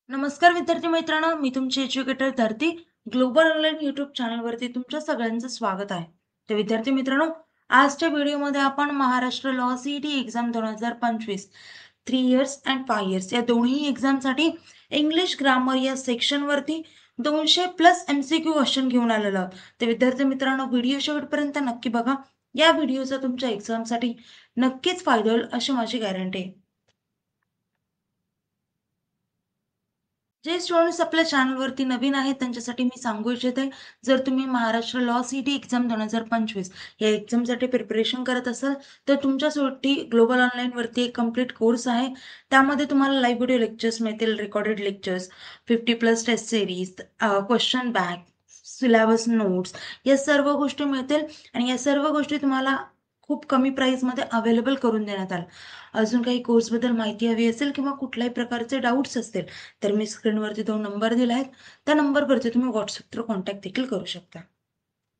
नमस्कार विद्यार्थी मित्रांनो, मी तुमची एज्युकेटर धरती ग्लोबल ऑनलाईन यूट्यूब चॅनलवरती तुमच्या सगळ्यांचं स्वागत आहे. तर विद्यार्थी मित्रांनो, आजच्या व्हिडिओमध्ये आपण Maharashtra law CET exam 2025 3 years and 5 years या दोन्ही एक्झामसाठी इंग्लिश ग्रामर या सेक्शनवरती 200+ MCQ क्वेश्चन घेऊन आलेलो आहोत. तर विद्यार्थी मित्रांनो, व्हिडिओ शेवटपर्यंत नक्की बघा. या व्हिडिओचा तुमच्या एक्झामसाठी नक्कीच फायदा होईल अशी माझी गॅरंटी आहे. जे स्टुडंट्स आपल्या चॅनलवरती नवीन आहेत त्यांच्यासाठी मी सांगू इच्छिते, जर तुम्ही महाराष्ट्र लॉ सीईटी एक्झाम 2025 या एक्झामसाठी प्रिपरेशन करत असाल, तर तुमच्यासाठी ग्लोबल ऑनलाईनवरती एक कंप्लीट कोर्स आहे. त्यामध्ये तुम्हाला लाईव्ह व्हिडिओ लेक्चर्स मिळतील, recorded lectures, 50+ test series, question bank, syllabus notes या सर्व गोष्टी मिळतील आणि या सर्व गोष्टी तुम्हाला खूप कमी प्राईसमध्ये अवेलेबल करून देण्यात आलं. अजून काही कोर्सबद्दल माहिती हवी असेल किंवा कुठल्याही प्रकारचे डाऊट्स असतील, तर मी स्क्रीनवरती 2 नंबर दिला आहेत. त्या नंबरवरती तुम्ही व्हॉट्सअप थ्रू कॉन्टॅक्ट देखील करू शकता.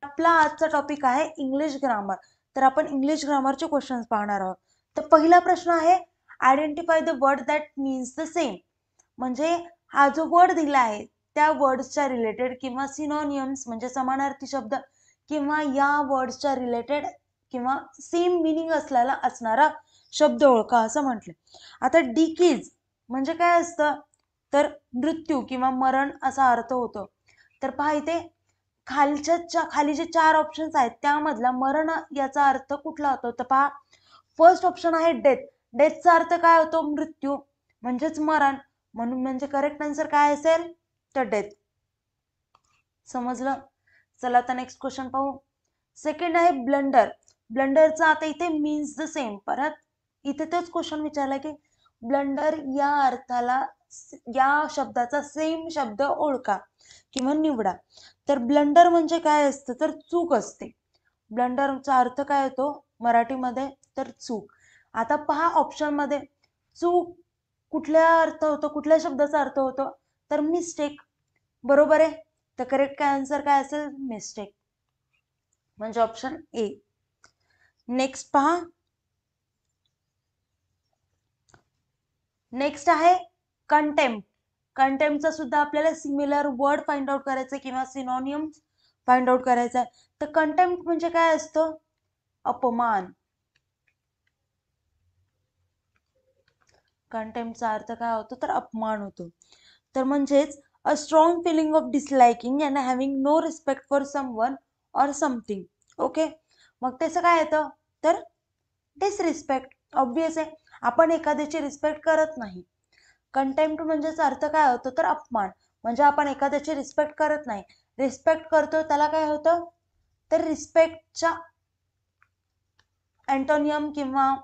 आपला आजचा टॉपिक आहे इंग्लिश ग्रामर. तर आपण इंग्लिश ग्रामरचे क्वेश्चन्स पाहणार आहोत. तर पहिला प्रश्न आहे, identify the word that means the same. म्हणजे हा जो वर्ड दिला आहे त्या वर्ड्सच्या रिलेटेड किंवा सिनोनियम्स म्हणजे समानार्थी शब्द किंवा या वर्ड्सच्या रिलेटेड किंवा सेम मिनिंग असणारा शब्द ओळखा असं म्हटलं. आता डिकीज म्हणजे काय असतं, तर मृत्यू किंवा मरण असा अर्थ होतो. तर पहा इथे खाली जे 4 ऑप्शन्स आहेत त्यामधला मरण याचा अर्थ कुठला होतो, तर पहा फर्स्ट ऑप्शन आहे डेथ. डेथचा अर्थ काय होतो, मृत्यू म्हणजेच मरण. म्हणून म्हणजे करेक्ट आन्सर काय असेल, तर डेथ. समजलं. चला आता नेक्स्ट क्वेश्चन पाहू. सेकंड आहे ब्लंडर. ब्लंडरचा आता इथे मीन्स द सेम. परत इथे तोच क्वेश्चन विचारला की ब्लंडर या अर्थाला या शब्दाचा सेम शब्द ओळखा किंवा निवडा. तर ब्लंडर म्हणजे काय असतं, तर चूक असते. ब्लंडरचा अर्थ काय होतो मराठीमध्ये, तर चूक. आता पहा ऑप्शन मध्ये चूक कुठल्या अर्थ होतो, कुठल्या शब्दाचा अर्थ होतो, तर मिस्टेक. बरोबर आहे. तर करेक्ट आन्सर काय असेल, मिस्टेक, म्हणजे ऑप्शन ए. नेक्स्ट पहा. नेक्स्ट आहे कंटेम्प्ट. कंटेम्प्टचा सुद्धा आपल्याला सिमिलर वर्ड फाइंड आउट करायचं किंवा सिनोनियम फाइंड आउट करायचा. तर कंटेम्प्ट म्हणजे काय असतं, अपमान. कंटेम्प्टचा अर्थ काय होतो, तर अपमान होतो. तर म्हणजेच a strong feeling of disliking and having no respect for someone or something. Okay, मग त्याचं काय येतं, तर डिसरिस्पेक्ट. ऑब्वियस आहे, आपण एखाद्याची रिस्पेक्ट करत नाही. कंटेम्प्ट म्हणजेच अर्थ काय होतो, तर अपमान. म्हणजे आपण एखाद्याची रिस्पेक्ट करत नाही. रिस्पेक्ट करतो त्याला काय होतं, तर रिस्पेक्टच्या अँटोनियम किंवा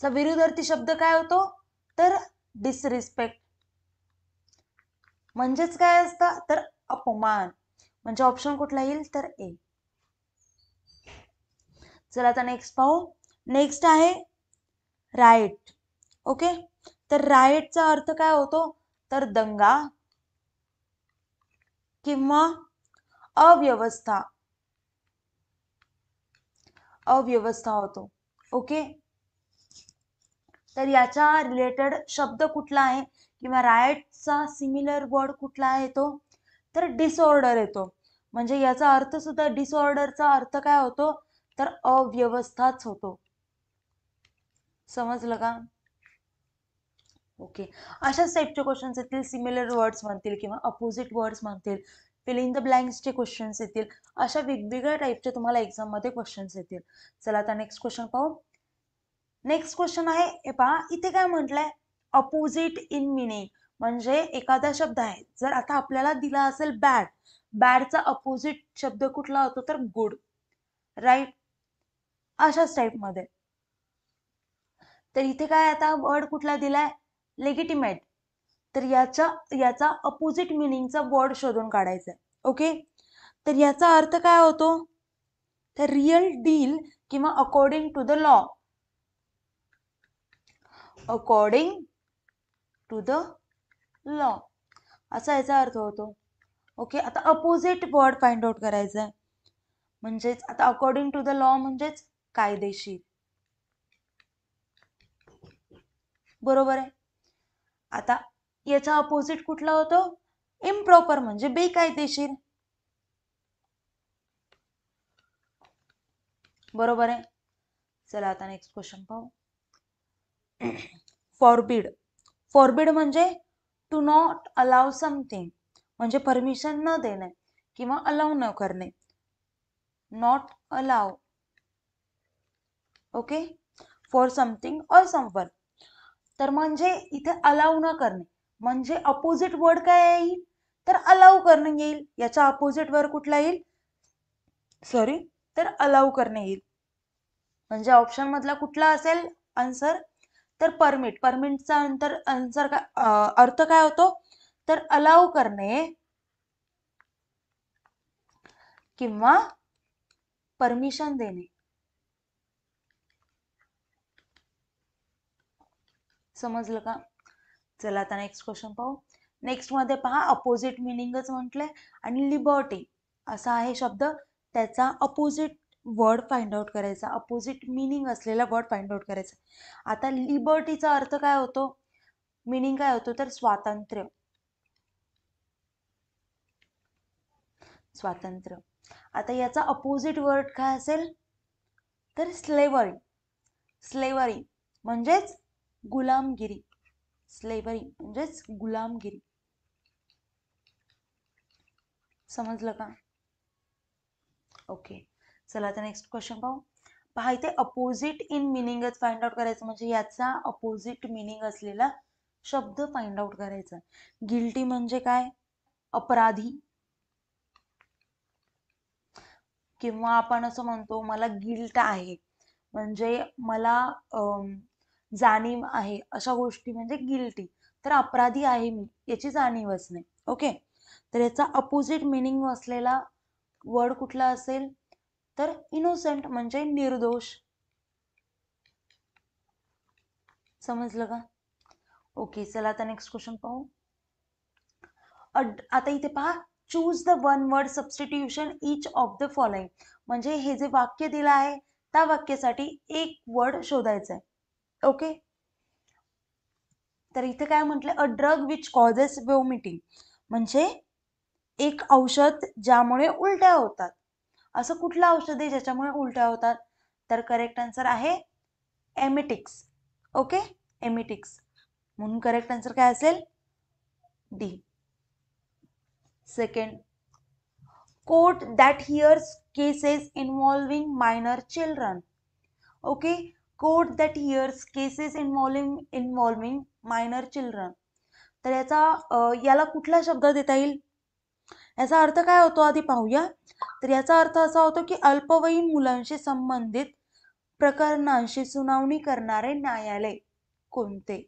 विरुद्धार्थी शब्द काय होतो, तर डिसरिस्पेक्ट. म्हणजेच काय असतं, तर अपमान. म्हणजे ऑप्शन कुठला येईल, तर ए. चला आता नेक्स्ट पाहू. नेक्स्ट आहे राईट. ओके, तर राईटचा अर्थ काय होतो, तर दंगा किंवा अव्यवस्था. अव्यवस्था होतो. ओके, तर याच्या रिलेटेड शब्द कुठला आहे किंवा राईटचा सिमिलर वर्ड कुठला आहे तो, तर डिसऑर्डर येतो. म्हणजे याचा अर्थ सुद्धा डिसऑर्डरचा अर्थ काय होतो, तर अव्यवस्थाच होतो. समजलं का. ओके, अशाच टाईपचे क्वेश्चन्स येतील, सिमिलर वर्ड्स म्हणतील किंवा अपोजिट वर्ड्स म्हणतील, फिल इन द ब्लँक्सचे क्वेश्चन्स येतील. अशा वेगवेगळ्या टाईपचे तुम्हाला एक्झाम मध्ये क्वेश्चन्स येतील. चला आता नेक्स्ट क्वेश्चन पाहू. नेक्स्ट क्वेश्चन आहे, हे पहा इथे काय म्हटलंय, अपोजिट इन मिनिंग. म्हणजे एखादा शब्द आहे, जर आता आपल्याला दिला असेल बॅड, बॅडचा अपोजिट शब्द कुठला होतो, तर गुड. राईट, अशाच टाईप मध्ये. तर इथे काय आता वर्ड कुठला दिलाय, लेगिटिमेट. तर याचा अपोजिट मिनिंगचा वर्ड शोधून काढायचा आहे. ओके, तर याचा अर्थ काय होतो, तर रिअल डील किंवा according to the law. According to the law असा याचा अर्थ होतो. ओके, आता अपोजिट वर्ड फाइंड आउट करायचा आहे. म्हणजेच आता अकॉर्डिंग टू द लॉ म्हणजेच कायदेशीर. बरोबर आहे. आता याचा अपोजिट कुठला होतो? इम्प्रॉपर म्हणजे बेकायदेशीर. बरोबर आहे. चला आता नेक्स्ट क्वेश्चन पाहू. फॉरबिड. फॉरबिड म्हणजे टू नॉट अलाउ समथिंग, म्हणजे परमिशन न देणे किंवा अलाउ न करणे. Not allow, okay, for something or someone. तर म्हणजे इथे अलाउ न करणे म्हणजे अपोजिट वर्ड काय येईल? तर अलाउ करणे येईल. याचा अपोजिट वर्ड कुठला येईल? सॉरी, तर अलाउ करणे येईल. म्हणजे ऑप्शन मधला कुठला असेल आन्सर? तर परमिट. परमिटचा आन्सर अर्थ काय होतो? तर अलाउ करणे किंवा परमिशन देणे. समजलं का? चला आता नेक्स्ट क्वेश्चन पाहू. नेक्स्ट मध्ये पहा, अपोजिट मिनिंगच म्हटलंय आणि लिबर्टी असा आहे शब्द, त्याचा अपोजिट वर्ड फाइंड आउट करायचा, अपोजिट मिनिंग असलेला वर्ड फाइंड आउट करायचा. आता लिबर्टीचा अर्थ काय होतो? मिनिंग काय होतो? तर स्वातंत्र्य. स्वातंत्र्य. आता याचा अपोजिट वर्ड काय असेल? तर स्लेवरी. स्लेवरी म्हणजेच गुलामगिरी. स्लेवरी म्हणजेच गुलामगिरी. समजलं का? ओके. चला आता नेक्स्ट क्वेश्चन पाहू. पहा इथे अपोजिट इन मिनिंगच फाइंड आउट करायचं, म्हणजे याचा अपोजिट मिनिंग असलेला शब्द फाइंड आउट करायचा. गिल्टी म्हणजे काय? अपराधी. किंवा आपण असं म्हणतो मला गिल्ट आहे, म्हणजे मला जाणीव आहे, अशा गोष्टी म्हणजे गिल्टी. तर अपराधी आहे मी याची जाणीवच नाही. ओके. तर याचा अपोजिट मिनिंग असलेला वर्ड कुठला असेल? तर इनोसेंट म्हणजे निर्दोष. समजलं का? ओके. चला आता नेक्स्ट क्वेश्चन पाहू. आता इथे पहा, choose the one word substitution each of the following. म्हणजे हे जे वाक्य दिलं आहे त्या वाक्यासाठी एक वर्ड शोधायचं आहे. ओके. तर इथे काय म्हटलंय? A drug which causes vomiting, म्हणजे एक औषध ज्यामुळे उलट्या होतात. असं कुठलं औषध आहे ज्याच्यामुळे उलट्या होतात? तर करेक्ट आन्सर आहे एमेटिक्स. Okay, emetics. म्हणून करेक्ट आन्सर काय असेल? D. Second, court that heirs cases involving minor children. Okay, court that heirs cases involving minor children. तर याला कुठला शब्द देता येईल? याचा अर्थ काय होतो आधी पाहूया. तर याचा अर्थ असा होतो की अल्पवयीन मुलांशी संबंधित प्रकरणांशी सुनावणी करणारे न्यायालय कोणते?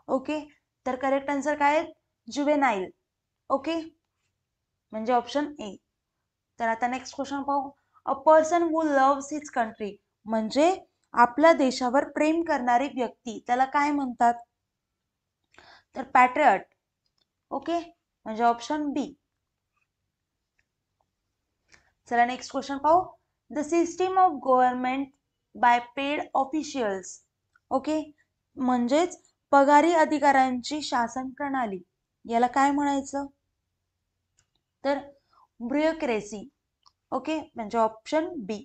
ओके. तर करेक्ट आन्सर काय आहे? जुवेनाईल. ओके, म्हणजे ऑप्शन ए. तर आता नेक्स्ट क्वेश्चन पाहू. A person who loves his country, म्हणजे आपल्या देशावर प्रेम करणारी व्यक्ती, त्याला काय म्हणतात? तर पॅट्रियट. ओके, म्हणजे ऑप्शन बी. चला नेक्स्ट क्वेश्चन पाहू. The system of government by paid officials. Okay, म्हणजेच पगारी अधिकाऱ्यांची शासन प्रणाली, याला काय म्हणायचं? तर ब्युरोक्रेसी. ओके, म्हणजे ऑप्शन बी.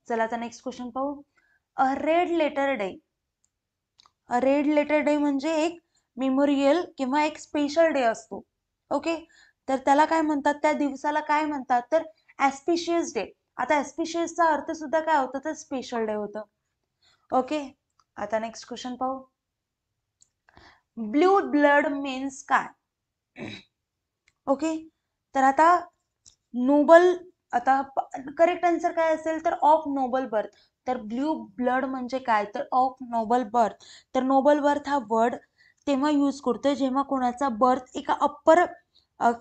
चला आता नेक्स्ट क्वेश्चन पाहू. अ रेड लेटर डे. अ रेड लेटर डे म्हणजे एक मेमोरियल किंवा एक स्पेशल डे असतो. ओके, तर त्याला काय म्हणतात? त्या दिवसाला काय म्हणतात? तर ॲस्पिशियस डे. आता ॲस्पिशियसचा अर्थ सुद्धा काय होतं? तर स्पेशल डे होतं. ओके, आता नेक्स्ट क्वेश्चन पाहू. ब्लू ब्लड मीन्स काय? ओके, तर आता नोबल, आता करेक्ट आन्सर काय असेल? तर ऑफ नोबल बर्थ. तर ब्ल्यू ब्लड म्हणजे काय? तर ऑफ नोबल बर्थ. तर नोबल बर्थ हा वर्ड तेव्हा यूज करतोय जेव्हा कोणाचा बर्थ एका अप्पर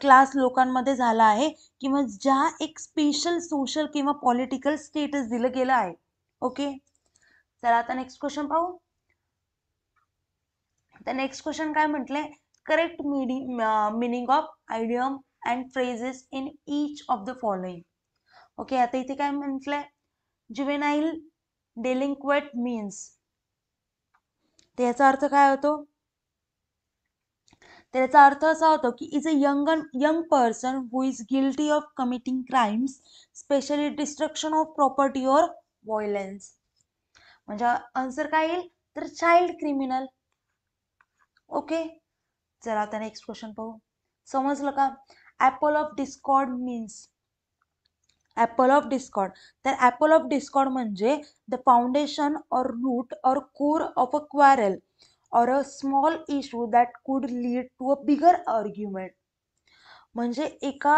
क्लास लोकांमध्ये झाला आहे किंवा ज्या एक स्पेशल सोशल किंवा पॉलिटिकल स्टेटस दिलं गेलं आहे. ओके, चला आता नेक्स्ट क्वेश्चन पाहू. तर नेक्स्ट क्वेश्चन काय म्हटलंय? Correct meaning of idiom and phrases in each of the following. Okay, आता इथे काय म्हटलंय? जुवेनाईल डेलिंक्वेट मीन्स, तर याचा अर्थ काय होतो? त्याचा अर्थ असा होतो की is a young person who is guilty of committing crimes specially destruction of property और व्हायलन्स. म्हणजे आन्सर काय येईल तर चाइल्ड क्रिमिनल. ओके, चला आता नेक्स्ट क्वेश्चन पाहू. समजलं का? Apple of Discord means apple of Discord. तर ऍपल ऑफ डिस्कॉर्ड म्हणजे द फाउंडेशन और रूट और core of a quarrel or a small issue that could lead to a bigger argument. म्हणजे एका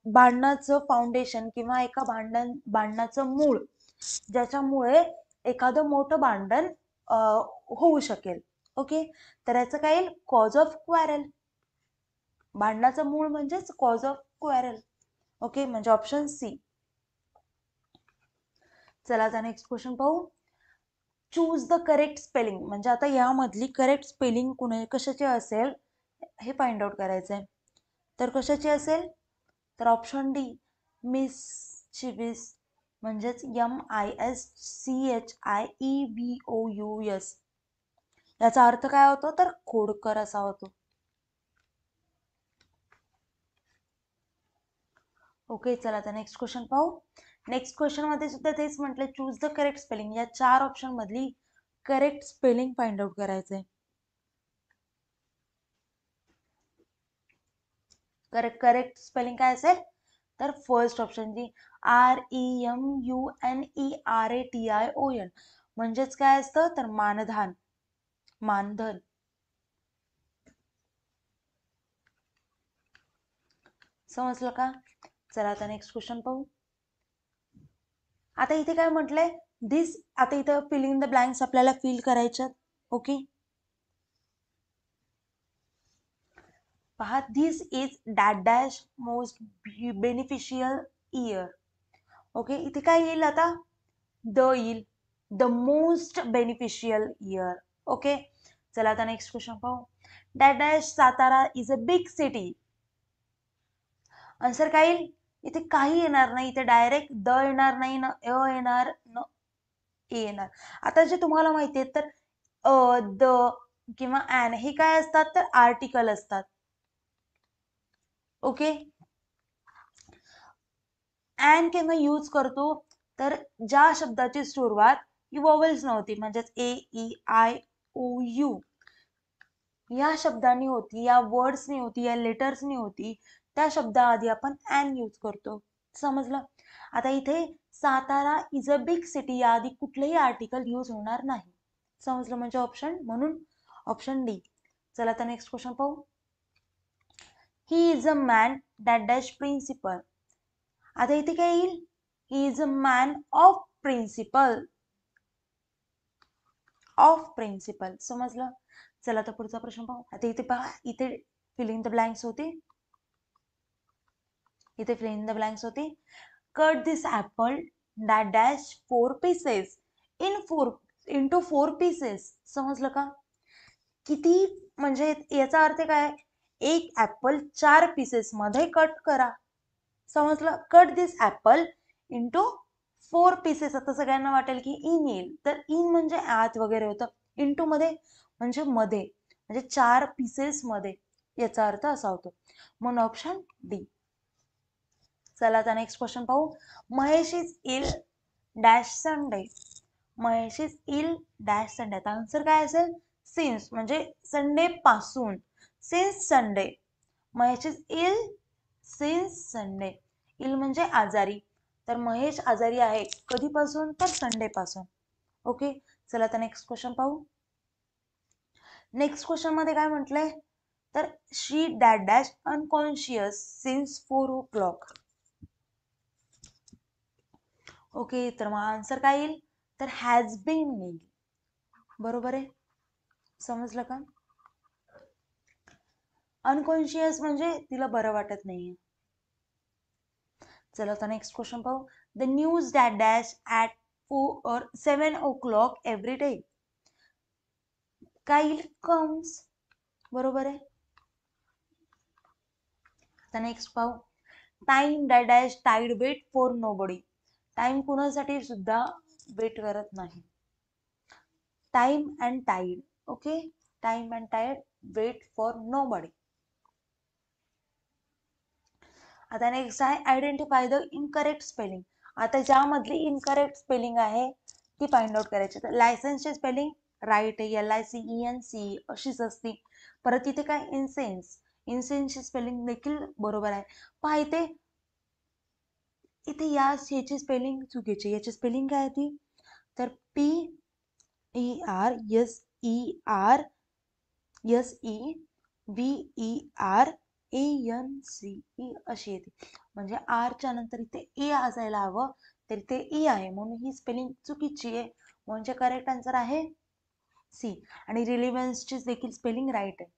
भांडणाचं फाउंडेशन किंवा एका भांडणाचं मूळ ज्याच्यामुळे एखादं मोठं भांडण होऊ शकेल. ओके, तर याचं काय येईल कॉज ऑफ क्वारल. भांडणाचं मूळ म्हणजेच कॉज ऑफ क्वारल. ओके, म्हणजे ऑप्शन सी. चला आता नेक्स्ट क्वेश्चन पाहू. Choose the correct spelling. म्हणजे आता यामधली करेक्ट स्पेलिंग कशाची असेल हे फाइंड आउट करायचंय. तर कशाची असेल तर ऑप्शन डी मिसचिव्हियस म्हणजेच MISCHIEVOUS. याचा अर्थ काय होतो तर खोडकर असा होतो. ओके, चला आता नेक्स्ट क्वेश्चन पाहू. नेक्स्ट क्वेश्चन मध्ये सुद्धा तेच म्हटलं चूज द करेक्ट स्पेलिंग. या 4 ऑप्शन मधली करेक्ट स्पेलिंग फाइंड आउट करायचंय. करेक्ट स्पेलिंग काय असेल तर फर्स्ट ऑप्शन जी REMUNERATION म्हणजेच काय असतं तर मानधन. समजलं का? चला आता नेक्स्ट क्वेश्चन पाहू. आता इथे काय म्हटलंय दिस. आता इथं फिलिंग द ब्लँक्स आपल्याला फिल करायच्यात. ओके, पहा this is dash most beneficial year. Okay, इथे काय येईल आता द येईल the most beneficial year. Okay, चला आता नेक्स्ट क्वेश्चन पाहू. Dash Satara is a big city. Answer काय येईल इथे काही येणार नाही. इथे डायरेक्ट द येणार नाही ना येणार न ए येणार. आता जे तुम्हाला माहिती आहे तर द किंवा ॲन हे काय असतात तर आर्टिकल असतात. ओके, ॲन केव्हा यूज करतो तर ज्या शब्दाची सुरुवात ही वॉवेल्स नव्हती म्हणजेच AEIOU या शब्दांनी होती, या वर्ड्सनी होती, या लेटर्सनी होती, त्या शब्दाआधी आपण ॲन यूज करतो. समजलं? आता इथे Satara is a big city या आधी कुठलेही आर्टिकल यूज होणार नाही. समजलं म्हणजे ऑप्शन म्हणून ऑप्शन डी. चला आता नेक्स्ट क्वेश्चन पाहू. He is a man dash principle. आता इथे काय येईल he is a man of principle. समजलं? चला आता पुढचा प्रश्न पाहू. आता इथे पहा इथे फिलिंग द ब्लँक्स होते. Cut this apple dash 4 pieces into 4 pieces. समजलं का? किती म्हणजे याचा अर्थ काय एक ऍपल 4 पीसेस मध्ये कट करा. समजलं? Cut this apple into 4 pieces. आता सगळ्यांना वाटेल की इन येईल तर इन म्हणजे आत वगैरे होतं. इंटू मध्ये म्हणजे मध्ये म्हणजे 4 पीसेस मध्ये याचा अर्थ असा होतो. म्हणून ऑप्शन डी. चला आता नेक्स्ट क्वेश्चन पाहू. Mahesh is ill dash Sunday. Mahesh is ill dash Sunday. आता आन्सर काय असेल सिन्स म्हणजे संडे पासून. Since Sunday. Mahesh is ill since Sunday. Ill म्हणजे आजारी. तर महेश आजारी आहे कधीपासून तर संडे पासून. ओके, चला आता नेक्स्ट क्वेश्चन पाहू. नेक्स्ट क्वेश्चन मध्ये काय म्हटलंय तर she dash unconscious since 4 o'clock. Okay, तर मग आन्सर काय येईल तर हॅज बीन येईल. बरोबर आहे. समजलं का? अनकॉन्शियस म्हणजे तिला बरं वाटत नाहीये. चला आता नेक्स्ट क्वेश्चन पाहू. The news dash at 7 o'clock every day. काय येईल कम्स. बरोबर आहे. आता नेक्स्ट पाहू. Time dash tide wait for nobody. Time कुणासाठी सुद्धा वेट करत नाही. Time and tide. Okay, time and tired, wait for no body. आता नेक्स्ट आहे आयडेंटिफाय द इनकरेक्ट स्पेलिंग. आता ज्यामधली इनकरेक्ट स्पेलिंग आहे ती फाइंड आउट करायची. तर लायसन्सची स्पेलिंग राईट आहे, LICENC अशीच असती. परत इथे काय इन्सेन्स, इन्सेन्सची स्पेलिंग देखील बरोबर आहे. पहा इथे याची स्पेलिंग चुकीची. याची स्पेलिंग काय आहे ती, तर PERSEVERANCE अशी येते. म्हणजे आरच्या नंतर इथे ए असायला हवं, तर इथे ई आहे, म्हणून ही स्पेलिंग चुकीची आहे. म्हणजे करेक्ट आन्सर आहे सी. आणि रिलिव्हन्सची देखील स्पेलिंग राईट आहे.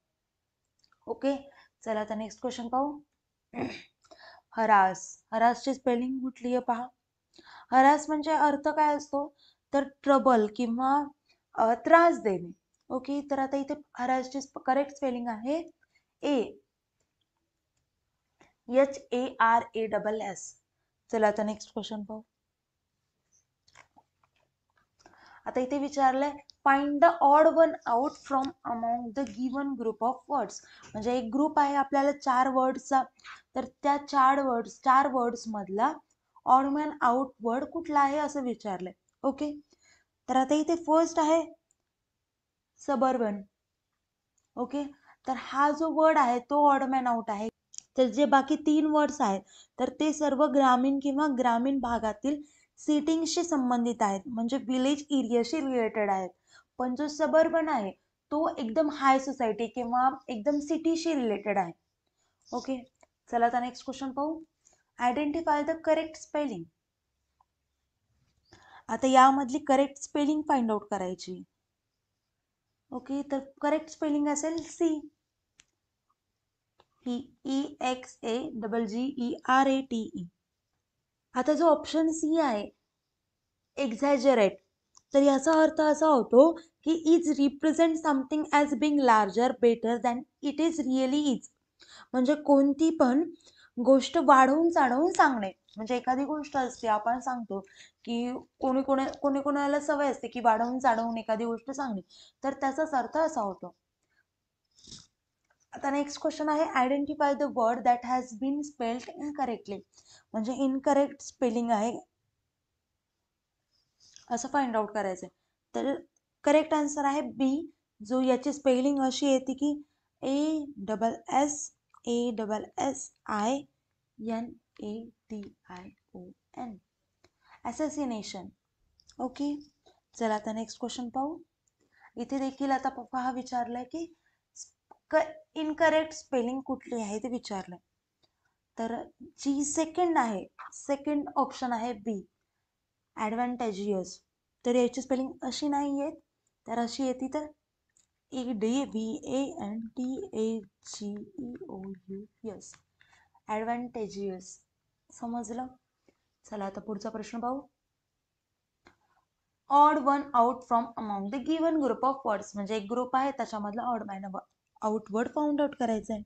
ओके, चला आता नेक्स्ट क्वेश्चन पाहू. हरास. हरासची स्पेलिंग कुठली आहे पहा. हरास म्हणजे अर्थ काय असतो, तर ट्रबल किंवा त्रास देणे. ओके, तर आता इथे हरासची करेक्ट स्पेलिंग आहे HARASS. चला आता नेक्स्ट क्वेश्चन पाहू. आता इथे विचारलंय find the odd one out from among the given group of words. म्हणजे एक ग्रुप आहे आपल्याला 4 वर्ड्सचा, तर त्या 4 वर्ड्स मधला ऑड वन आउट वर्ड कुठला आहे असं विचारलंय. ओके, तर आता इथे फर्स्ट आहे सबर्बन. ओके, तर हा जो वर्ड आहे तो ऑड मॅन आउट आहे. तर जे बाकी 3 वर्ड्स आहेत तर ते सर्व ग्रामीण किंवा ग्रामीण भागातील सिटिंगशी संबंधित आहेत, म्हणजे विलेज एरियाशी रिलेटेड आहेत. पण जो सबर्बन आहे तो एकदम हाय सोसायटी किंवा एकदम सिटीशी रिलेटेड आहे. ओके, चला आता नेक्स्ट क्वेश्चन पाहू. Identify the correct spelling. आता यामधली करेक्ट स्पेलिंग फाइंड आउट करायची. ओके, तर करेक्ट स्पेलिंग असेल सी, EXAGGERATE. आता जो ऑप्शन सी आहे एक्झॅजरेट, तर याचा अर्थ असा होतो की is represent something as being larger better than it is really is. म्हणजे कोणती पण गोष्ट वाढवून चढवून सांगणे. म्हणजे एखादी गोष्ट असते, आपण सांगतो की कोणाला सवय असते की वाढवून चढवून एखादी गोष्ट सांगणे, तर त्याचाच अर्थ असा होतो. आता नेक्स्ट क्वेश्चन आहे identify the word that has been spelled incorrectly. म्हणजे इनकरेक्ट स्पेलिंग आहे असं फाइंड आउट करायचंय. तर करेक्ट आन्सर आहे बी, जो याची स्पेलिंग अशी येते की ASSASSINATION, असॅसिनेशन. ओके, चला आता नेक्स्ट क्वेश्चन पाहू. इथे देखील आता पहा विचारलंय की इनकरेक्ट स्पेलिंग कुठली आहे ते विचारलंय. तर जी सेकंड ऑप्शन आहे बी, ॲडव्हान्टेजियस. तर याची स्पेलिंग अशी नाही येत, तर अशी येते तर ADVANTAGEOUS, ॲडव्हान्टेजियस. समजलं. चला आता पुढचा प्रश्न पाहू. Odd one out from among the given group of words. म्हणजे एक ग्रुप आहे त्याच्यामधला odd man out word found out करायचा आहे.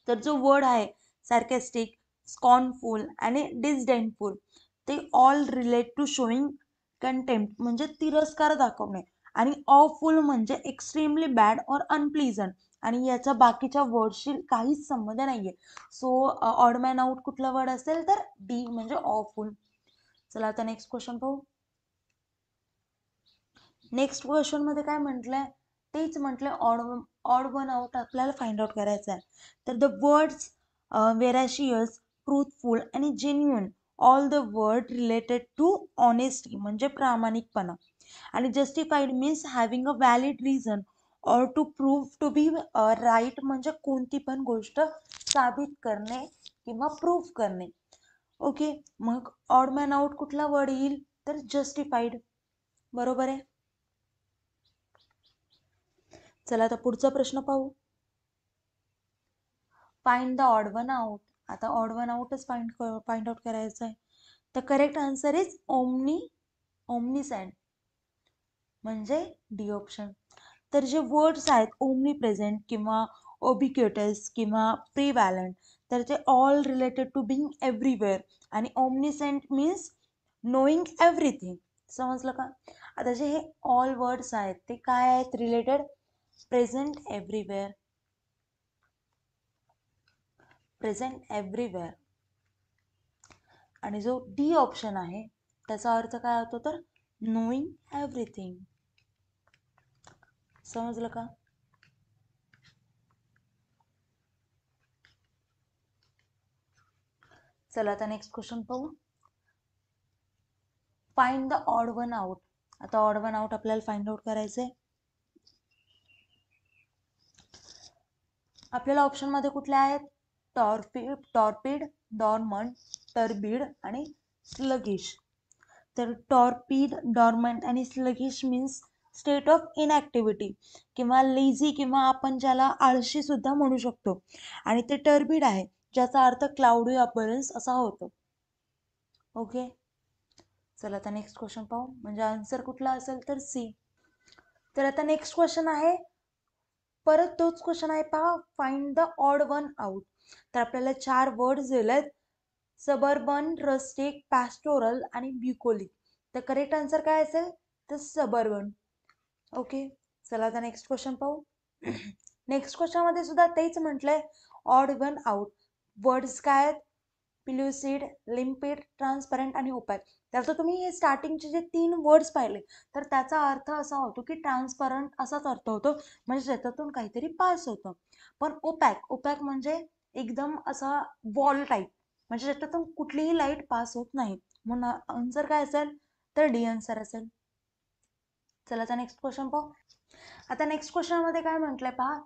तर जो वर्ड आहे सार्कॅस्टिक, स्कॉर्नफुल आणि डिसडेनफुल, ते all relate to showing contempt, म्हणजे तिरस्कार दाखवणे. आणि ऑफुल म्हणजे एक्स्ट्रीमली बॅड और अनप्लीजंट, आणि याचा बाकीच्या वर्डशी काहीच संबंध नाहीये. सो ऑड मॅन आउट कुठला वर्ड असेल तर डी, म्हणजे ऑफुल. चला आता नेक्स्ट क्वेश्चन पाहू. नेक्स्ट क्वेश्चन मध्ये काय म्हटलंय, तेच म्हटलंय ऑड वन आउट आपल्याला फाइंड आउट करायचं आहे. तर द वर्ड्स वेराशियस, ट्रूथफुल आणि genuine, all the word related to honesty म्हणजे प्रामाणिकपणा. आणि justified means having a valid reason or to prove to be right, म्हणजे कोणती पण गोष्ट साबित करणे किंवा प्रूव्ह करणे. ओके, मग ऑड मॅन आउट कुठला वर्ड येईल तर जस्टिफाईड. बरोबर आहे. चला आता पुढचा प्रश्न पाहू. Find the odd one out. आता ऑड वन आउटच फाइंड आउट करायचं आहे. तर करेक्ट आन्सर इज ओमनीसेंट, म्हणजे डी ऑप्शन. तर जे वर्ड्स आहेत ओमनी प्रेझेंट किंवा ओबिक्युटस किंवा प्रिव्हॅलंट, तर ते all related to being everywhere. आणि ओमनीसेंट मीन्स नोईंग एव्हरीथिंग. समजलं का. आता जे हे ऑल वर्ड्स आहेत ते काय आहेत related, present everywhere, present everywhere. आणि जो डी ऑप्शन आहे त्याचा अर्थ काय होतो तर नोईंग एव्हरीथिंग. समजलं का? चला आता नेक्स्ट क्वेश्चन पाहू. Find the odd one out. आता ऑड वन आउट आपल्याला फाइंड आउट करायचंय. आपल्याला ऑप्शन मध्ये कुठले आहेत? टॉर्पिड, डॉर्मंट, टर्बिड आणि स्लगिश. तर टॉर्पिड, डॉर्मंट आणि स्लगिश मीन्स स्टेट ऑफ इनऍक्टिव्हिटी किंवा लेझी किंवा आपण ज्याला आळशी सुद्धा म्हणू शकतो. आणि ते टर्बिड आहे ज्याचा अर्थ क्लाउडी अपीअरन्स असा होतो. ओके, चला आता नेक्स्ट क्वेश्चन पाहू. म्हणजे आन्सर कुठला असेल तर सी. तर आता नेक्स्ट क्वेश्चन आहे, परत तोच क्वेश्चन आहे पहा, find the odd one out. तर आपल्याला 4 वर्ड्स दिलेत, सबर्बन, रस्टिक, पॅस्टोरल आणि ब्युकोलिक. तर करेक्ट आन्सर काय असेल तर सबर्बन. ओके, चला आता नेक्स्ट क्वेश्चन पाहू. नेक्स्ट क्वेश्चन मध्ये सुद्धा तेच म्हटलंय, ऑड वन आउट. वर्ड्स काय आहेत? पिल्युसिड, लिम्पिड, ट्रान्सपरंट आणि ओपॅक. त्याचं तुम्ही हे स्टार्टिंगचे जे 3 वर्ड्स पाहिले तर त्याचा अर्थ असा होतो की ट्रान्सपरंट असाच अर्थ होतो, म्हणजे त्याच्यातून काहीतरी पास होतं. पण ओपॅक, ओपॅक म्हणजे एकदम असा वॉल टाईप, म्हणजे त्याच्यातून कुठलीही लाईट पास होत नाही. म्हणून आन्सर काय असेल तर डी आन्सर असेल. चला आता नेक्स्ट क्वेश्चन पाहू. आता नेक्स्ट क्वेश्चन मध्ये काय म्हटलंय पहा,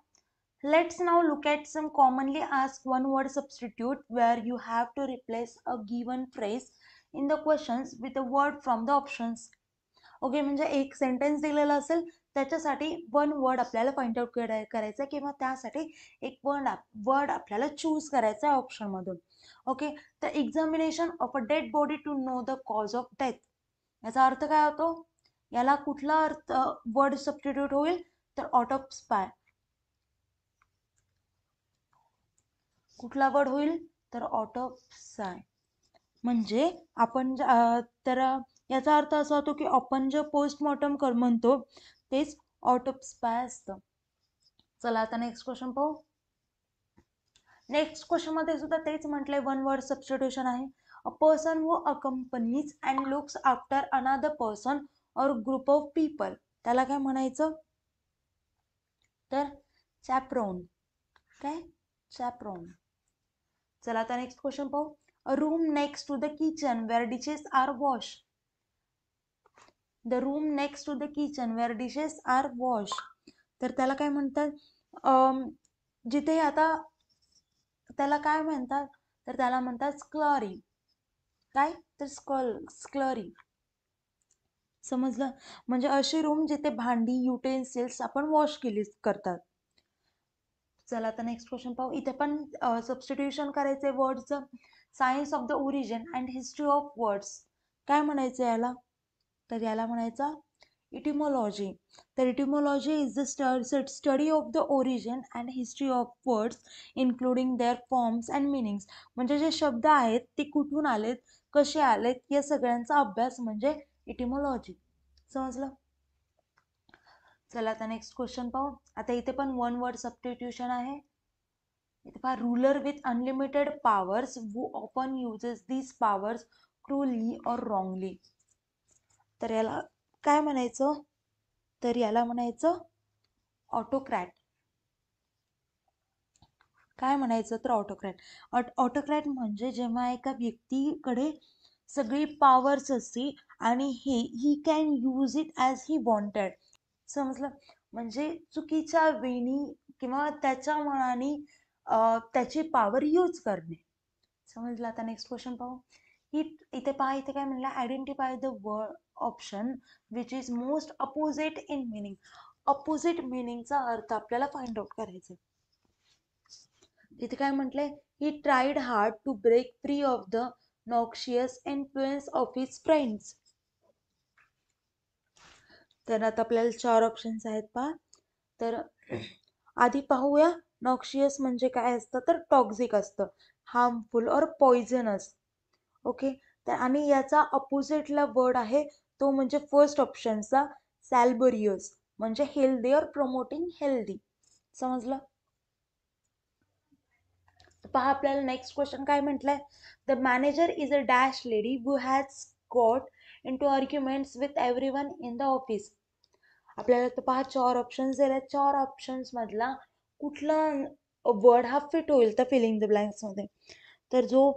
let's now look at some commonly asked one word substitute where you have to replace a given phrase in the questions with a word from the options. Okay, म्हणजे एक sentence दिलेला असेल त्याच्यासाठी one word आपल्याला find out करायचं किंवा त्यासाठी एक वर्ड आपल्याला चूज करायचा आहे ऑप्शन मधून. ओके, तर examination of a dead body to know the cause of death, याचा अर्थ काय होतो? याला कुठला अर्थ वर्ड सबस्टिट्यूट होईल तर ऑटोप्साय. कुठला वर्ड होईल तर ऑटोप्साय. म्हणजे आपण तर याचा अर्थ असा होतो की आपण जे पोस्टमॉर्टम म्हणतो तेच ऑटोप्साय असतं. चला आता नेक्स्ट क्वेश्चन पाहू. नेक्स्ट क्वेश्चन मध्ये सुद्धा तेच म्हटलंय, वन वर्ड सबस्टिट्यूशन आहे. A person who accompanies and looks after another person or group of people, त्याला काय म्हणायचं तर चॅप्रॉन. काय? चॅप्रॉन. चला आता नेक्स्ट क्वेश्चन पाहू. A room next to the kitchen where dishes are wash. The room next to the kitchen where dishes are wash. तर त्याला काय म्हणतात? जिथे आता त्याला काय म्हणतात तर त्याला म्हणतात स्क्लरी. काय तर स्क्लरी. समजलं? म्हणजे अशी रूम जिथे भांडी, युटेन्सिल्स आपण वॉश करतात. चला आता नेक्स्ट क्वेश्चन पाहू. इथे पण सबस्टिट्यूशन करायचे वर्ड्सचं. Science of the origin and history of words. काय म्हणायचं याला तर याला म्हणायचं इटिमोलॉजी. तर etymology is the study of the origin and history of words including their forms and meanings. म्हणजे जे शब्द आहेत ते कुठून आलेत, कसे आलेत, या सगळ्यांचा अभ्यास म्हणजे इटिमोलॉजी. समजलं? चला आता नेक्स्ट क्वेश्चन पाहू. आता इथे पण वन वर्ड सबस्टिट्यूशन आहे. इथे पहा, ruler with unlimited powers who often uses these powers cruelly or wrongly. तर याला काय म्हणायचं तर याला म्हणायचं ऑटोक्रॅट. काय म्हणायचं तर ऑटोक्रॅट. ऑटोक्रॅट म्हणजे जेव्हा एका व्यक्तीकडे सगळी पॉवर्स असते आणि he can use it as he wanted. समजलं? म्हणजे चुकीच्या वेणी किंवा त्याच्या मनाने त्याची पॉवर यूज करणे. समजलं? आता नेक्स्ट क्वेश्चन पाहू. इथे पहा, इथे काय म्हणलं, identify the word option which is most opposite in meaning. Opposite मिनिंगचा अर्थ आपल्याला फाइंड आउट करायचा. तिथे काय म्हटलंय, he tried hard to break free of the noxious influence of his friends. तर आता आपल्याला 4 ऑप्शन्स आहेत पहा. तर आधी पाहूया, नॉक्शियस म्हणजे काय असतं तर टॉक्सिक असतं, हार्मफुल और पॉइझनस. ओके, तर आणि याचा अपोजिटला वर्ड आहे तो म्हणजे फर्स्ट ऑप्शनचा सॅल्बरियस. म्हणजे हेल्दी और प्रमोटिंग हेल्दी. समजलं? पहा आपल्याला नेक्स्ट क्वेश्चन काय म्हटलंय, the manager is a dash lady who has got in to arguments with everyone in the office. आपल्याला तर पहा 4 ऑप्शन्स दिले. 4 ऑप्शन्स मधला कुठला वर्ड हा फिट होईल तर फिलिंग द ब्लँक्स मध्ये. तर जो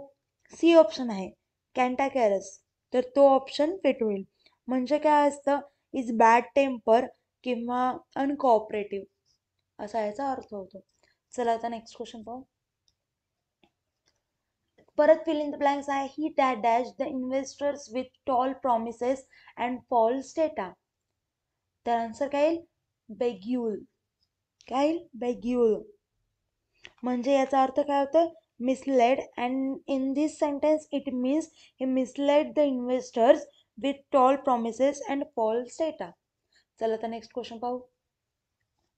सी ऑप्शन आहे कॅन्टाकॅरस, तर तो ऑप्शन फिट होईल. म्हणजे काय असतं, इज बॅड टेम्पर किंवा अनकोऑपरेटिव्ह असा याचा अर्थ होतो. चला आता नेक्स्ट क्वेश्चन पाहू. परत फिल इन द ब्लँक्स आहे, he dash the investors with tall promises and false data. तर आन्सर काय येईल, बेग्युल. काय येईल, बेग्युल. म्हणजे याचा अर्थ काय होतं, misled. And in this sentence it means he misled the investors with tall promises and false data. चला तर नेक्स्ट क्वेश्चन पाहू.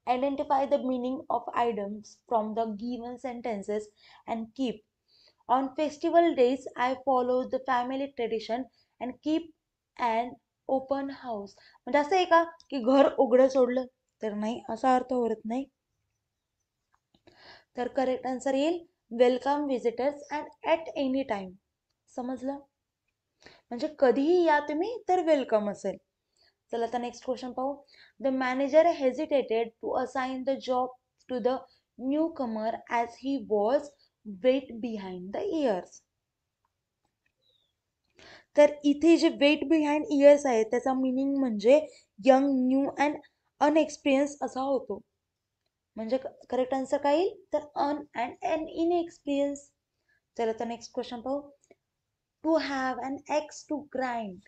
Identify the meaning of items from the given sentences and keep. On festival days I follow the family tradition and keep and open house. म्हणजे असं आहे का की घर उघडं सोडलं, तर नाही, असा अर्थ होत नाही. तर करेक्ट आन्सर येईल welcome visitors and at any time. समजलं? म्हणजे कधीही या तुम्ही तर वेलकम असेल. चला आता नेक्स्ट क्वेश्चन पाहू. The manager hesitated to assign the job to the new comer as he was wet behind the ears. तर इथे जे वेट बिहाइंड इयर्स आहे त्याचा मिनिंग म्हणजे यंग, न्यू अँड अनएक्सपिरियन्स असा होतो. म्हणजे करेक्ट आन्सर काय येईल तर अन इनएक्सपिरियन्स. चला तर नेक्स्ट क्वेश्चन पाहू. To have an axe to grind.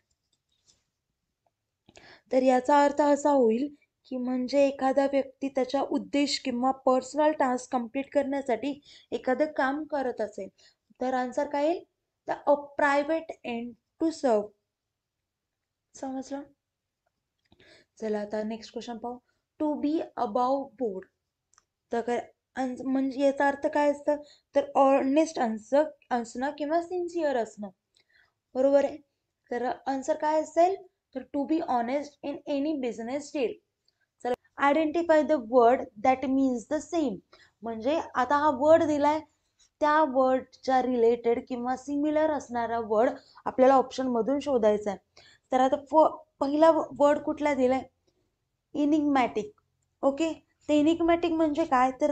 तर याचा अर्थ असा होईल की म्हणजे एखादा व्यक्ती त्याच्या उद्देश किंवा पर्सनल टास्क कंप्लीट करण्यासाठी एखादं काम करत असेल, तर आन्सर काय येईल the a private end to serve. समजलं? चला आता नेक्स्ट क्वेश्चन पाहू. To be above board. तर म्हणजे याचा अर्थ काय असतं तर ऑनेस्ट असणं किंवा सिन्सिअर असणं. बरोबर आहे. तर आन्सर काय असेल तर to be honest in any business deal. चला identify the word that means the same. म्हणजे आता हा वर्ड दिलाय, त्या वर्डच्या रिलेटेड किंवा सिमिलर असणारा वर्ड आपल्याला ऑप्शन मधून शोधायचा आहे. तर आता पहिला वर्ड कुठला दिलाय, इनिग्मॅटिक. ओके, ते इनिग्मॅटिक म्हणजे काय तर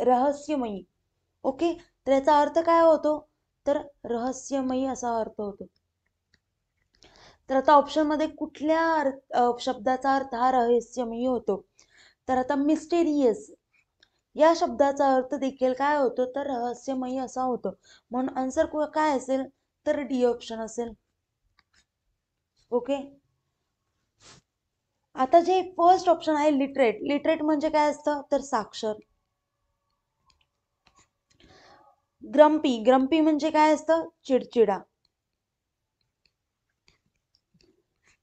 रहस्यमयी. ओके, तर याचा अर्थ काय होतो तर रहस्यमयी असा अर्थ होतो. तर आता ऑप्शन मध्ये कुठल्या शब्दाचा अर्थ हा रहस्यमयी होतो, तर आता मिस्टेरियस या शब्दाचा अर्थ देखील काय होतो तर रहस्यमयी असा होतो. म्हणून आन्सर काय असेल तर डी ऑप्शन असेल. ओके, आता जे फर्स्ट ऑप्शन आहे लिटरेट. लिटरेट म्हणजे काय असतं तर साक्षर. ग्रम्पी. ग्रम्पी म्हणजे काय असतं चिडचिडा.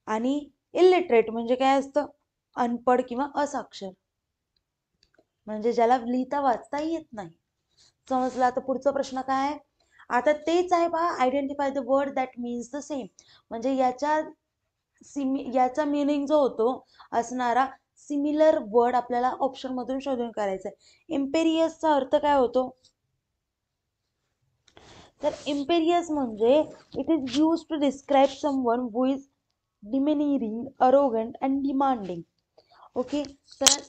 आणि इलिटरेट म्हणजे काय असतं अनपढ किंवा असाक्षर, म्हणजे ज्याला लिहिता वाचता येत नाही. समजलं? आता पुढचा प्रश्न काय आहे, आता तेच आहे पहा, identify the word that means the same. म्हणजे याचा मिनिंग जो होतो असणारा सिमिलर वर्ड आपल्याला ऑप्शन मधून शोधून करायचा आहे. इम्पेरियसचा अर्थ काय होतो तर इम्पेरियस म्हणजे it is use to describe someone who is domineering, arrogant and demanding. Okay, तर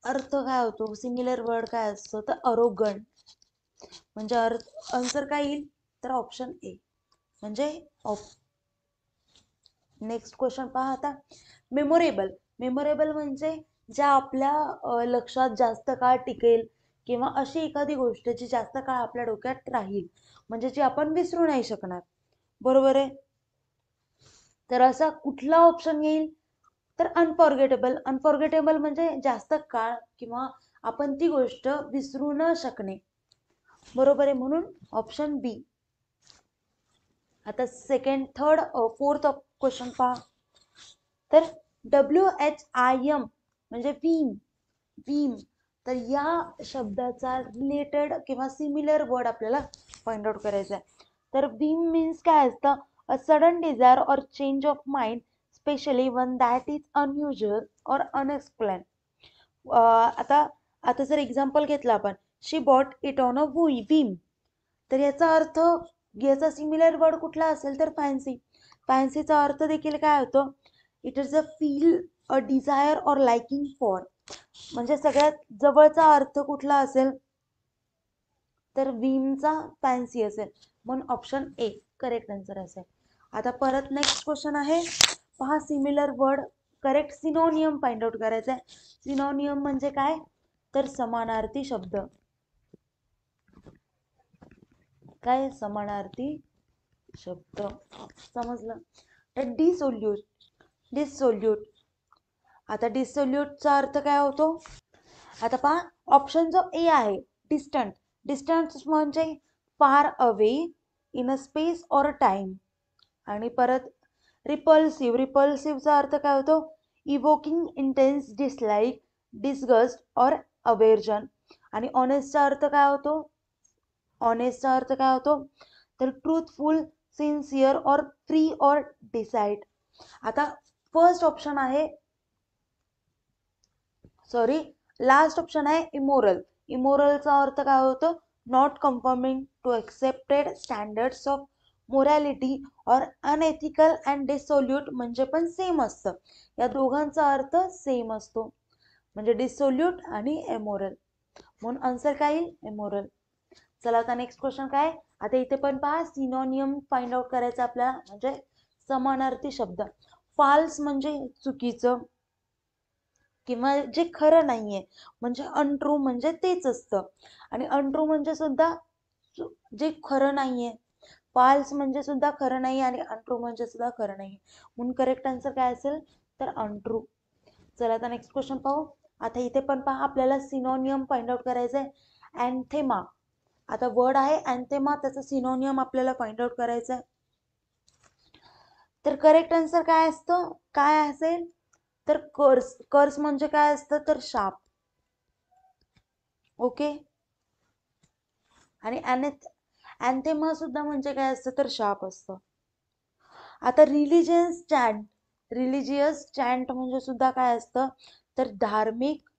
अर्थ काय होतो सिमिलर वर्ड काय असतो तर अरोगंट. म्हणजे आन्सर काय येईल तर ऑप्शन ए म्हणजे नेक्स्ट क्वेश्चन पहा आता. मेमोरेबल. मेमोरेबल म्हणजे ज्या आपल्या लक्षात जास्त काळ टिकेल किंवा अशी एखादी गोष्ट जी जास्त काळ आपल्या डोक्यात राहील, म्हणजे जी आपण विसरू नाही शकणार. बरोबर आहे. तर असा कुठला ऑप्शन येईल तर अनफॉर्गेटेबल. अनफॉर्गेटेबल म्हणजे जास्त काळ किंवा आपण ती गोष्ट विसरू न शकणे. बरोबर आहे, म्हणून ऑप्शन बी. आता सेकंड, थर्ड, फोर्थ क्वेश्चन पहा. तर WHIM म्हणजे विम. विम, तर या शब्दाचा रिलेटेड किंवा सिमिलर वर्ड आपल्याला फाइंड आउट करायचा आहे. तर विम मीन्स काय असतं a sudden desire or change of mind especially one that is unusual or unexplained. आता जर एक्झाम्पल घेतलं आपण, she bought it on a whim, तर याचा अर्थ, याचा सिमिलर वर्ड कुठला असेल तर फॅन्सी. फॅन्सीचा अर्थ देखील काय होतो, it is a feel, a desire or liking for. म्हणजे सगळ्यात जवळचा अर्थ कुठला असेल तर विमचा फॅन्सी असेल, म्हणून ऑप्शन ए करेक्ट आन्सर असेल. आता परत नेक्स्ट क्वेश्चन आहे पहा, similar word correct सिनोनियम find out करायचा आहे. सिनोनियम म्हणजे काय तर समानार्थी शब्द. काय समानार्थी शब्द, समजलं. तर डिसोल्यूट, डिसोल्यूट. आता डिसोल्यूटचा अर्थ काय होतो, आता पहा ऑप्शन जो ए आहे डिस्टंट, डिस्टन्स म्हणजे far away in a space और टाइम. आणि परत रिपल्सिव्ह, रिपल्सिव्हचा अर्थ काय होतो, इवोकिंग इंटेन्स डिसलाईक, डिस्गस्ट और अवेर्जन. आणि ऑनेस्टचा अर्थ काय होतो, ऑनेस्टचा अर्थ काय होतो तर truthful, sincere or free or decide. आता फर्स्ट ऑप्शन आहे, सॉरी लास्ट ऑप्शन आहे इमोरल. इमोरलचा अर्थ काय होतो, not conforming to accepted standards of morality or unethical and dissolute म्हणजे पण सेम असतं. या दोघांचा अर्थ सेम असतो, म्हणजे डिसोल्यूट आणि इमोरल, म्हणून आन्सर काय येईल इमोरल. चला आता नेक्स्ट क्वेश्चन काय, आता इथे पण पहा सिनोनियम फाइंड आउट करायचं आपल्याला, म्हणजे समानार्थी शब्द. फाल्स म्हणजे चुकीचं किंवा जे खरं नाहीये, म्हणजे अनट्रू म्हणजे तेच असतं, आणि अनट्रू म्हणजे सुद्धा जे खरं नाहीये. फाल्स म्हणजे सुद्धा खरं नाही आणि अनट्रू म्हणजे सुद्धा खरं नाही, म्हणून करेक्ट आन्सर काय असेल तर अनट्रू. चला आता नेक्स्ट क्वेश्चन पाहू. आता इथे पण पहा आपल्याला सिनोनियम फाइंड आउट करायचं आहे. अँथेमा, आता वर्ड आहे अँथेमा, त्याचा सिनोनियम आपल्याला फाइंड आउट करायचं आहे. तर करेक्ट आन्सर काय असतं, काय असेल तर कर्स. कर्स म्हणजे काय असतं तर शाप. ओके, आणि अँथेमा सुद्धा म्हणजे काय असतं तर शाप असतं. आता रिलिजियस चॅन्ट, रिलिजियस चॅन्ट म्हणजे सुद्धा काय असतं तर धार्मिक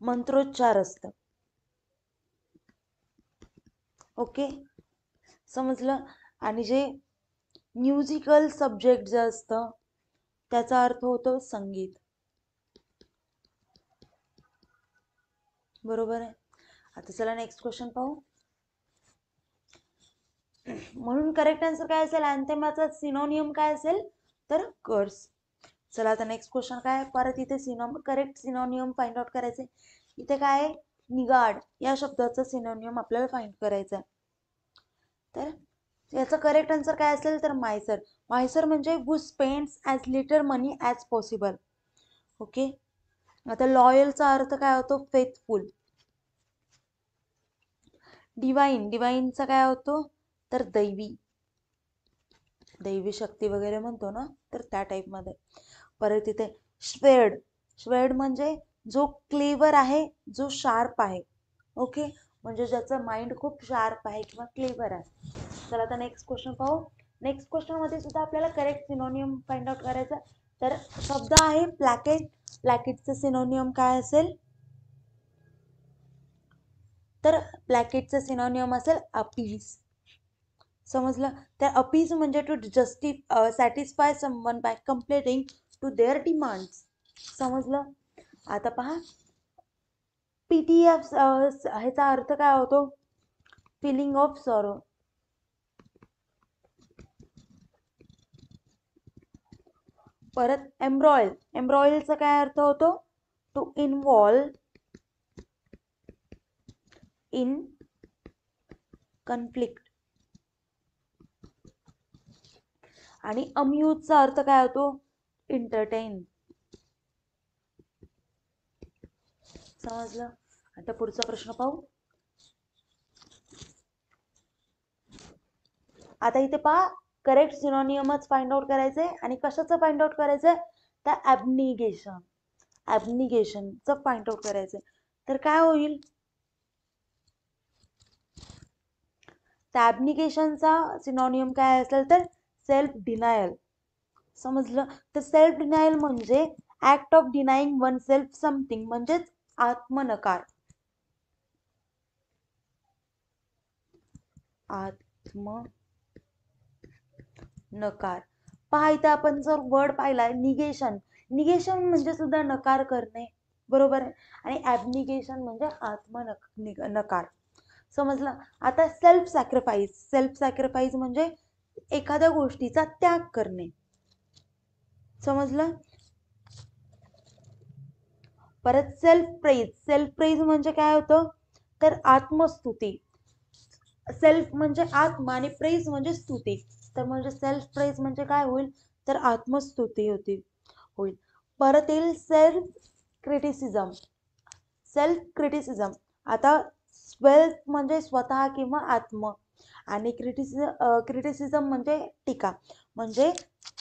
मंत्रोच्चार असतं. ओके, समजलं. आणि जे म्युझिकल सब्जेक्ट जे असतं त्याचा अर्थ होतो संगीत. बरोबर आहे. आता चला नेक्स्ट क्वेश्चन पाहू. म्हणून करेक्ट आन्सर काय असेल, अँथेमाचा सिनोनियम काय असेल तर कर्स. चला आता नेक्स्ट क्वेश्चन काय, परत इथे करेक्ट सिनोनियम फाइंड आउट करायचे. इथे काय आहे, निगाड या शब्दाचा सिनोनियम आपल्याला फाइंड करायचा आहे. तर याचा करेक्ट आन्सर काय असेल तर मायसर. मायसर म्हणजे हू स्पेंड्स ॲज लिटल मनी ॲज पॉसिबल. ओके, आता लॉयलचा अर्थ काय होतो फेथफुल. डिवाइन, डिवाइनचा काय होतो तर दैवी, दैवी शक्ती वगैरे म्हणतो ना, तर त्या टाईपमध्ये. परत इथे श्वेड, श्वेड म्हणजे जो क्लेवर आहे, जो शार्प आहे. ओके, म्हणजे ज्याचं माइंड खूप शार्प आहे किंवा क्लेवर आहे. चला आता नेक्स्ट क्वेश्चन पाहू. नेक्स्ट क्वेश्चन मध्ये सुद्धा आपल्याला करेक्ट सिनोनियम फाइंड आउट करायचा. तर शब्द आहे प्लॅकेट, प्लॅकेटचं सिनोनियम काय असेल तर प्लॅकेटचं सिनोनियम असेल अपीज. समजलं. तर अपीज म्हणजे to satisfy someone by completing to their demands. समजलं. आता पहा पीटीएफ ह्याचा अर्थ काय होतो फिलिंग ऑफ सॉरो. परत एम्ब्रॉयल, एम्ब्रॉयलचा काय अर्थ होतो टू इन्व्हॉल्व इन कन्फ्लिक्ट. आणि अम्यूजचा अर्थ काय होतो एंटरटेन. समजलं. आता पुढचा प्रश्न पाहू. आता इथे पहा करेक्ट सिनोनियमच फाइंड आउट करायचंय. आणि कशाचं फाइंड आउट करायचंय तर ॲब्निगेशन, ॲब्निगेशनचं फाइंड आउट करायचंय. तर काय होईल, तर ॲब्निगेशनचा सिनोनियम काय असेल तर सेल्फ डिनायल. समजलं? तर सेल्फ डिनायल म्हणजे act of denying one self something, म्हणजेच आत्मनकार. आत्मनकार. पहा इथं आपण जर वर्ड पाहिला निगेशन, निगेशन म्हणजे सुद्धा नकार करणे, बरोबर आहे. आणि ॲबनिगेशन म्हणजे नकार. समजलं? आता सेल्फ सॅक्रिफाईस, सेल्फ सॅक्रिफाईस म्हणजे एखाद्या गोष्टीचा त्याग करणे. समजलं? परत सेल्फ प्रेज, सेल्फ प्रेज म्हणजे काय होतं तर आत्मस्तुती. सेल्फ म्हणजे आत्मा आणि प्रेज म्हणजे स्तुती. तर म्हणजे सेल्फ प्रेज म्हणजे काय होईल तर आत्मस्तुती होईल. परत येईल सेल्फ क्रिटिसिझम. सेल्फ क्रिटिसिझम, आता सेल्फ म्हणजे स्वतः किंवा आत्म, आणि क्रिटिसिझम म्हणजे टीका. म्हणजे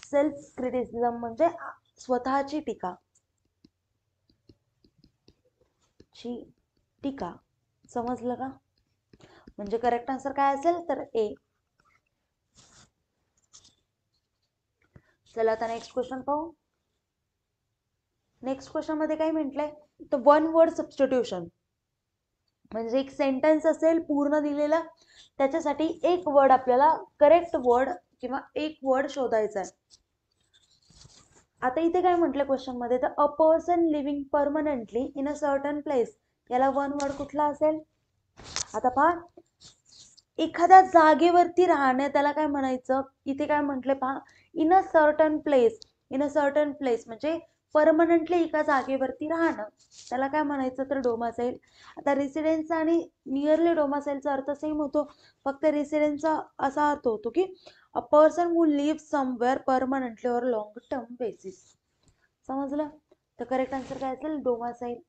सेल्फ क्रिटिसिझम म्हणजे स्वतःची टीका, टीका. समजलं का? म्हणजे करेक्ट आन्सर काय असेल तर ए. चला आता नेक्स्ट क्वेश्चन पाहू. नेक्स्ट क्वेश्चन मध्ये काय म्हटलंय तर वन वर्ड सबस्टिट्यूशन, म्हणजे एक सेंटेन्स असेल पूर्ण दिलेला, त्याच्यासाठी एक वर्ड आपल्याला करेक्ट वर्ड किंवा एक वर्ड शोधायचा आहे. आता इथे काय म्हटलं क्वेश्चन मध्ये तर a person living permanently in a certain place, याला वन वर्ड कुठला असेल. आता पहा एखाद्या जागेवरती राहणे त्याला काय म्हणायचं, इथे काय म्हटलं पहा in a certain place. In a certain place म्हणजे परमनंटली एका जागेवरती राहणं, त्याला काय म्हणायचं तर डोमासाईल. आता रेसिडेन्स आणि नियरली डोमासाईलचा अर्थ सेम होतो, फक्त रेसिडेन्सचा असा अर्थ होतो की a person who live somewhere permanently or long term basis. समजलं? तर करेक्ट आन्सर काय असेल डोमासाईल.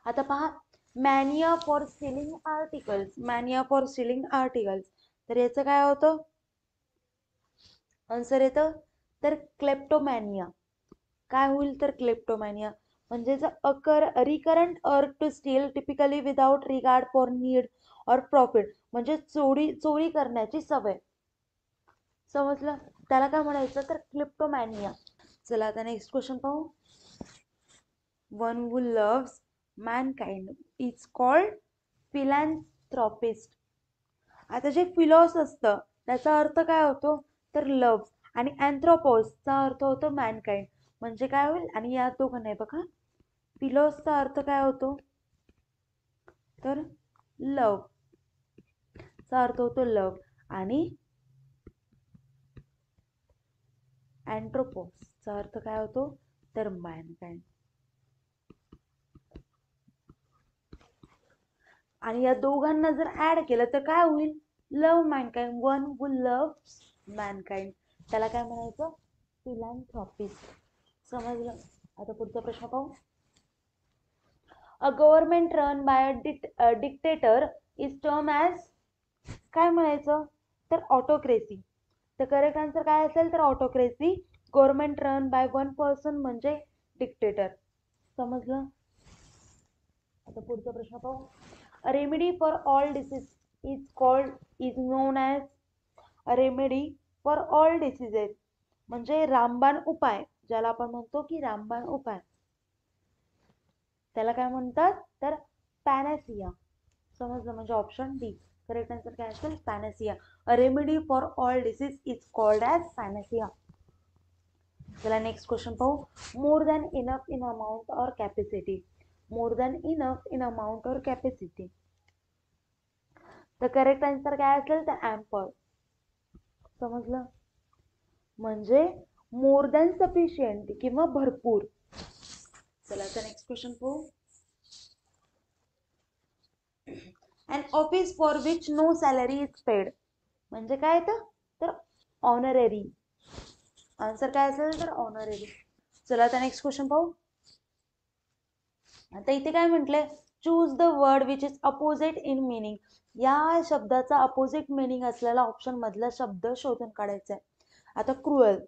आता पहा mania for stealing articles, mania for stealing articles, तर याचं काय होतं आन्सर येतं तर क्लेप्टोमॅनिया. काय होईल तर क्लेप्टोमॅनिया म्हणजे रिकरंट अर्थ to steal typically without regard for need or profit, म्हणजे चोरी करण्याची सवय. समजलं? त्याला काय म्हणायचं तर क्लेप्टोमॅनिया. चला आता नेक्स्ट क्वेश्चन पाहू. One who loves mankind is called philanthropist. आता जे फिलॉस असतं त्याचा अर्थ काय होतो तर लव्ह, आणि अँथ्रोपोसचा अर्थ होतो मॅनकाइंड, म्हणजे काय होईल आणि या दोघं नाही बघा, फिलॉसचा अर्थ काय होतो तर लव्ह, चा अर्थ होतो लव्ह, आणि अँथ्रोपोसचा अर्थ काय होतो तर मॅनकाइंड. आणि या दोघांना जर ऍड केलं तर काय होईल love mankind, one who loves mankind, त्याला काय म्हणायचं फिलॅन्थ्रॉपिस्ट. समजलं? आता पुढचा प्रश्न पाहू. A government run by a dictator is term as, काय म्हणायचं तर ऑटोक्रेसी. तर करेक्ट आन्सर काय असेल तर autocracy. Government run by one person म्हणजे डिक्टेटर. समजलं? आता पुढचा प्रश्न पाहू. A remedy for all disease is known as a remedy for all diseases, म्हणजे रामबाण उपाय, ज्याला आपण म्हणतो की रामबाण उपाय, त्याला काय म्हणतात तर पॅनासिया. समजलं? म्हणजे ऑप्शन डी करेक्ट आन्सर काय असेल panacea. A remedy for all disease is called as panacea. चला नेक्स्ट क्वेश्चन पाहू. More than enough in amount or capacity, more than enough in amount or capacity, तर करेक्ट आन्सर काय असेल तर ample. समजलं? म्हणजे मोर दॅन सफिशियंट किंवा भरपूर. चला आता नेक्स्ट क्वेश्चन पाहू. An office for which no salary is paid, म्हणजे काय तर ऑनररी. आन्सर काय असेल तर ऑनररी. चला आता नेक्स्ट क्वेश्चन पाहू. आता इथे काय म्हटलंय choose the word which is opposite in meaning, या शब्दाचा अपोजिट मिनिंग असलेला ऑप्शन मधला शब्द शोधून काढायचा आहे. आता क्रुएल,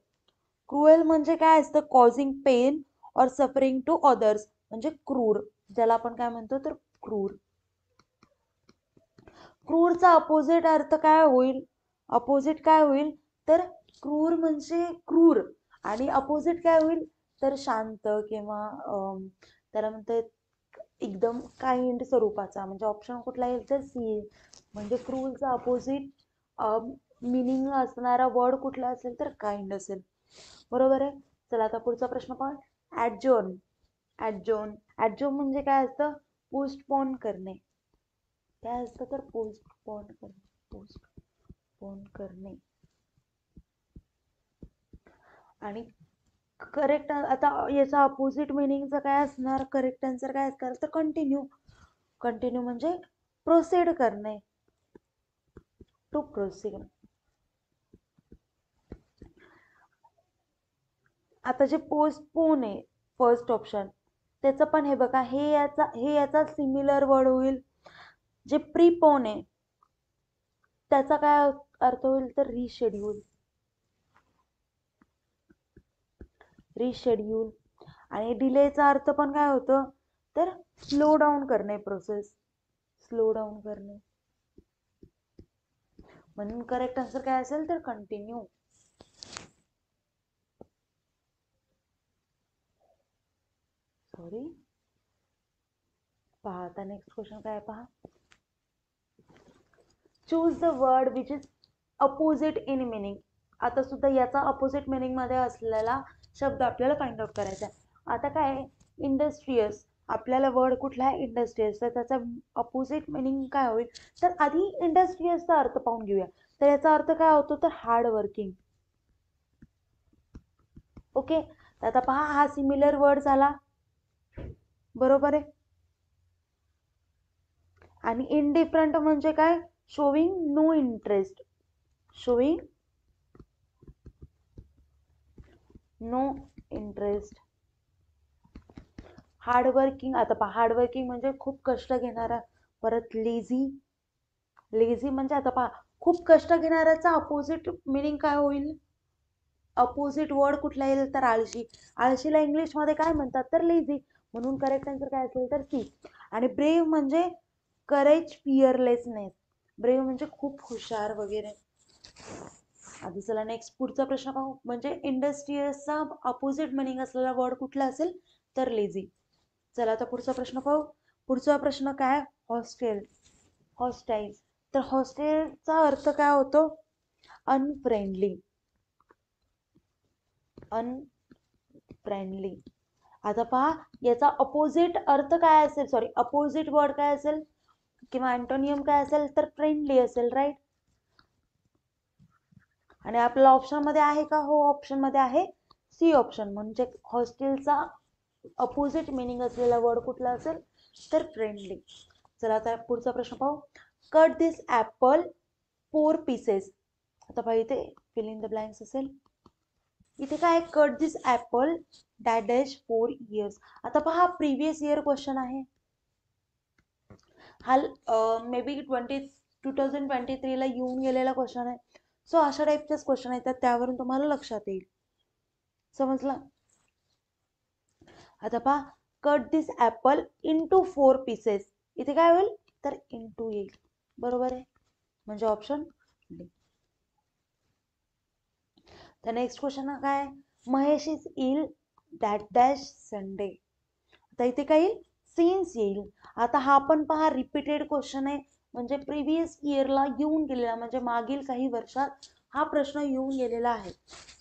क्रुएल म्हणजे काय असतं कॉझिंग पेन और सफरिंग टू अदर्स, म्हणजे क्रूर, ज्याला आपण काय म्हणतो तर क्रूर. क्रूरचा अपोजिट अर्थ काय होईल, अपोजिट काय होईल तर क्रूर म्हणजे क्रूर, आणि अपोजिट काय होईल तर शांत किंवा त्याला म्हणतात एकदम काइंड स्वरूपाचा, म्हणजे ऑप्शन कुठला येईल तर सी, म्हणजे क्रूरचा अपोजिट मिनिंग असणारा वर्ड कुठला असेल तर काइंड असेल. बरोबर आहे. चला आता पुढचा प्रश्न पाहू. ऍडजॉर्न. ऍडजॉर्न म्हणजे काय असतं, पोस्टपोन करणे. काय असतं तर पोस्टपोन करणे. आणि करेक्ट आता याचा अपोजिट मिनिंगचं काय असणार, करेक्ट आन्सर काय असणार तर कंटिन्यू म्हणजे प्रोसीड करणे, टू प्रोसीड. आता जे पोस्टपोन आहे फर्स्ट ऑप्शन, त्याचं पण हे बघा, हे याचा सिमिलर वर्ड होईल. जे प्रीपोन आहे त्याचा काय अर्थ होईल तर रिशेड्यूल. आणि डिलेचा अर्थ पण काय होतं तर स्लो डाऊन करणे, प्रोसेस स्लो डाऊन करणे. म्हणून करेक्ट आन्सर काय असेल तर कंटिन्यू. सॉरी, पहा आता नेक्स्ट क्वेश्चन काय पहा. Choose the word which is opposite in meaning. आता सुद्धा याचा अपोजिट मिनिंग मध्ये असलेला शब्द आपल्याला फाइंड आउट करायचा आहे. आता काय इंडस्ट्रियस, आपल्याला वर्ड कुठला आहे इंडस्ट्रियस, तर त्याचा अपोजिट मिनिंग काय होईल तर आधी इंडस्ट्रियसचा अर्थ पाहून घेऊया. तर याचा अर्थ काय होतो तर हार्ड वर्किंग. ओके, तर आता पहा हा सिमिलर वर्ड झाला, बरोबर आहे. आणि इनडिफरंट म्हणजे काय, showing no interest, showing no interest. Hardworking, आता पहा हार्डवर्किंग म्हणजे खूप कष्ट घेणारा. परत लेझी म्हणजे आता पहा खूप कष्ट घेणाऱ्याचा अपोजिट मिनिंग काय होईल, अपोजिट वर्ड कुठला येईल तर आळशी. आळशीला इंग्लिशमध्ये काय म्हणतात तर लेझी. म्हणून करेक्ट आन्सर काय असेल तर सी. आणि ब्रेव्ह म्हणजे करेज, फिअरलेसनेस. ब्रेव्ह म्हणजे खूप हुशार वगैरे. आधी चला नेक्स्ट पुढचा प्रश्न पाहू. म्हणजे इंडस्ट्रियसचा अपोजिट मिनिंग असलेला वर्ड कुठला असेल तर लेझी. चला आता पुढचा प्रश्न पाहू. पुढचा प्रश्न काय, हॉस्टाईल. तर हॉस्टेलचा अर्थ काय होतो अनफ्रेंडली. आता पहा याचा अपोजिट अर्थ काय असेल, सॉरी अपोजिट वर्ड काय असेल किंवा अँटोनियम काय असेल तर फ्रेंडली असेल, राईट. आणि आपल्या ऑप्शन मध्ये आहे का, हो ऑप्शन मध्ये आहे सी ऑप्शन, म्हणजे हॉस्टेलचा अपोजिट मिनिंग असलेला वर्ड कुठला असेल तर फ्रेंडली. चला आता पुढचा प्रश्न पाहू. Cut this apple 4 pieces. आता पहा इथे फिल इन द ब्लँक्स असेल. इथे काय cut this apple dash 4 years. आता पहा प्रिव्हियस इयर क्वेश्चन आहे हा, मे बी 2023 ला येऊन गेलेला क्वेश्चन आहे. सो अशा टाईपचेच क्वेश्चन येतात, त्यावरून तुम्हाला लक्षात येईल. समजलं. आता पहा cut this apple into 4 pieces. इथे काय होईल तर इंटू येईल, बरोबर आहे, म्हणजे ऑप्शन डी. तर नेक्स्ट क्वेश्चन काय, Mahesh is ill dash Sunday. आता इथे काय येईल सिन्स येईल. आता हा पण पहा रिपीटेड क्वेश्चन आहे, म्हणजे प्रिव्हियस इयरला येऊन गेलेला, म्हणजे मागील काही वर्षात हा प्रश्न येऊन गेलेला आहे.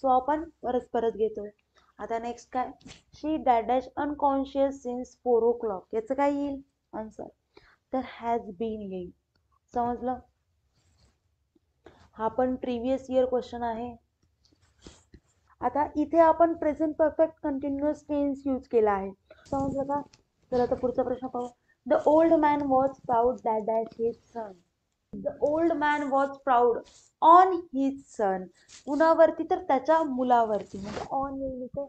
सो आपण परत घेतोय. आता नेक्स्ट काय, शी डॅश अनकॉन्शियस सिन्स 4 o'clock. याचं काय येईल आन्सर तर हॅज बीन येईल. समजलं. हा पण प्रिव्हियस इयर क्वेश्चन आहे. आता इथे आपण present perfect continuous tense use केला आहे, समजलं का. तर आता पुढचा प्रश्न पाहू. The old man was proud dash his son. The old man was proud on his son. कुणावरती तर त्याच्या मुलावरती, म्हणजे ऑन येईल इथे.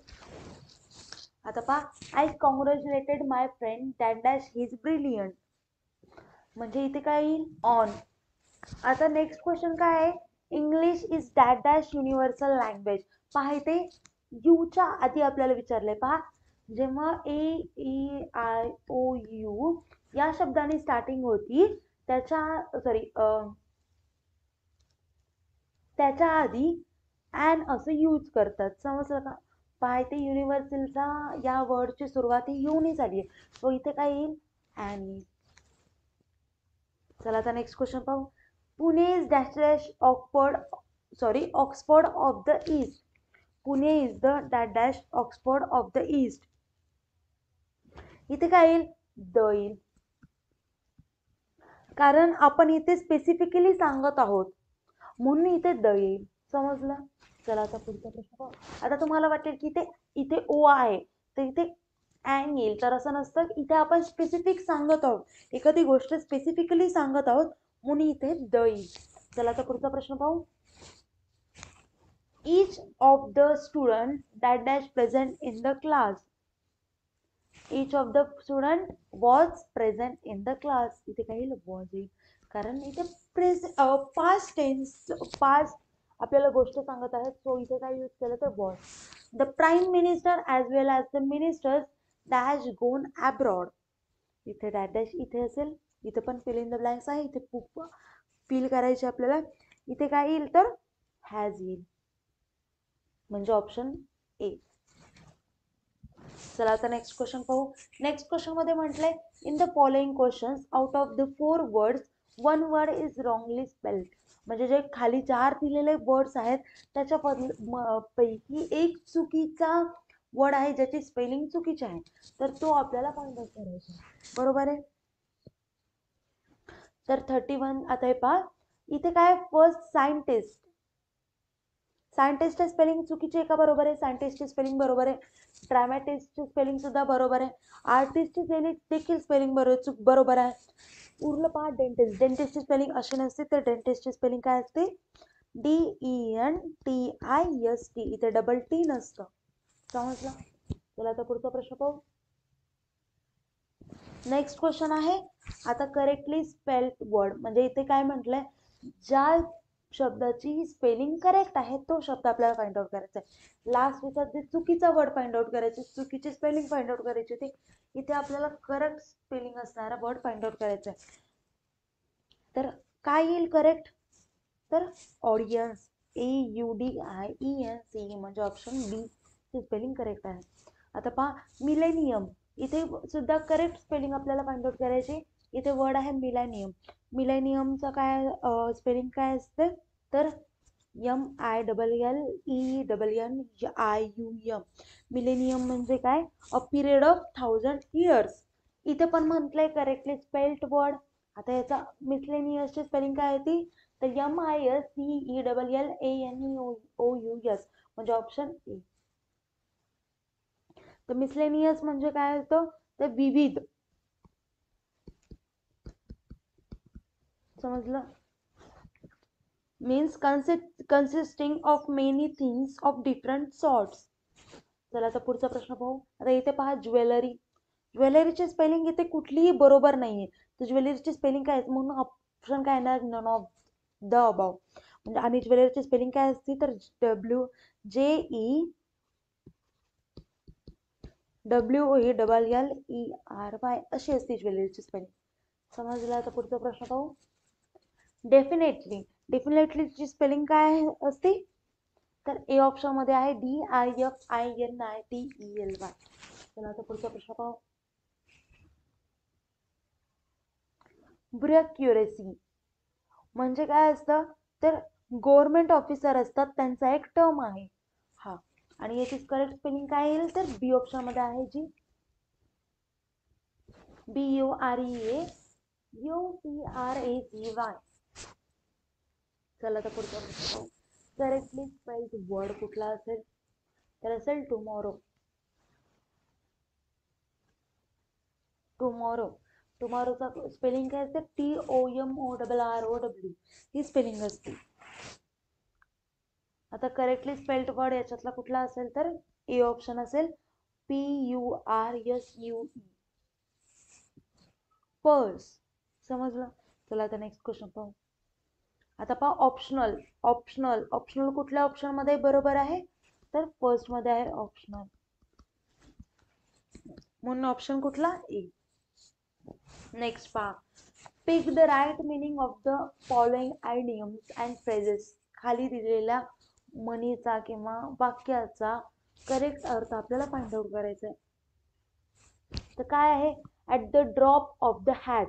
आता पहा I congratulated my friend dash his brilliant. म्हणजे इथे काय येईल ऑन. आता नेक्स्ट क्वेश्चन काय आहे, English is dash universal language. पहा इथे यूच्या आधी आपल्याला विचारलंय. पहा जेव्हा AEIOU या शब्दाने स्टार्टिंग होती त्याच्या आधी अँड असं यूज करतात. समजलं का? पहा इथे युनिव्हर्सलचा या वर्डची सुरुवात ही युनी झाली आहे, सो इथे काय येईल? अँड येईल. चला आता नेक्स्ट क्वेश्चन पाहू. Pune is dash dash Oxford of the east. Pune is the dash dash Oxford of the east. इथे काय येईल? द येईल, कारण आपण इथे स्पेसिफिकली सांगत आहोत म्हणून इथे द येईल. समजलं? चला आता पुढचा प्रश्न पाहू. आता तुम्हाला वाटेल की इथे ओ आहे तर इथे अँग येईल, तर असं नसतं. इथे आपण स्पेसिफिक सांगत आहोत, एखादी गोष्ट स्पेसिफिकली सांगत आहोत म्हणून इथे द येईल. चला आता पुढचा प्रश्न पाहू. each of the student that dash present in the class. each of the student was present in the class. इथे काय येईल? was येईल, कारण इथे पास्ट टेन्स, पास्ट आपल्याला गोष्ट सांगत आहेत, सो इथे काय यूज केलं तर was. The prime minister as well as the ministers dash गोन अब्रॉड. इथे डॅश डॅश इथे असेल, इथे पण फिल इन द ब्लँक्स आहे, इथे खूप फिल करायचे आपल्याला. इथे काय येईल तर हॅज येईल, म्हणजे ऑप्शन ए. चला आता नेक्स्ट क्वेश्चन पाहू. नेक्स्ट क्वेश्चन मध्ये म्हटलंय in the following questions out of the 4 words 1 word is wrongly spelled. म्हणजे जे खाली 4 दिलेले वर्ड्स आहेत त्याच्या पैकी एक चुकीचा वर्ड आहे, ज्याची स्पेलिंग चुकीची आहे, तर तो आपल्याला फाइंड आउट करायचा. बरोबर आहे? तर 31 आता हे पहा, इथे काय फर्स्ट सायंटिस्ट. सायंटिस्टची स्पेलिंग चुकीची आहे का? बरोबर आहे. सायंटिस्टची स्पेलिंग बरोबर आहे. ड्रामॅटिस्टची स्पेलिंग सुद्धा बरोबर आहे. आर्टिस्टची देखील स्पेलिंग बरोबर आहे. उरलं पहा डेंटिस्ट. डेंटिस्टची स्पेलिंग अशी नसते, तर डेंटिस्टची स्पेलिंग काय असते? DENTIST. इथे डबल टी नसतं. समजलं? चला आता पुढचा प्रश्न पाहू. नेक्स्ट क्वेश्चन आहे आता करेक्टली स्पेल्ड वर्ड. म्हणजे इथे काय म्हटलंय, ज्या शब्दाची स्पेलिंग करेक्ट आहे तो शब्द आपल्याला फाइंड आउट करायचा आहे. लास्ट जे चुकीचा वर्ड फाइंड आउट करायचे, चुकीची स्पेलिंग फाइंड आउट करायची होती, इथे आपल्याला करेक्ट स्पेलिंग असणारा वर्ड फाइंड आउट करायचा आहे. तर काय येईल करेक्ट? तर ऑडियन्स. AUDIENCE म्हणजे ऑप्शन बी ची स्पेलिंग करेक्ट आहे. आता पहा मिलेनियम. इथे सुद्धा करेक्ट स्पेलिंग आपल्याला फाइंड आउट करायची. इथे वर्ड आहे मिलेनियम. मिलेनियमचा काय स्पेलिंग काय असते? तर MILLENNIUM. मिलेनियम म्हणजे काय? A period of 1000 years. इथे पण म्हटलंय करेक्टली स्पेल्ड वर्ड. आता याचा मिसलेनियसची स्पेलिंग काय होती? तर MISCELLANEOUS म्हणजे ऑप्शन ए. तर मिसलेनियस म्हणजे काय होतं? तर विविध. समजलं? Means consisting of many things of different sorts. चला आता पुढचा प्रश्न पाहू. आता इथे पहा ज्वेलरी. ज्वेलरीची स्पेलिंग इथे कुठलीही बरोबर नाहीये, तर ज्वेलरीची स्पेलिंग काय आहे म्हणून ऑप्शन काय येणार? None of the above. म्हणजे आणि ज्वेलरीची स्पेलिंग काय असते? तर JEWELLERY अशी असते ज्वेलरीची स्पेलिंग. समजलं? आता पुढचा प्रश्न पाहू. डेफिनेटली. डेफिनेटलीची स्पेलिंग काय असते? तर ए ऑप्शन मध्ये आहे DIFINITELY. चला आता पुढचा प्रश्न पाहू. ब्युरोक्रेसी म्हणजे काय असतं? तर गव्हर्नमेंट ऑफिसर असतात त्यांचा एक टर्म आहे हा. आणि याची करेक्ट स्पेलिंग काय येईल? तर बी ऑप्शन मध्ये आहे जी BUREAUCRACY. चला तर पुढचा प्रश्न. करेक्टली स्पेल्ड वर्ड कुठला असेल? तर असेल टुमॉरो. टुमॉरो. टुमॉरोचा स्पेलिंग काय असते? TOMORROW ही स्पेलिंग असते. आता करेक्टली स्पेल्ड वर्ड याच्यातला कुठला असेल? तर ए ऑप्शन असेल PURSUE. पर्स. समजलं? चला आता नेक्स्ट क्वेश्चन पाहू. आता पहा ऑप्शनल. ऑप्शनल ऑप्शनल कुठल्या ऑप्शन मध्ये बरोबर आहे? तर फर्स्ट मध्ये आहे ऑप्शनल, म्हणून ऑप्शन कुठला? ए. नेक्स्ट पहा. Pick the right meaning of the following idioms and phrases. खाली दिलेल्या म्हणीचा किंवा वाक्याचा करेक्ट अर्थ आपल्याला फाइंड आउट करायचा आहे. तर काय आहे, at the drop of the hat.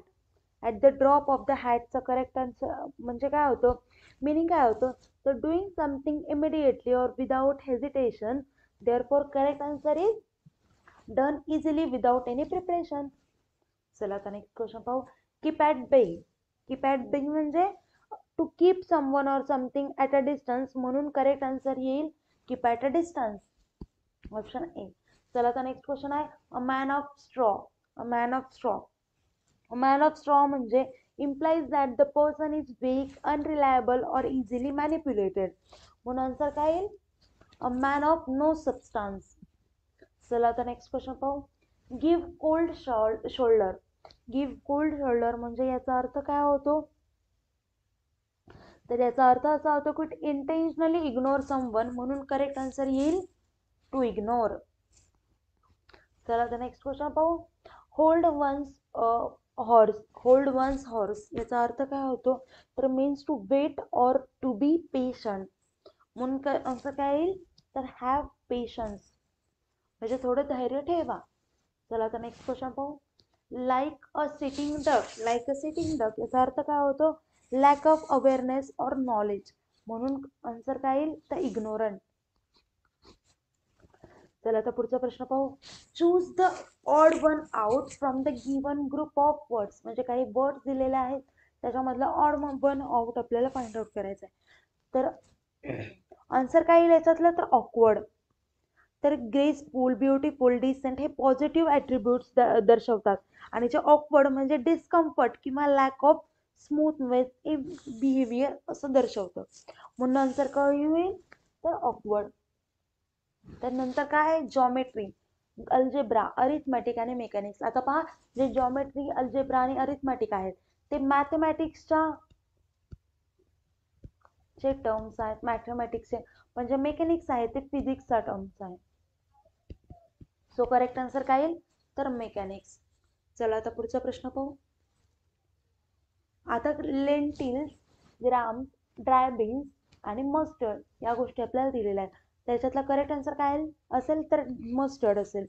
At the drop of the हॅटचा करेक्ट आन्सर म्हणजे काय होतं, मिनिंग काय होतं, तर doing something immediately or without hesitation. Therefore correct answer is done easily without any preparation. चला आता नेक्स्ट क्वेश्चन पाहू. Keep at bay. Keep at bay म्हणजे to keep someone or something at a distance, म्हणून correct answer येईल keep at a distance, option ए. चला आता next question आहे, अ man of straw. A man of straw. A man of straw म्हणजे implies that the person is weak, unreliable or easily manipulated. म्हणून answer काय येईल, a man of no substance. चला आता next question पाहू. Give cold shoulder. Give cold shoulder म्हणजे याचा अर्थ काय होतो, तर याचा अर्थ असा होतो की इंटेन्शनली इग्नोर समवन, म्हणून करेक्ट आन्सर येईल टू इग्नोर. चला आता नेक्स्ट क्वेश्चन पाहू. Hold one's horse. Hold one's horse याचा अर्थ काय होतो, तर means to wait or to be patient, म्हणून आन्सर काय येईल, तर हॅव पेशन्स म्हणजे थोडं धैर्य ठेवा. चला आता नेक्स्ट क्वेश्चन पाहू. Like a sitting duck. Like a sitting duck याचा अर्थ काय होतो, लॅक ऑफ अवेअरनेस और नॉलेज, म्हणून आन्सर काय येईल, तर इग्नोरंट. चला आता पुढचा प्रश्न पाहू. Choose the odd one out from the given group of words. म्हणजे काही वर्ड्स दिलेले आहेत त्याच्यामधला ऑड वन आउट आपल्याला फाइंड आउट करायचा आहे. तर आन्सर काय येईल याच्यातलं, तर ऑकवर्ड. तर ग्रेसफुल, ब्युटिफुल, डिसेंट हे पॉझिटिव्ह ॲट्रिब्यूट्स दर्शवतात, आणि जे ऑकवर्ड म्हणजे डिस्कम्फर्ट किंवा लॅक ऑफ स्मूथनेस बिहेवियर असं दर्शवतं, म्हणून आन्सर काय येईल, तर ऑकवर्ड. तर नंतर काय आहे, जॉमेट्री, अल्जेब्रा, अरिथमॅटिक आणि मेकॅनिक्स. आता पहा, जे जॉमेट्री, अल्जेब्रा आणि अरिथमॅटिक आहेत ते मॅथमॅटिक्सच्या जे टर्म्स आहेत मॅथमॅटिक्सचे, म्हणजे मेकॅनिक्स आहे ते फिजिक्सचा टर्म्स आहे. सो करेक्ट आन्सर काय येईल, तर मेकॅनिक्स. चला आता पुढचा प्रश्न पाहू. आता लेंटिल्स, ग्राम्स, ड्राय बीन्स आणि मस्टर्ड या गोष्टी आपल्याला दिलेल्या आहेत. त्याच्यातला करेक्ट आन्सर काय असेल, तर मस्टर्ड असेल.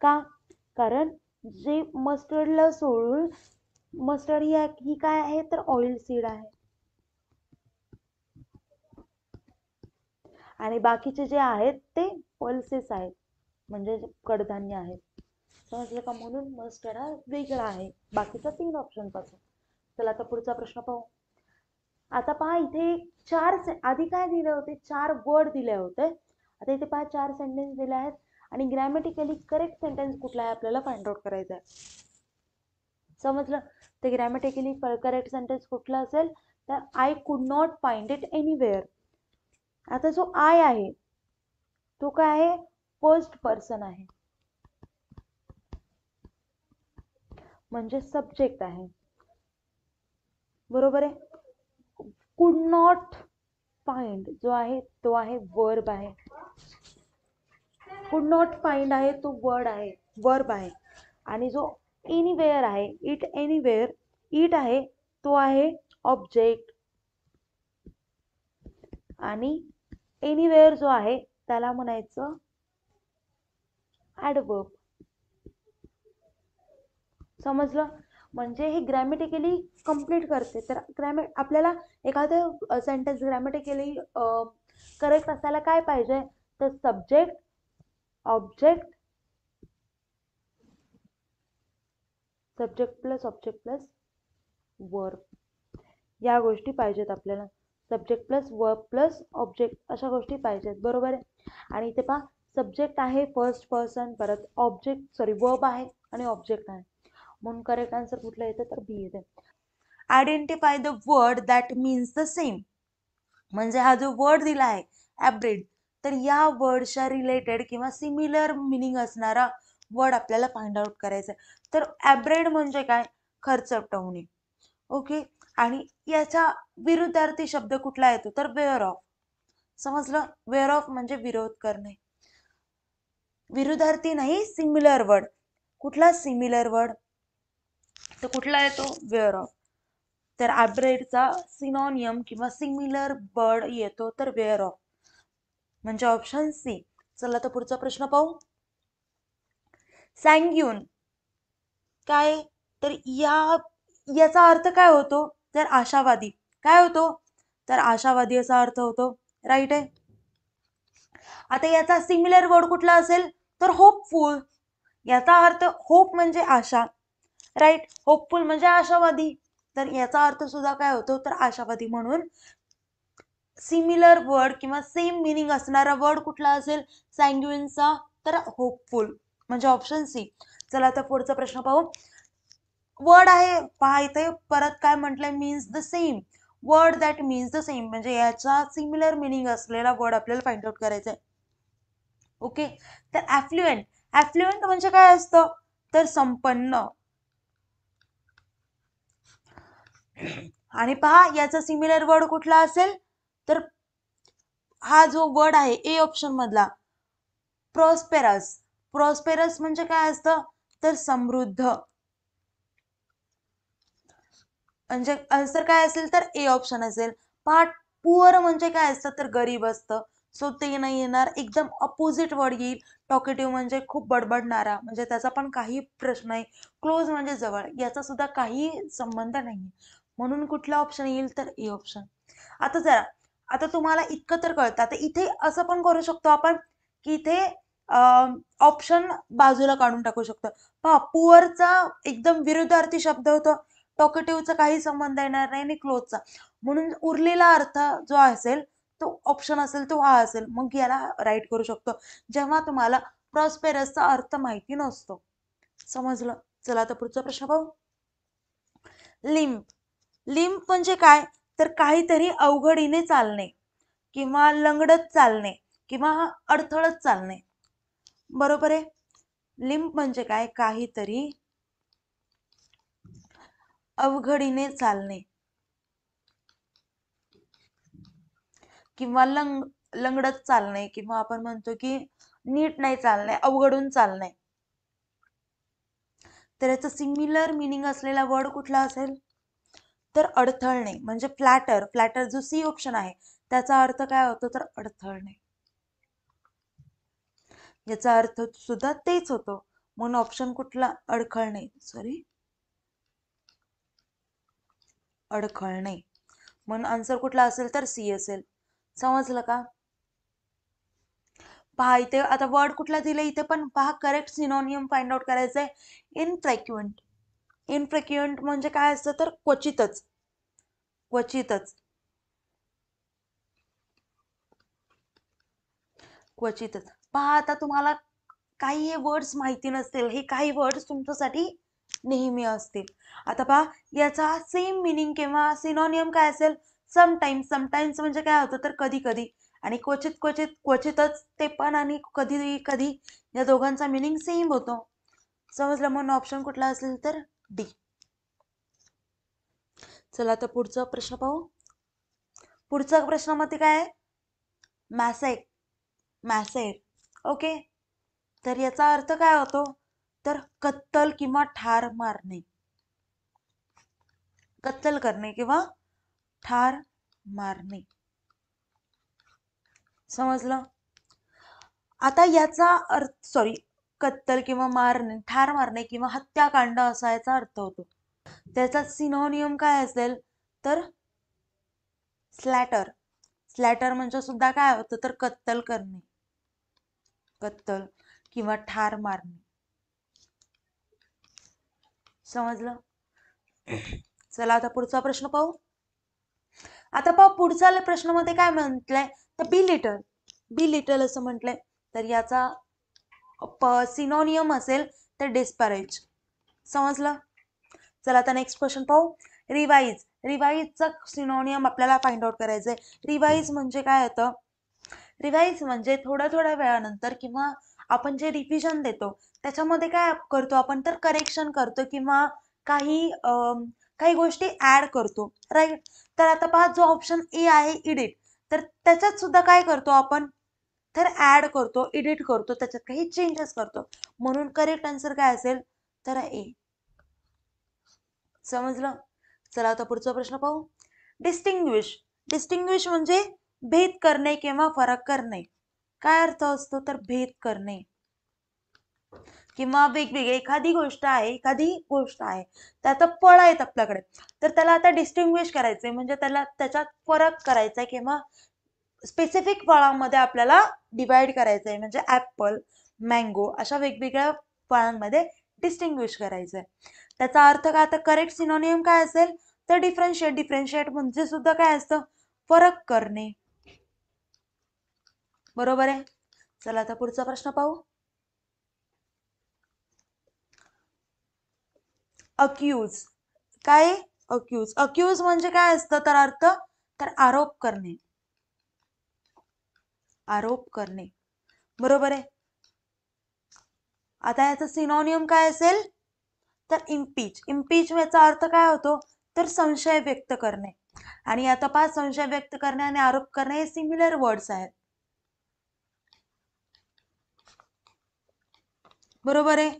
का, कारण जे मस्टर्डला सोडून, मस्टर्ड ही काय आहे, तर ऑइल सीड आहे, आणि बाकीचे जे आहेत ते पल्सेस आहेत, म्हणजे कडधान्य आहेत. समजलं का, म्हणून मस्टर्ड हा वेगळा आहे बाकीच्या 3 ऑप्शन पासून. चला आता पुढचा प्रश्न पाहू. आता पहा, इथे आधी काय दिले होते, 4 वर्ड दिले होते. आता इथे पहा 4 सेंटेन्स दिले आहेत, आणि ग्रॅमॅटिकली करेक्ट सेंटेन्स कुठला आहे आपल्याला फाइंड आउट करायचा आहे. समजलं, तर ग्रॅमॅटिकली करेक्ट सेंटेन्स कुठला असेल, तर I could not find it anywhere. आता जो आय आहे तो काय आहे, फर्स्ट पर्सन आहे, म्हणजे सब्जेक्ट आहे, बरोबर आहे. कुड नॉट फाइंड जो आहे तो आहे वर्ब आहे. कुड नॉट फाइंड आहे तो वर्ब आहे, आणि जो एनीवेअर आहे, इट एनीवेअर, इट आहे तो आहे ऑब्जेक्ट, आणि एनीवेअर जो आहे त्याला म्हणायचं ॲडवर्ब. समजलं, म्हणजे हे ग्रॅमॅटिकली कंप्लीट करते. तर आपल्याला एखादं सेंटेन्स ग्रॅमॅटिकली करेक्ट असायला काय पाहिजे, तर subject, object, subject plus verb, या गोष्टी पाहिजेत आपल्याला. Subject plus verb plus object अशा गोष्टी पाहिजेत, बरोबर आहे. आणि इथे पहा, सब्जेक्ट आहे फर्स्ट पर्सन, परत वर्ब आहे आणि ऑब्जेक्ट आहे, म्हणून करेक्ट आन्सर कुठलं येतं, तर बी येते. Identify the word that means the same. म्हणजे हा जो वर्ड दिला आहे ॲब्रेड, तर या वर्डच्या रिलेटेड किंवा सिमिलर मिनिंग असणारा वर्ड आपल्याला फाइंड आउट करायचा आहे. तर ॲब्रेड म्हणजे काय, खर्चटवणे. ओके, आणि याचा विरुद्धार्थी शब्द कुठला येतो, तर वेअर ऑफ. समजलं, वेअर ऑफ म्हणजे विरोध करणे, विरुद्धार्थी नाही, सिमिलर वर्ड. कुठला सिमिलर वर्ड, तर कुठला येतो, वेअर ऑफ. तर ॲब्रेडचा सिनॉनियम किंवा सिमिलर वर्ड येतो, तर वेअर ऑफ. म्हणजे ऑप्शन सी. चला तर पुढचा प्रश्न पाहू. सॅन्ग्यून काय, तर याचा अर्थ काय होतो, तर आशावादी. काय होतो, तर आशावादी असा अर्थ होतो. राईट आहे. आता याचा सिमिलर वर्ड कुठला असेल, तर होपफुल. याचा अर्थ होप म्हणजे आशा, राईट. होपफुल म्हणजे आशावादी, तर याचा अर्थ सुद्धा काय होतो, तर आशावादी. म्हणून सिमिलर वर्ड किंवा सेम मिनिंग असणारा वर्ड कुठला असेल सॅन्ग्युइनचा, तर होपफुल म्हणजे ऑप्शन सी. चला आता पुढचा प्रश्न पाहू. वर्ड आहे पहा इथे परत काय म्हटलंय, means the same. Word that means the same म्हणजे याचा सिमिलर मिनिंग असलेला वर्ड आपल्याला फाइंड आउट करायचा आहे. ओके, तर ॲफ्लुएंट. ॲफ्लुएंट म्हणजे काय असतं, तर संपन्न. आणि पहा याचा सिमिलर वर्ड कुठला असेल, तर हा जो वर्ड आहे ए ऑप्शन मधला, प्रॉस्पेरस. प्रॉस्पेरस म्हणजे काय असतं, तर समृद्ध. म्हणजे आन्सर काय असेल, तर ए ऑप्शन असेल. पहा पुअर म्हणजे काय असतं, तर गरीब असतं. सो ते नाही येणार, एकदम अपोजिट वर्ड येईल. टॉकेटिव्ह म्हणजे खूप बडबडणारा, म्हणजे त्याचा पण काही प्रश्न आहे. क्लोज म्हणजे जवळ, याचा सुद्धा काही संबंध नाही. म्हणून कुठला ऑप्शन येईल, तर ए ऑप्शन. आता जरा, आता तुम्हाला इतकं तर कळतं. आता इथे असं पण करू शकतो आपण की इथे ऑप्शन बाजूला काढून टाकू शकतो. पहा पुअरचा एकदम विरुद्धार्थी शब्द होतो, टॉकेटिव्हचा काही संबंध येणार नाही आणि क्लोजचा. म्हणून उरलेला अर्थ जो असेल तो ऑप्शन असेल तो हा असेल. मग याला राईट करू शकतो जेव्हा तुम्हाला प्रॉस्पेरसचा अर्थ माहिती नसतो. समजलं. चला आता पुढचा प्रश्न पाहू. लिम्प. लिम्प म्हणजे काय, तर काहीतरी अवघडीने चालणे किंवा लंगडत चालणे किंवा अडथळत चालणे. बरोबर आहे. लिम्प म्हणजे काय, काहीतरी अवघडीने चालणे किंवा लंगडत चालणे किंवा आपण म्हणतो की नीट नाही चालणे, अवघडून चालणे. तर याचं सिमिलर मिनिंग असलेला वर्ड कुठला असेल, तर अडथळणे म्हणजे फ्लॅटर. फ्लॅटर जो सी ऑप्शन आहे त्याचा अर्थ काय होतो, तर अडथळणे. याचा अर्थ सुद्धा तेच होतो. म्हणून ऑप्शन कुठला, अडखळणे, सॉरी अडखळणे. म्हणून आन्सर कुठला असेल, तर सी असेल. समजलं का. पहा इथे आता वर्ड कुठला दिले, इथे पण पहा करेक्ट सिनोनियम फाइंड आउट करायचंय. इनफ्रिक्वेंट. इनफ्रिक्वेंट म्हणजे काय असतं, तर क्वचितच. क्वचितच. क्वचितच. पहा आता तुम्हाला काही हे वर्ड्स माहिती नसतील, हे काही वर्ड्स तुमच्यासाठी नेहमी असतील. आता पहा याचा सेम मिनिंग किंवा सिनोनियम काय असेल, समटाइम्स. समटाइम्स म्हणजे काय होतं, तर कधी कधी. आणि क्वचित क्वचित क्वचितच ते पण, आणि कधी कधी, या दोघांचा मिनिंग सेम होतो. समजलं. म्हणून ऑप्शन कुठला असेल, तर डी. चला आता पुढचा प्रश्न पाहू. पुढच्या प्रश्नामध्ये काय आहे, मॅसेट. मॅसेट. ओके, तर याचा अर्थ काय होतो, तर कत्तल किंवा ठार मारणे. कत्तल करणे किंवा ठार मारणे. समजलं. आता याचा अर्थ, सॉरी, कत्तल किंवा मारणे, ठार मारणे किंवा हत्याकांड असा याचा अर्थ होतो. त्याचा सिनोनियम काय असेल, तर स्लॅटर. स्लॅटर म्हणजे सुद्धा काय होतं, तर कत्तल करणे, कत्तल किंवा ठार मारणे. समजलं. चला आता पुढचा प्रश्न पाहू. आता पहा पुढच्या प्रश्नामध्ये काय म्हटलंय, तर बी लिटल. बी लिटल असं म्हटलंय, तर याचा सिनोनियम असेल, तर डिस्परेज. समजलं. चला आता नेक्स्ट क्वेश्चन पाहू. रिवाइज. रिवाइजचा सिनोनियम आपल्याला फाइंड आउट करायचंय. रिवाइज म्हणजे काय होतं, रिवाइज म्हणजे थोड्या वेळानंतर किंवा आपण जे रिव्हिजन देतो त्याच्यामध्ये काय करतो आपण, तर करेक्शन करतो किंवा काही काही गोष्टी ऍड करतो, राईट. तर आता पहा जो ऑप्शन ए आहे एडिट, तर त्याच्यात सुद्धा काय करतो आपण, तर ऍड करतो, एडिट करतो, त्याच्यात काही चेंजेस करतो. म्हणून करेक्ट आन्सर काय असेल, तर ए. समजलं. चला आता पुढचा प्रश्न पाहू. डिस्टिंग्विश. डिस्टिंग्विश म्हणजे भेद करणे किंवा फरक करणे. काय अर्थ असतो तर भेद करणे किंवा वेगवेगळे एखादी गोष्ट आहे त्याचा फळ आहेत आपल्याकडे, तर त्याला आता डिस्टिंग्विश करायचंय म्हणजे त्याला त्याच्यात फरक करायचा आहे किंवा स्पेसिफिक फळांमध्ये आपल्याला डिवाइड करायचं आहे म्हणजे ऍपल, मँगो अशा वेगवेगळ्या फळांमध्ये डिस्टिंग्विश करायचंय. त्याचा अर्थ काय, आता करेक्ट सिनोनियम काय असेल तर डिफरन्शिएट. डिफरन्शिएट म्हणजे सुद्धा काय असतं, फरक करणे. बरोबर आहे. चला आता पुढचा प्रश्न पाहू. अक्यूज काय, अक्यूज. अक्यूज म्हणजे काय असतं तर अर्थ तर आरोप करणे, आरोप करणे. बरोबर आहे. आता याचा सिनोनियम काय असेल तर इम्पीच. इम्पीच याचा अर्थ काय होतो तर संशय व्यक्त करणे. आणि आता पहा, संशय व्यक्त करणे आणि आरोप करणे हे सिमिलर वर्ड्स आहेत. बरोबर आहे.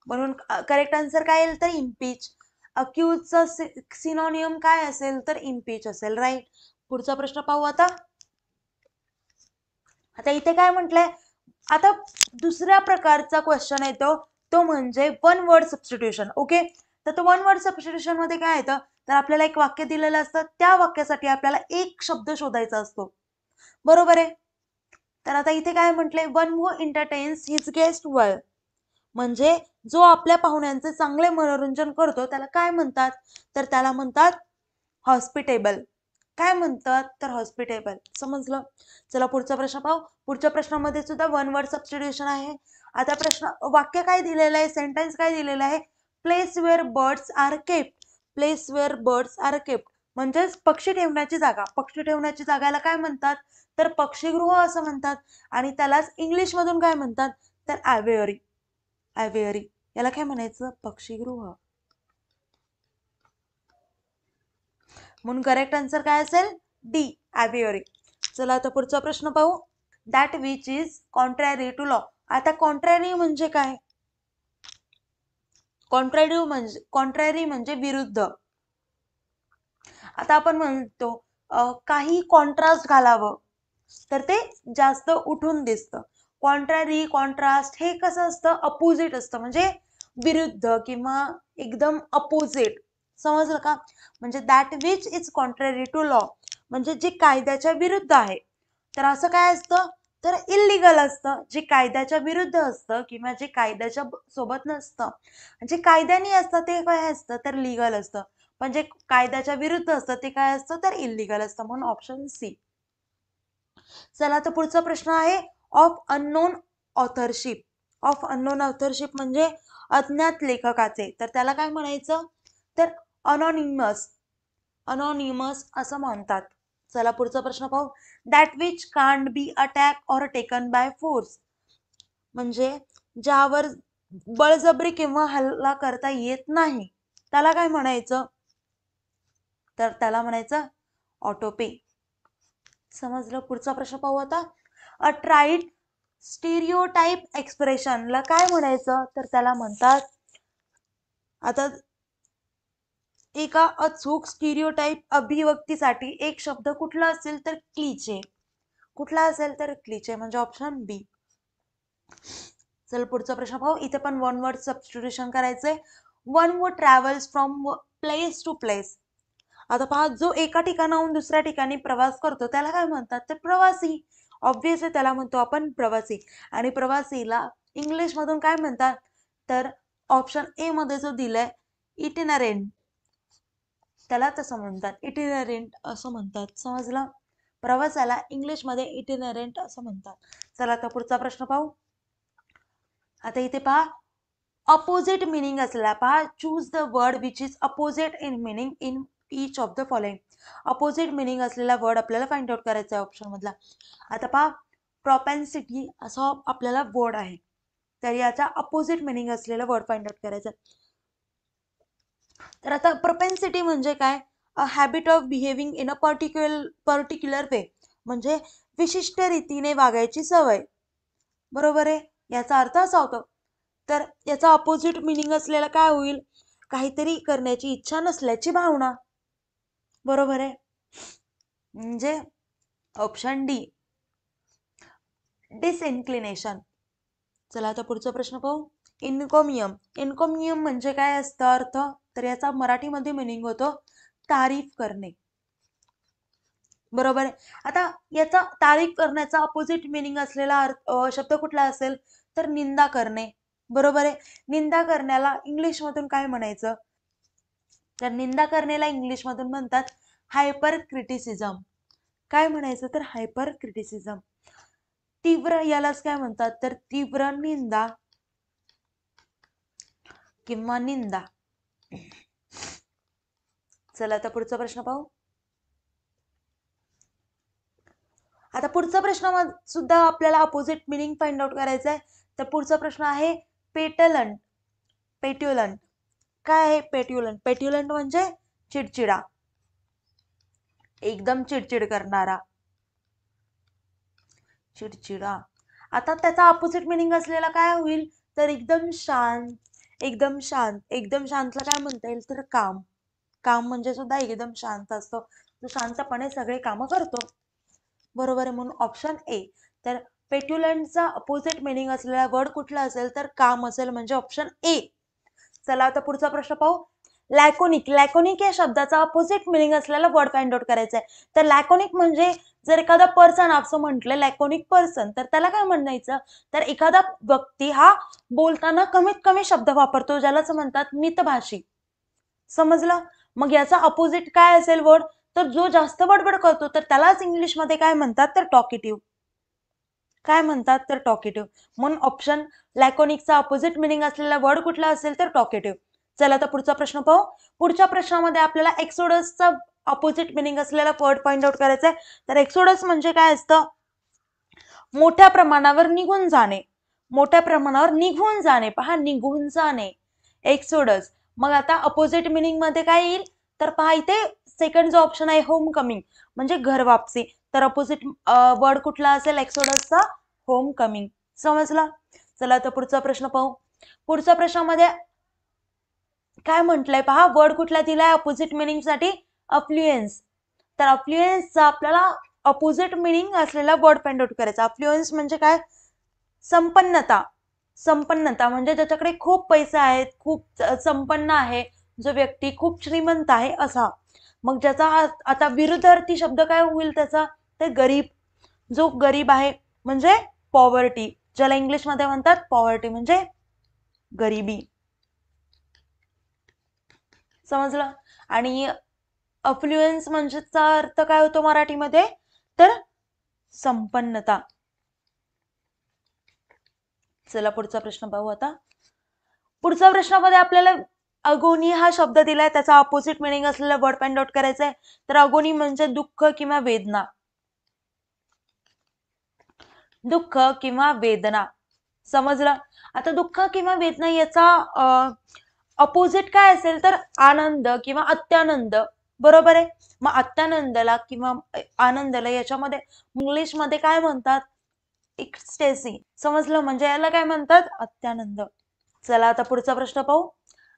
म्हणून करेक्ट आन्सर काय येईल तर इम्पीच. अक्यूजचा सिनोनियम काय असेल तर इम्पीच असेल. राईट. पुढचा प्रश्न पाहू आता. आता इथे काय म्हटलंय, आता दुसऱ्या प्रकारचा क्वेश्चन येतो तो म्हणजे वन वर्ड सबस्टिट्यूशन. ओके, तर तो वन वर्ड सबस्टिट्यूशन मध्ये काय येतं तर आपल्याला एक वाक्य दिलेलं असतं, त्या वाक्यासाठी आपल्याला एक शब्द शोधायचा असतो. बरोबर आहे. तर आता इथे काय म्हटलंय, one who entertains his guest well, म्हणजे जो आपल्या पाहुण्यांचे चांगले मनोरंजन करतो त्याला काय म्हणतात तर त्याला म्हणतात हॉस्पिटेबल. काय म्हणतात तर हॉस्पिटेबल. समजलं. चला पुढचा प्रश्न पाहू. पुढच्या प्रश्नामध्ये सुद्धा वन वर्ड सबस्टिट्यूशन आहे. आता प्रश्न वाक्य काय दिलेलं आहे, सेंटेन्स काय दिलेलं आहे, place where birds are kept. Place where birds are kept म्हणजेच पक्षी ठेवण्याची जागा. पक्षी ठेवण्याची जागाला काय म्हणतात तर पक्षीगृह असं म्हणतात. आणि त्यालाच इंग्लिश मधून काय म्हणतात तर ॲव्हेअरी. ॲव्हेअरी याला काय म्हणायचं पक्षीगृह. म्हणून करेक्ट आन्सर काय असेल डी, ॲव्हेअरी. चला आता पुढचा प्रश्न पाहू. That which is contrary to law. आता कॉन्ट्रॅरी म्हणजे काय, कॉन्ट्रॅरी म्हणजे विरुद्ध. आता आपण म्हणतो काही कॉन्ट्रास्ट घालावं तर ते जास्त उठून दिसतं. कॉन्ट्रॅरी, कॉन्ट्रास्ट हे कसं असतं अपोजिट असतं, म्हणजे विरुद्ध किंवा एकदम अपोजिट. समजलं का. म्हणजे that which is contrary to law म्हणजे जे कायद्याच्या विरुद्ध आहे. तर असं काय असतं तर इल्लीगल असतं. जे कायद्याच्या विरुद्ध असतं किंवा जे कायद्याच्या सोबत नसतं, जे कायद्याने असतं ते काय असतं तर लीगल असतं, पण जे कायद्याच्या विरुद्ध असतं ते काय असतं तर इल्लीगल असतं. म्हणून ऑप्शन सी. चला तर पुढचा प्रश्न आहे of unknown authorship. Of unknown authorship म्हणजे अज्ञात लेखकाचे, तर त्याला काय म्हणायचं तर अनॉनिमस. अनॉनिमस असं म्हणतात. चला पुढचा प्रश्न पाहू. That which can't be attack or taken by force म्हणजे ज्यावर बळजबरी किंवा हल्ला करता येत नाही त्याला काय म्हणायचं तर त्याला म्हणायचं ऑटोपे. समजलं. पुढचा प्रश्न पाहू आता. अ ट्राईड स्टिरियोटाइप एक्सप्रेशनला काय म्हणायचं तर त्याला म्हणतात, आता एका अचूक स्टिरियोटाइप अभिव्यक्तीसाठी एक शब्द कुठला असेल तर क्लीचे. कुठला असेल तर क्लीचे म्हणजे ऑप्शन बी. चल पुढचा प्रश्न पाहू. इथे पण वन वर्ड सबस्टिट्यूशन करायचंय. One who travels from place to place. आता पहा, जो एका ठिकाणाहून दुसऱ्या ठिकाणी प्रवास करतो त्याला काय म्हणतात तर प्रवासी. ऑब्विसली त्याला म्हणतो आपण प्रवासी. आणि प्रवासीला इंग्लिश मधून काय म्हणतात तर ऑप्शन ए मध्ये जो दिलाय इटिनरेंट, त्याला तसं म्हणतात इटिनरेंट असं म्हणतात. समजलं. प्रवासाला इंग्लिश मध्ये इटिनरेंट असं म्हणतात. चला आता पुढचा प्रश्न पाहू. आता इथे पहा अपोजिट मिनिंग असलेला, पहा choose the word which is opposite in meaning in each of the following. Opposite meaning असलेला वर्ड आपल्याला फाइंड आउट करायचा आहे ऑप्शन मधला. आता पहा प्रोपेन्सिटी असा आपल्याला वर्ड आहे, तर याचा अपोजिट मिनिंग असलेला वर्ड फाइंड आउट करायचा. तर आता प्रोपेन्सिटी म्हणजे काय, a habit of behaving in a particular way म्हणजे विशिष्ट रीतीने वागायची सवय. बरोबर आहे. याचा अर्थ असा होतो. तर याचा अपोजिट मिनिंग असलेला काय होईल, काहीतरी करण्याची इच्छा नसल्याची भावना. बरोबर आहे. म्हणजे ऑप्शन डी डिसइन्क्लिनेशन. चला आता पुढचा प्रश्न पाहू. इन्कोमियम. इन्कोमियम म्हणजे काय असतं अर्थ, तर याचा मराठीमध्ये मिनिंग होतो तारीफ करणे. बरोबर आहे. आता याचा तारीफ करण्याचा अपोजिट मिनिंग असलेला शब्द कुठला असेल, तर निंदा करणे. बरोबर आहे. निंदा करण्याला इंग्लिश मधून काय म्हणायचं, तर निंदा करण्याला इंग्लिश मधून म्हणतात हायपर क्रिटिसिझम. काय म्हणायचं, तर हायपर क्रिटिसिझम. तीव्र यालाच काय म्हणतात, तर तीव्र निंदा किंवा निंदा. चला आता पुढचा प्रश्न पाहू. आता पुढचा प्रश्न सुद्धा आपल्याला अपोजिट मिनिंग फाइंड आउट करायचा आहे. तर पुढचा प्रश्न आहे पेटलंट. पेट्युलंट. काय आहे पेट्युलंट? पेट्युलंट म्हणजे चिडचिडा, एकदम चिडचिड करणारा, चिडचिडा. आता त्याचा अपोजिट मिनिंग असलेला काय होईल, तर एकदम शांत. एकदम शांत. एकदम शांतला काय म्हणता येईल, तर काम. काम म्हणजे सुद्धा एकदम शांत असतो, तो शांतपणे सगळे कामं करतो. बरोबर आहे, म्हणून ऑप्शन ए. तर पेट्युलंटचा अपोजिट मिनिंग असलेला वर्ड कुठला असेल, तर काम असेल, म्हणजे ऑप्शन ए. चला आता पुढचा प्रश्न पाहू. लॅकोनिक. लॅकोनिक या शब्दाचा अपोजिट मिनिंग असलेला वर्ड फाइंड आउट करायचा आहे. तर लॅकोनिक म्हणजे जर एखादा पर्सन असं म्हटलं लॅकोनिक पर्सन, तर त्याला काय म्हणायचं, तर एखादा व्यक्ती हा बोलताना कमीत कमी शब्द वापरतो, ज्यालाच म्हणतात मितभाषी. समजलं. मग याचा अपोजिट काय असेल वर्ड, तर जो जास्त बडबड करतो, तर त्यालाच इंग्लिशमध्ये काय म्हणतात, तर टॉकेटिव्ह. काय म्हणतात, तर टॉकेटिव्ह. म्हणून ऑप्शन लॅकोनिकचा अपोजिट मिनिंग असलेला वर्ड कुठला असेल, तर टॉकेटिव्ह. चला आता पुढचा प्रश्न पाहू. पुढच्या प्रश्नामध्ये आपल्याला एक्सोडसचा अपोजिट मिनिंग असलेला वर्ड फाइंड आउट करायचा आहे. तर एक्सोडस म्हणजे काय असतं, मोठ्या प्रमाणावर निघून जाणे. मोठ्या प्रमाणावर निघून जाणे. पहा, निघून जाणे, एक्सोडस. मग आता अपोजिट मिनिंग मध्ये काय येईल, तर पहा इथे सेकंड जो ऑप्शन आहे होम कमिंग म्हणजे घर वापसी. तर अपोजिट वर्ड कुठला असेल एक्सोडसचा, होम कमिंग. समजला. चला आता पुढचा प्रश्न पाहू. पुढच्या प्रश्नामध्ये काय म्हटलंय पहा, वर्ड कुठला दिलाय अपोजिट मिनिंग साठी, अफ्लुएन्स. तर अफ्लुएन्सचा आपल्याला अपोजिट मिनिंग असलेला वर्ड फाइंड आउट करायचा. अफ्लुएन्स म्हणजे काय, संपन्नता. संपन्नता म्हणजे ज्याच्याकडे खूप पैसे आहेत, खूप संपन्न आहे, जो व्यक्ती खूप श्रीमंत आहे असा. मग ज्याचा आता विरुद्धार्थी शब्द काय होईल त्याचा, ते गरीब. जो गरीब आहे म्हणजे पॉवर्टी, ज्याला इंग्लिश मध्ये म्हणतात पॉवर्टी म्हणजे गरिबी. समजलं. आणि अफ्लुएन्स म्हणजे अर्थ काय होतो मराठीमध्ये, तर संपन्नता. चला पुढचा प्रश्न पाहू. आता पुढच्या प्रश्नामध्ये आपल्याला अगोनी हा शब्द दिलाय, त्याचा अपोजिट मिनिंग असलेला वर्ड फाइंड आउट करायचा आहे. तर अगोनी म्हणजे दुःख किंवा वेदना. दुःख किंवा वेदना. समजलं. आता दुःख किंवा वेदना याचा अपोजिट काय असेल, तर आनंद किंवा अत्यानंद. बरोबर आहे. मग अत्यानंदला किंवा आनंदला याच्यामध्ये इंग्लिश मध्ये काय म्हणतात, एक्स्टेसी. समजलं. म्हणजे याला काय म्हणतात, अत्यानंद. चला आता पुढचा प्रश्न पाहू.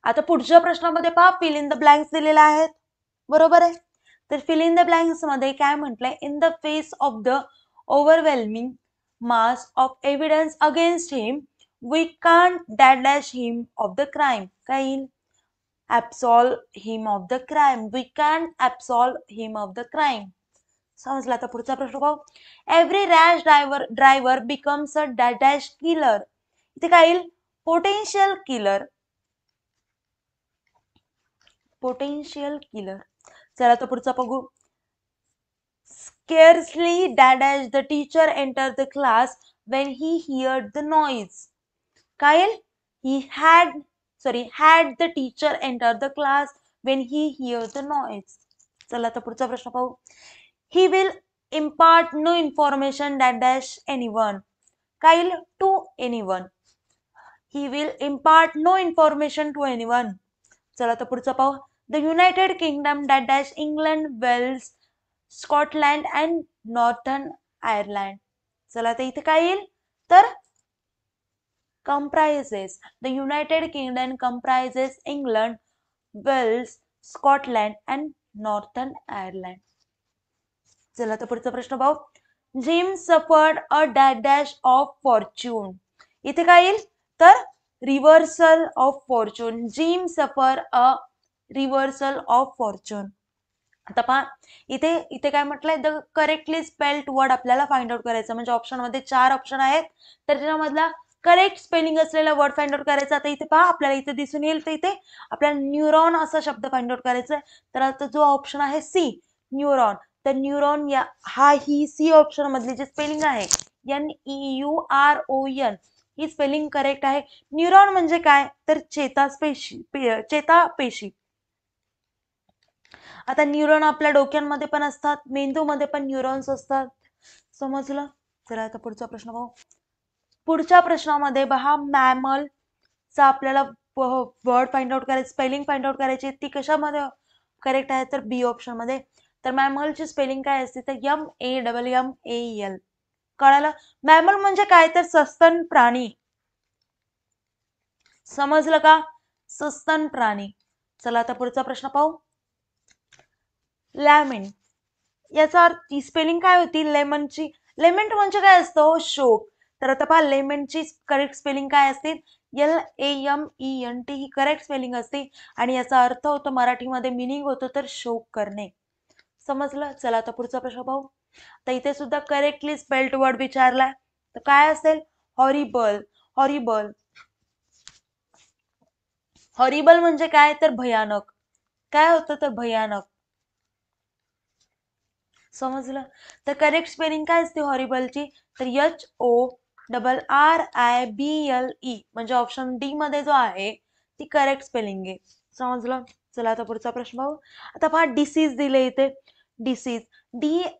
आता पुढच्या प्रश्नामध्ये पहा, फिल इन द ब्लँक्स दिलेले आहेत. बरोबर आहे. तर फिल इन द ब्लँक्स मध्ये काय म्हटलंय, in the face of the overwhelming mass of evidence against him, we can't dash him of the crime. काय येईल, absolve him of the crime. We can't absolve him of the crime. समजला. आता पुढचा प्रश्न पाहू. Every rash driver becomes a dash killer. इथे काय येईल, पोटेन्शियल किलर. Potential killer. चला आता पुढचा बघू. Scarcely dash the teacher entered the class when he heard the noise. Kyle, had the teacher enter the class when he heard the noise. चला आता पुढचा प्रश्न पाहू. He will impart no information dash anyone. Kyle, to anyone. He will impart no information to anyone. चला आता पुढचा पाहू. The United Kingdom dash England, Wales, Scotland and Northern Ireland. चला आता इथे काय येईल, तर comprises. The United Kingdom comprises England, Wales, Scotland and Northern Ireland. चला आता पुढचा प्रश्न पाहू. Jim suffered a dash of fortune. इथे काय येईल तर रिव्हर्सल ऑफ फॉर्च्यून. जिम सफर अ रिव्हर्सल ऑफ फॉर्च्यून. आता पहा इथे इथे काय म्हटलंय द करेक्टली स्पेल्ड वर्ड आपल्याला फाइंड आउट करायचं. म्हणजे ऑप्शन मध्ये 4 ऑप्शन आहेत तर त्याच्यामधला करेक्ट स्पेलिंग असलेला वर्ड फाइंड आउट करायचा. आता इथे पहा आपल्याला इथे दिसून येईल तर इथे आपल्याला न्यूरॉन असा शब्द फाइंड आउट करायचा आहे. तर आता जो ऑप्शन आहे सी न्यूरॉन, तर न्यूरॉन या ही सी ऑप्शन मधली जी स्पेलिंग आहे NEURON ही स्पेलिंग करेक्ट आहे. न्यूरॉन म्हणजे काय तर चेतापेशी. आता न्यूरॉन आपल्या डोक्यांमध्ये पण असतात, मेंदूमध्ये पण न्यूरॉन्स असतात. समजलं. चला आता पुढचा प्रश्न पाहू. पुढच्या प्रश्नामध्ये पहा मॅमल चा आपल्याला वर्ड फाइंड आउट करायचं, स्पेलिंग फाइंड आउट करायची. ती कशामध्ये करेक्ट आहे तर बी ऑप्शन मध्ये. तर मॅमलची स्पेलिंग काय असते तर MAMMAL. कळालं. मॅमल म्हणजे काय तर सस्तन प्राणी. समजलं का. सस्तन प्राणी. चला आता पुढचा प्रश्न पाहू. लॅमेंट याचा अर्थ स्पेलिंग काय होती लेमनची. लेमेंट म्हणजे काय असतो शोक. तर आता पहा लेमेंटची करेक्ट स्पेलिंग काय असते LAMENT ही करेक्ट स्पेलिंग असते आणि याचा अर्थ होतो मराठीमध्ये मिनिंग होतो तर शोक करणे. समजलं. चला आता पुढचा प्रश्न पाहू. तर इथे सुद्धा करेक्टली स्पेल्ड वर्ड विचारलाय तर काय असेल हॉरिबल. हॉरिबल हॉरिबल म्हणजे काय तर भयानक. काय होतं तर भयानक. समजलं. तर करेक्ट स्पेलिंग काय असते हॉरिबलची तर HORRIBLE म्हणजे ऑप्शन डी मध्ये जो आहे ती करेक्ट स्पेलिंग आहे. समजलं. चला आता पुढचा प्रश्न पाहू. आता पहा डिसीज दिले इथे. डिसीज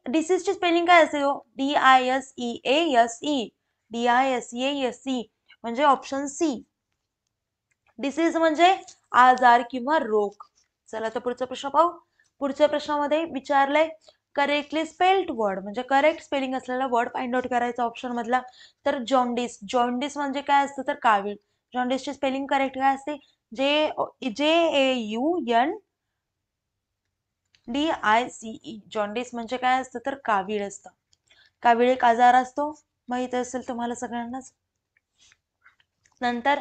डिसीजची स्पेलिंग काय असते हो DISEASE. DISEASE म्हणजे ऑप्शन सी. डिसीज म्हणजे आजार किंवा रोग. चला तर पुढचा प्रश्न पाहू. पुढच्या प्रश्नामध्ये विचारलंय करेक्टली स्पेल्ड वर्ड म्हणजे करेक्ट स्पेलिंग असलेला वर्ड फाइंड आउट करायचा ऑप्शन मधला. तर जॉन्डिस. जॉन्डिस म्हणजे काय असतं तर कावीळ. जॉन्डिसची स्पेलिंग करेक्ट काय असते JAUNDICE. जॉन्डिस म्हणजे काय असतं तर कावीळ असतं. कावीळ एक आजार असतो माहित असेल तुम्हाला सगळ्यांनाच. नंतर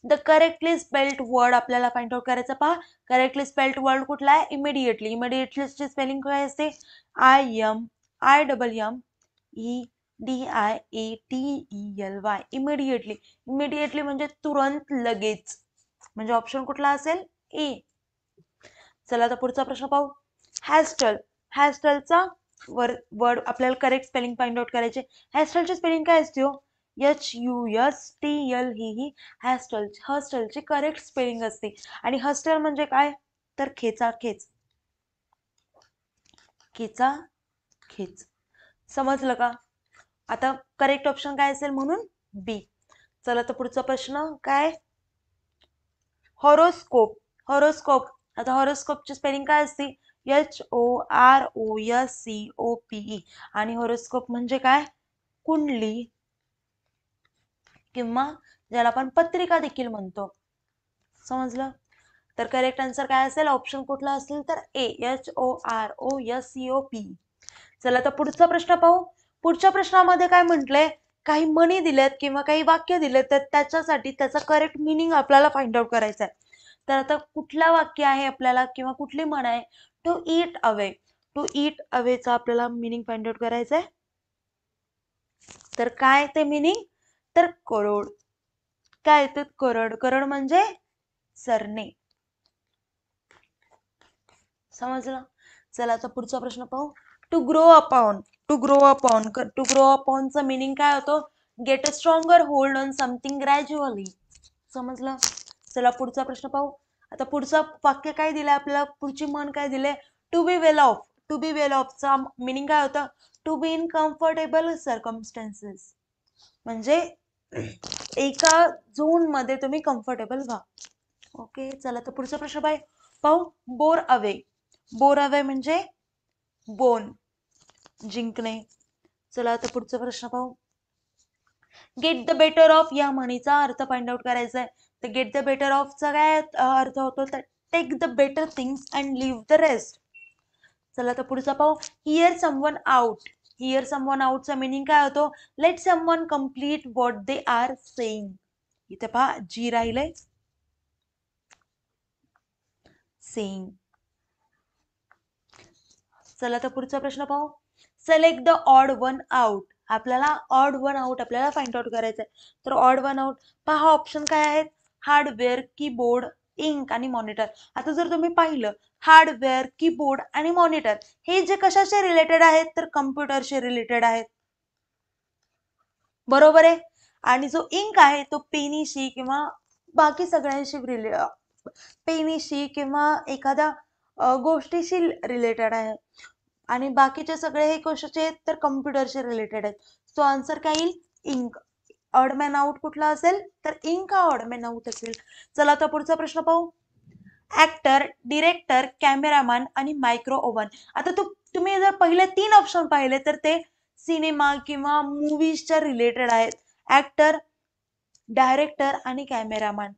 द करेक्टली स्पेल्ड वर्ड आपल्याला फाइंड आउट करायचं. पहा करेक्टली स्पेल्ड वर्ड कुठला आहे इमिडिएटली. इमिडिएटलीची स्पेलिंग काय असते IMIEDIATELY. इमिडिएटली. इमिडिएटली म्हणजे तुरंत लगेच. म्हणजे ऑप्शन कुठला असेल ए. चला आता पुढचा प्रश्न पाहू. हॅस्टल. हॅस्टलचा वर्ड आपल्याला करेक्ट स्पेलिंग फाइंड आउट करायचे. हॅस्टलची स्पेलिंग काय असते हो HUSTL ही हॅस्टल. हस्टलची करेक्ट स्पेलिंग असते. आणि हस्टल म्हणजे काय तर खेचा खेच. खेचा खेच. समजलं का. आता करेक्ट ऑप्शन काय असेल म्हणून बी. चला तर पुढचा प्रश्न काय हॉरोस्कोप. हॉरोस्कोप. आता हॉरोस्कोपची स्पेलिंग काय असते HOROSCOPE. आणि हॉरोस्कोप म्हणजे काय कुंडली किंवा ज्याला आपण पत्रिका देखील म्हणतो. समजलं. तर करेक्ट आन्सर काय असेल ऑप्शन कुठला असेल तर ए HOROSCOPE. चला तर पुढचा प्रश्न पाहू. पुढच्या प्रश्नामध्ये काय म्हटलंय काही म्हणी दिल्यात किंवा काही वाक्य दिलेत तर त्याच्यासाठी त्याचा करेक्ट मिनिंग आपल्याला फाइंड आउट करायचा आहे. तर आता कुठला वाक्य आहे आपल्याला किंवा कुठली म्हण आहे to eat away. To eat अवेचा आपल्याला मिनिंग फाइंड आउट करायचा आहे. तर काय ते मिनिंग तर करोड. काय तर करोड. करोड म्हणजे सरणे. समजलं. चला आता पुढचा प्रश्न पाहू. To grow upon. To grow upon. To grow अपॉनचा मिनिंग काय होतो get a stronger hold on something gradually. समजलं. चला पुढचा प्रश्न पाहू. आता पुढचा वाक्य काय दिलंय आपल्याला पुढची म्हण काय दिले to be well off. To be well ऑफचा मिनिंग काय होतं to be in comfortable circumstances. म्हणजे एका झोन मध्ये तुम्ही कम्फर्टेबल व्हा. ओके. चला तर पुढचा प्रश्न पाहू. Bore away. बोर अवे म्हणजे बोन जिंकणे. चला आता पुढचा प्रश्न पाहू. गेट द बेटर ऑफ या म्हणीचा अर्थ फाइंड आउट करायचा आहे. तर गेट द बेटर ऑफचा काय अर्थ होतो तर take the better things and leave the rest. चला तर पुढचा पाहू. Hear someone out. Hear someone आउटचा मिनिंग काय होतो? Let someone complete what they are saying. इथे पहा जी राहिलंय सेइंग. चला तर पुढचा प्रश्न पाहू. Select the odd one out. आपल्याला ऑड वन आउट आपल्याला फाइंड आउट करायचं आहे. तर ऑड वन आउट पहा ऑप्शन काय आहेत? हार्डवेअर, कीबोर्ड, इंक आणि मॉनिटर. आता जर तुम्ही पाहिलं हार्डवेअर, कीबोर्ड आणि मॉनिटर हे जे कशाचे रिलेटेड आहेत? तर कम्प्युटरशी रिलेटेड आहेत. बरोबर आहे. आणि जो इंक आहे तो पेनीशी किंवा बाकी सगळ्यांशी पेनीशी किंवा एखाद्या गोष्टीशी रिलेटेड आहे. आणि बाकीचे सगळे हे कशाचे आहेत? तर कम्प्युटरशी रिलेटेड आहेत. सो आन्सर काय येईल? इंक. ऑड मॅन आउट कुठला असेल? तर इंक हा ऑड मॅन आउट असेल. चला आता पुढचा प्रश्न पाहू. ऍक्टर, डिरेक्टर, कॅमेरामॅन आणि मायक्रो ओव्हन. आता तुम्ही जर पहिले 3 ऑप्शन पाहिले तर ते सिनेमा किंवा मूवीजच्या रिलेटेड आहेत. ऍक्टर, डायरेक्टर आणि कॅमेरामॅन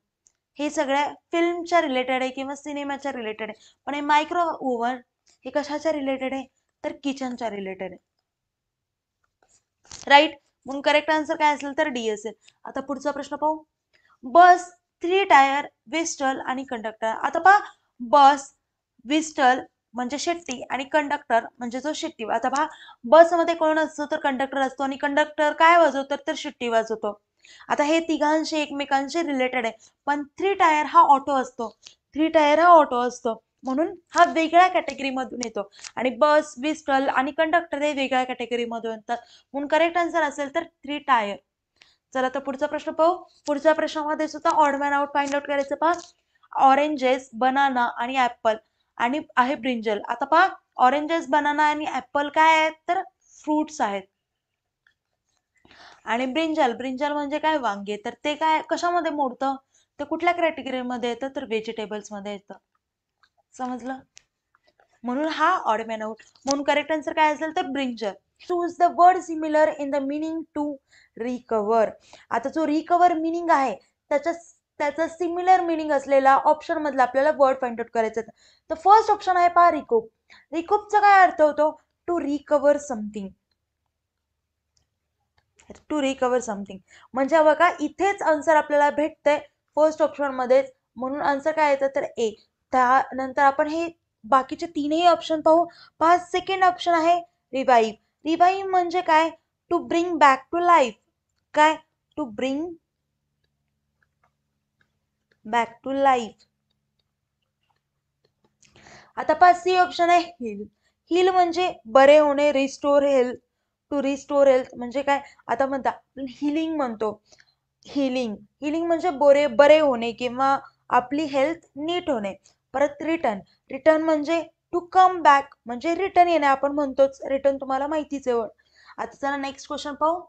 हे सगळ्या फिल्मच्या रिलेटेड आहे किंवा सिनेमाच्या रिलेटेड आहे. पण हे मायक्रो ओव्हन हे कशाच्या रिलेटेड आहे? तर किचनच्या रिलेटेड आहे. राईट. म्हणून करेक्ट आन्सर काय असेल? तर डी असेल. आता पुढचा प्रश्न पाहू. बस, 3 टायर, व्हिस्टल आणि कंडक्टर. आता पहा बस, व्हिस्टल म्हणजे शेट्टी आणि कंडक्टर म्हणजे जो शिट्टी. आता पहा बसमध्ये कोण असतो? तर कंडक्टर असतो आणि कंडक्टर काय वाजवतो? तर शिट्टी वाजवतो. आता हे तिघांशी एकमेकांशी रिलेटेड आहे. पण 3 टायर हा ऑटो असतो. 3 टायर हा ऑटो असतो म्हणून हा वेगळ्या कॅटेगरी मधून येतो. आणि बस, व्हिस्टल आणि कंडक्टर हे वेगळ्या कॅटेगरी मधून येतात. म्हणून करेक्ट आन्सर असेल तर 3 टायर. चला तर पुढचा प्रश्न पाहू. पुढच्या प्रश्नामध्ये सुद्धा odd man out find out करायचं. पहा ऑरेंजेस, बनाना आणि ऍपल आणि आहे ब्रिंजल. आता पहा ऑरेंजेस, बनाना आणि ऍपल काय आहेत? तर फ्रुट्स आहेत. आणि ब्रिंजल, ब्रिंजल म्हणजे काय? वांगे. तर ते काय कशामध्ये मोडतं? ते कुठल्या कॅटेगरीमध्ये येतं? तर व्हेजिटेबल्स मध्ये येतं. समजलं? म्हणून हा ऑड मॅन आउट. म्हणून करेक्ट आन्सर काय असेल? तर brinjal. Choose the word similar in the meaning to recover. आता जो रिकवर मिनिंग आहे त्याचा सिमिलर मिनिंग असलेला ऑप्शन मधला आपल्याला वर्ड फाइंड आउट करायचा. तर फर्स्ट ऑप्शन आहे पहा रिकूप. रिकूपचा काय अर्थ होतो? To recover something. To recover something म्हणजे बघा इथेच आन्सर आपल्याला भेटतंय फर्स्ट ऑप्शन मध्ये. म्हणून आन्सर काय येतं? तर ए. त्यानंतर आपण हे बाकीचे तीनही ऑप्शन पाहू. पहा सेकंड ऑप्शन आहे रिवाईव्ह. रिवाईव्ह म्हणजे काय? To bring back to life. काय? To bring back to life. आता पहा सी ऑप्शन आहे हिल. हिल म्हणजे बरे होणे, restore health. To restore health म्हणजे काय? आता म्हणता हिलिंग म्हणतो. हिलिंग, हिलिंग म्हणजे बरे होणे किंवा आपली हेल्थ नीट होणे. परत रिटर्न, रिटर्न म्हणजे टू कम बॅक म्हणजे रिटर्न येणे. आपण म्हणतोच रिटर्न, तुम्हाला माहितीच आहे. आता चला नेक्स्ट क्वेश्चन पाहू.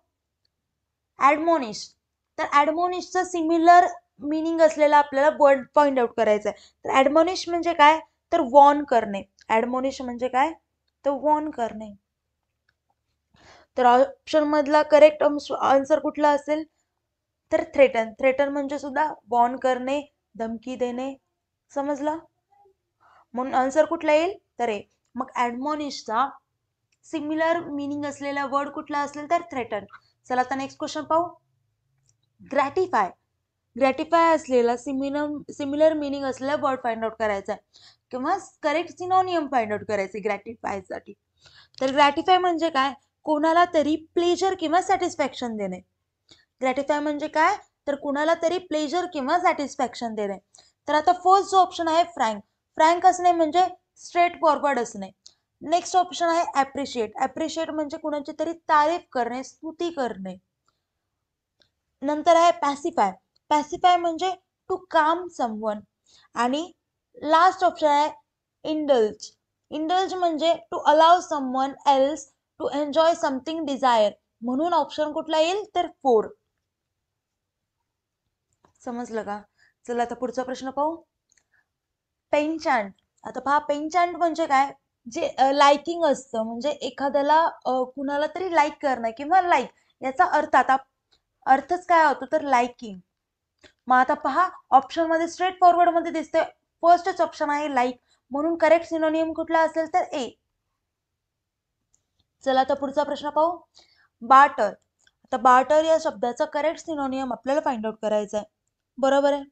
ऍडमोनिश. तर ऍडमोनिशचा सिमिलर मिनिंग असलेला आपल्याला वर्ड फाइंड आउट करायचा आहे. तर ऍडमोनिश म्हणजे काय? तर वॉर्न करणे. ऍडमोनिश म्हणजे काय? तर वॉर्न करणे. तर ऑप्शन मधला करेक्ट आन्सर कुठला असेल? तर थ्रेटन. थ्रेटन म्हणजे सुद्धा वॉर्न करणे, धमकी देणे. समजलं? म्हणून आन्सर कुठला येईल? तर ए. मग ऍडमॉनिशचा सिमिलर मिनिंग असलेला वर्ड कुठला असेल? तर थ्रेटन. चला आता नेक्स्ट क्वेश्चन पाहू. ग्रॅटिफाय. ग्रॅटिफाय असलेला सिमिलर मिनिंग असलेला वर्ड फाइंड आउट करायचा आहे किंवा करेक्ट सिनोनियम फाइंड आउट करायचे ग्रॅटिफाय साठी. तर ग्रॅटिफाय म्हणजे काय? कोणाला तरी प्लेजर किंवा सॅटिस्फॅक्शन देणे. ग्रॅटिफाय म्हणजे काय? तर कुणाला तरी प्लेजर किंवा सॅटिस्फॅक्शन देणे. तर आता फर्स्ट जो ऑप्शन आहे फ्रँक. फ्रँक असणे म्हणजे स्ट्रेट फॉरवर्ड असणे. नेक्स्ट ऑप्शन आहे ऍप्रिशिएट. ऍप्रिशिएट म्हणजे कुणाची तरी तारीफ करणे, स्तुती करणे. नंतर आहे पॅसिफाय. पॅसिफाय म्हणजे टू काम समवन. आणि लास्ट ऑप्शन आहे इंडल्ज. इंडल्ज म्हणजे to allow someone else to enjoy something desire. म्हणून ऑप्शन कुठला येईल? तर 4. समजलं का? चला आता पुढचा प्रश्न पाहू. पेनचांट. आता पहा पेनचांट म्हणजे काय? जे लाइकिंग असतं म्हणजे एखाद्याला कुणाला तरी लाईक करणं किंवा लाईक याचा अर्थ. आता अर्थच काय होतो? तर लाइकिंग. मग आता पहा ऑप्शन मध्ये स्ट्रेट फॉरवर्ड मध्ये दिसतंय फर्स्टच ऑप्शन आहे लाईक. म्हणून करेक्ट सिनोनियम कुठला असेल? तर ए. चला आता पुढचा प्रश्न पाहू. बार्टर. आता बार्टर या शब्दाचा करेक्ट सिनोनियम आपल्याला फाइंड आउट करायचा आहे. बरोबर आहे.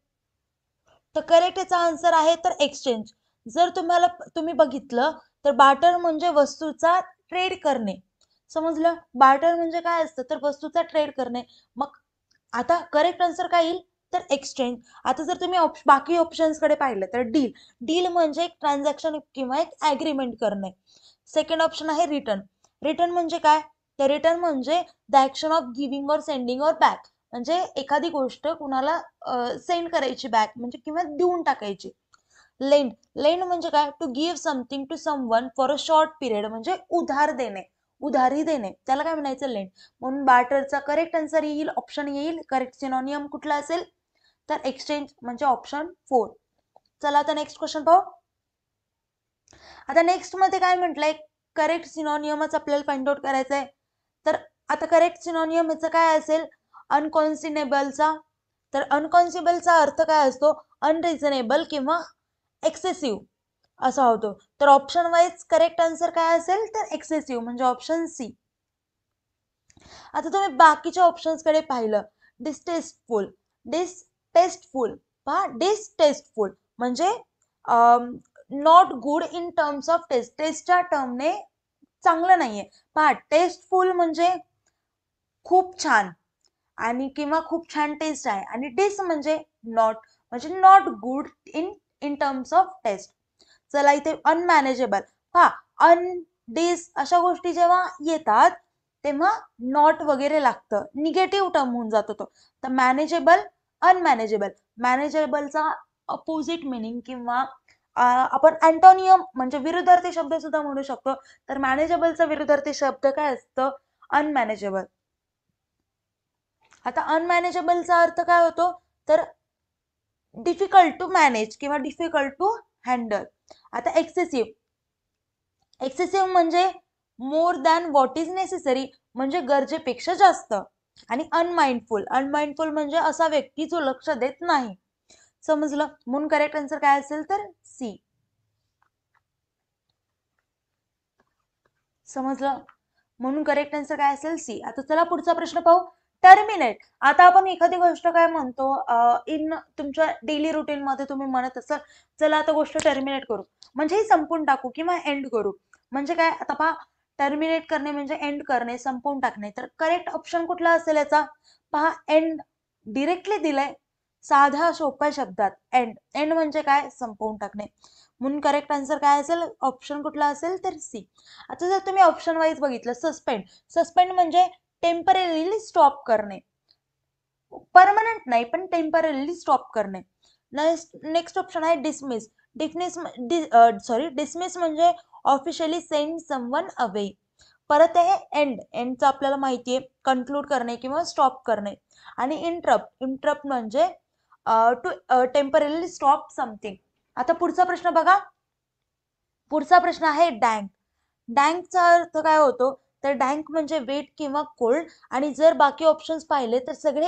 तर करेक्ट याचा आन्सर आहे तर एक्सचेंज. जर तुम्ही बघितलं तर बार्टर म्हणजे वस्तूचा ट्रेड करणे. समजलं? बार्टर म्हणजे काय असतं तर वस्तूचा ट्रेड करणे. मग आता करेक्ट आन्सर काय येईल तर एक्सचेंज. आता जर तुम्ही बाकी ऑप्शन्स कडे पाहिलं तर डील. डील म्हणजे एक ट्रान्झॅक्शन किंवा एक ऍग्रीमेंट करणे. सेकंड ऑप्शन आहे रिटर्न. रिटर्न म्हणजे काय तर रिटर्न म्हणजे द ऍक्शन ऑफ गिव्हिंग और सेंडिंग और बॅक. म्हणजे एखादी गोष्ट कुणाला सेंड करायची बॅक म्हणजे किंवा देऊन टाकायची. लेंड. लेंड म्हणजे काय to give something to someone for a short period म्हणजे उधार देणे, उधारी देणे, त्याला काय म्हणायचं लेंड. म्हणून बार्टरचा करेक्ट आन्सर येईल ऑप्शन येईल. करेक्ट सिनोनियम कुठला असेल तर एक्सचेंज म्हणजे ऑप्शन 4. चला आता नेक्स्ट क्वेश्चन पाहू. आता नेक्स्ट मध्ये काय म्हटलंय करेक्ट सिनोनियमच आपल्याला फाइंड आउट करायचं आहे. तर आता करेक्ट सिनोनियम याचा काय असेल अनकॉन्सिनेबलचा. तर अनकॉन्सिबलचा अर्थ काय असतो अनरिझनेबल किंवा एक्सेसिव्ह असा होतो. तर ऑप्शन वाईज करेक्ट आन्सर काय असेल तर एक्सेसिव्ह म्हणजे ऑप्शन सी. आता तुम्ही बाकीच्या ऑप्शन्स कडे पाहिलं डिस्टेस्टफुल. डिसटेस्टफुल पहा डिसटेस्टफुल म्हणजे not good in terms of taste. टेस्टच्या टर्मने चांगलं नाहीये. पहा टेस्टफुल म्हणजे खूप छान आणि किंवा खूप छान टेस्ट आहे आणि डिस म्हणजे नॉट म्हणजे not good in in terms of taste. चला इथे अनमॅनेजेबल. हा अन डिस अशा गोष्टी जेव्हा येतात तेव्हा नॉट वगैरे लागतं निगेटिव्ह टर्म होऊन जातो तो. तर मॅनेजेबल अनमॅनेजेबल. मॅनेजेबलचा अपोजिट मिनिंग किंवा आपण अँटोनियम म्हणजे विरुद्धार्थी शब्द सुद्धा म्हणू शकतो. तर मॅनेजेबलचा विरुद्धार्थी शब्द काय असतं अनमॅनेजेबल. आता अनमॅनेजेबलचा अर्थ काय होतो तर डिफिकल्ट टू मॅनेज किंवा डिफिकल्ट टू हँडल. आता एक्सेसिव्ह. एक्सेसिव्ह म्हणजे more than what is necessary म्हणजे गरजेपेक्षा जास्त. आणि अनमाइंडफुल. अनमाइंडफुल म्हणजे असा व्यक्ती जो लक्ष देत नाही. समजलं? म्हणून करेक्ट आन्सर काय असेल तर सी. समजलं? म्हणून करेक्ट आन्सर काय असेल सी. आता चला पुढचा प्रश्न पाहू. टर्मिनेट. आता आपण एखादी गोष्ट काय म्हणतो इन तुमच्या डेली रुटीन मध्ये तुम्ही म्हणत असाल चला आता गोष्ट टर्मिनेट करू म्हणजे संपून टाकू किंवा एंड करू. म्हणजे काय आता पहा टर्मिनेट करणे म्हणजे एंड करणे संपवून टाकणे. तर करेक्ट ऑप्शन कुठला असेल याचा पहा एंड. डिरेक्टली दिलंय साध्या सोप्या शब्दात एंड. एंड म्हणजे काय संपवून टाकणे. म्हणून करेक्ट आन्सर काय असेल ऑप्शन कुठला असेल तर सी. आता जर तुम्ही ऑप्शन वाईज बघितलं सस्पेंड. सस्पेंड म्हणजे टेम्पररीली स्टॉप करणे. परमनंट नाही पण टेम्पररीली स्टॉप करणे. नेक्स्ट ऑप्शन आहे डिसमिस. डिसमिस म्हणजे ऑफिशियली सेंड समवन अवे. परत आहे एंड. एंडचं आपल्याला माहितीये कन्क्लूड करणे किंवा स्टॉप करणे. आणि इंटरप्ट. इंटरप्ट म्हणजे टू टेम्पररीली स्टॉप समथिंग. आता पुढचा प्रश्न बघा. पुढचा प्रश्न आहे डँक. डँकचा अर्थ काय होतो तर डँक म्हणजे वेट किंवा कोल्ड. आणि जर बाकी ऑप्शन्स पाहिले तर सगळे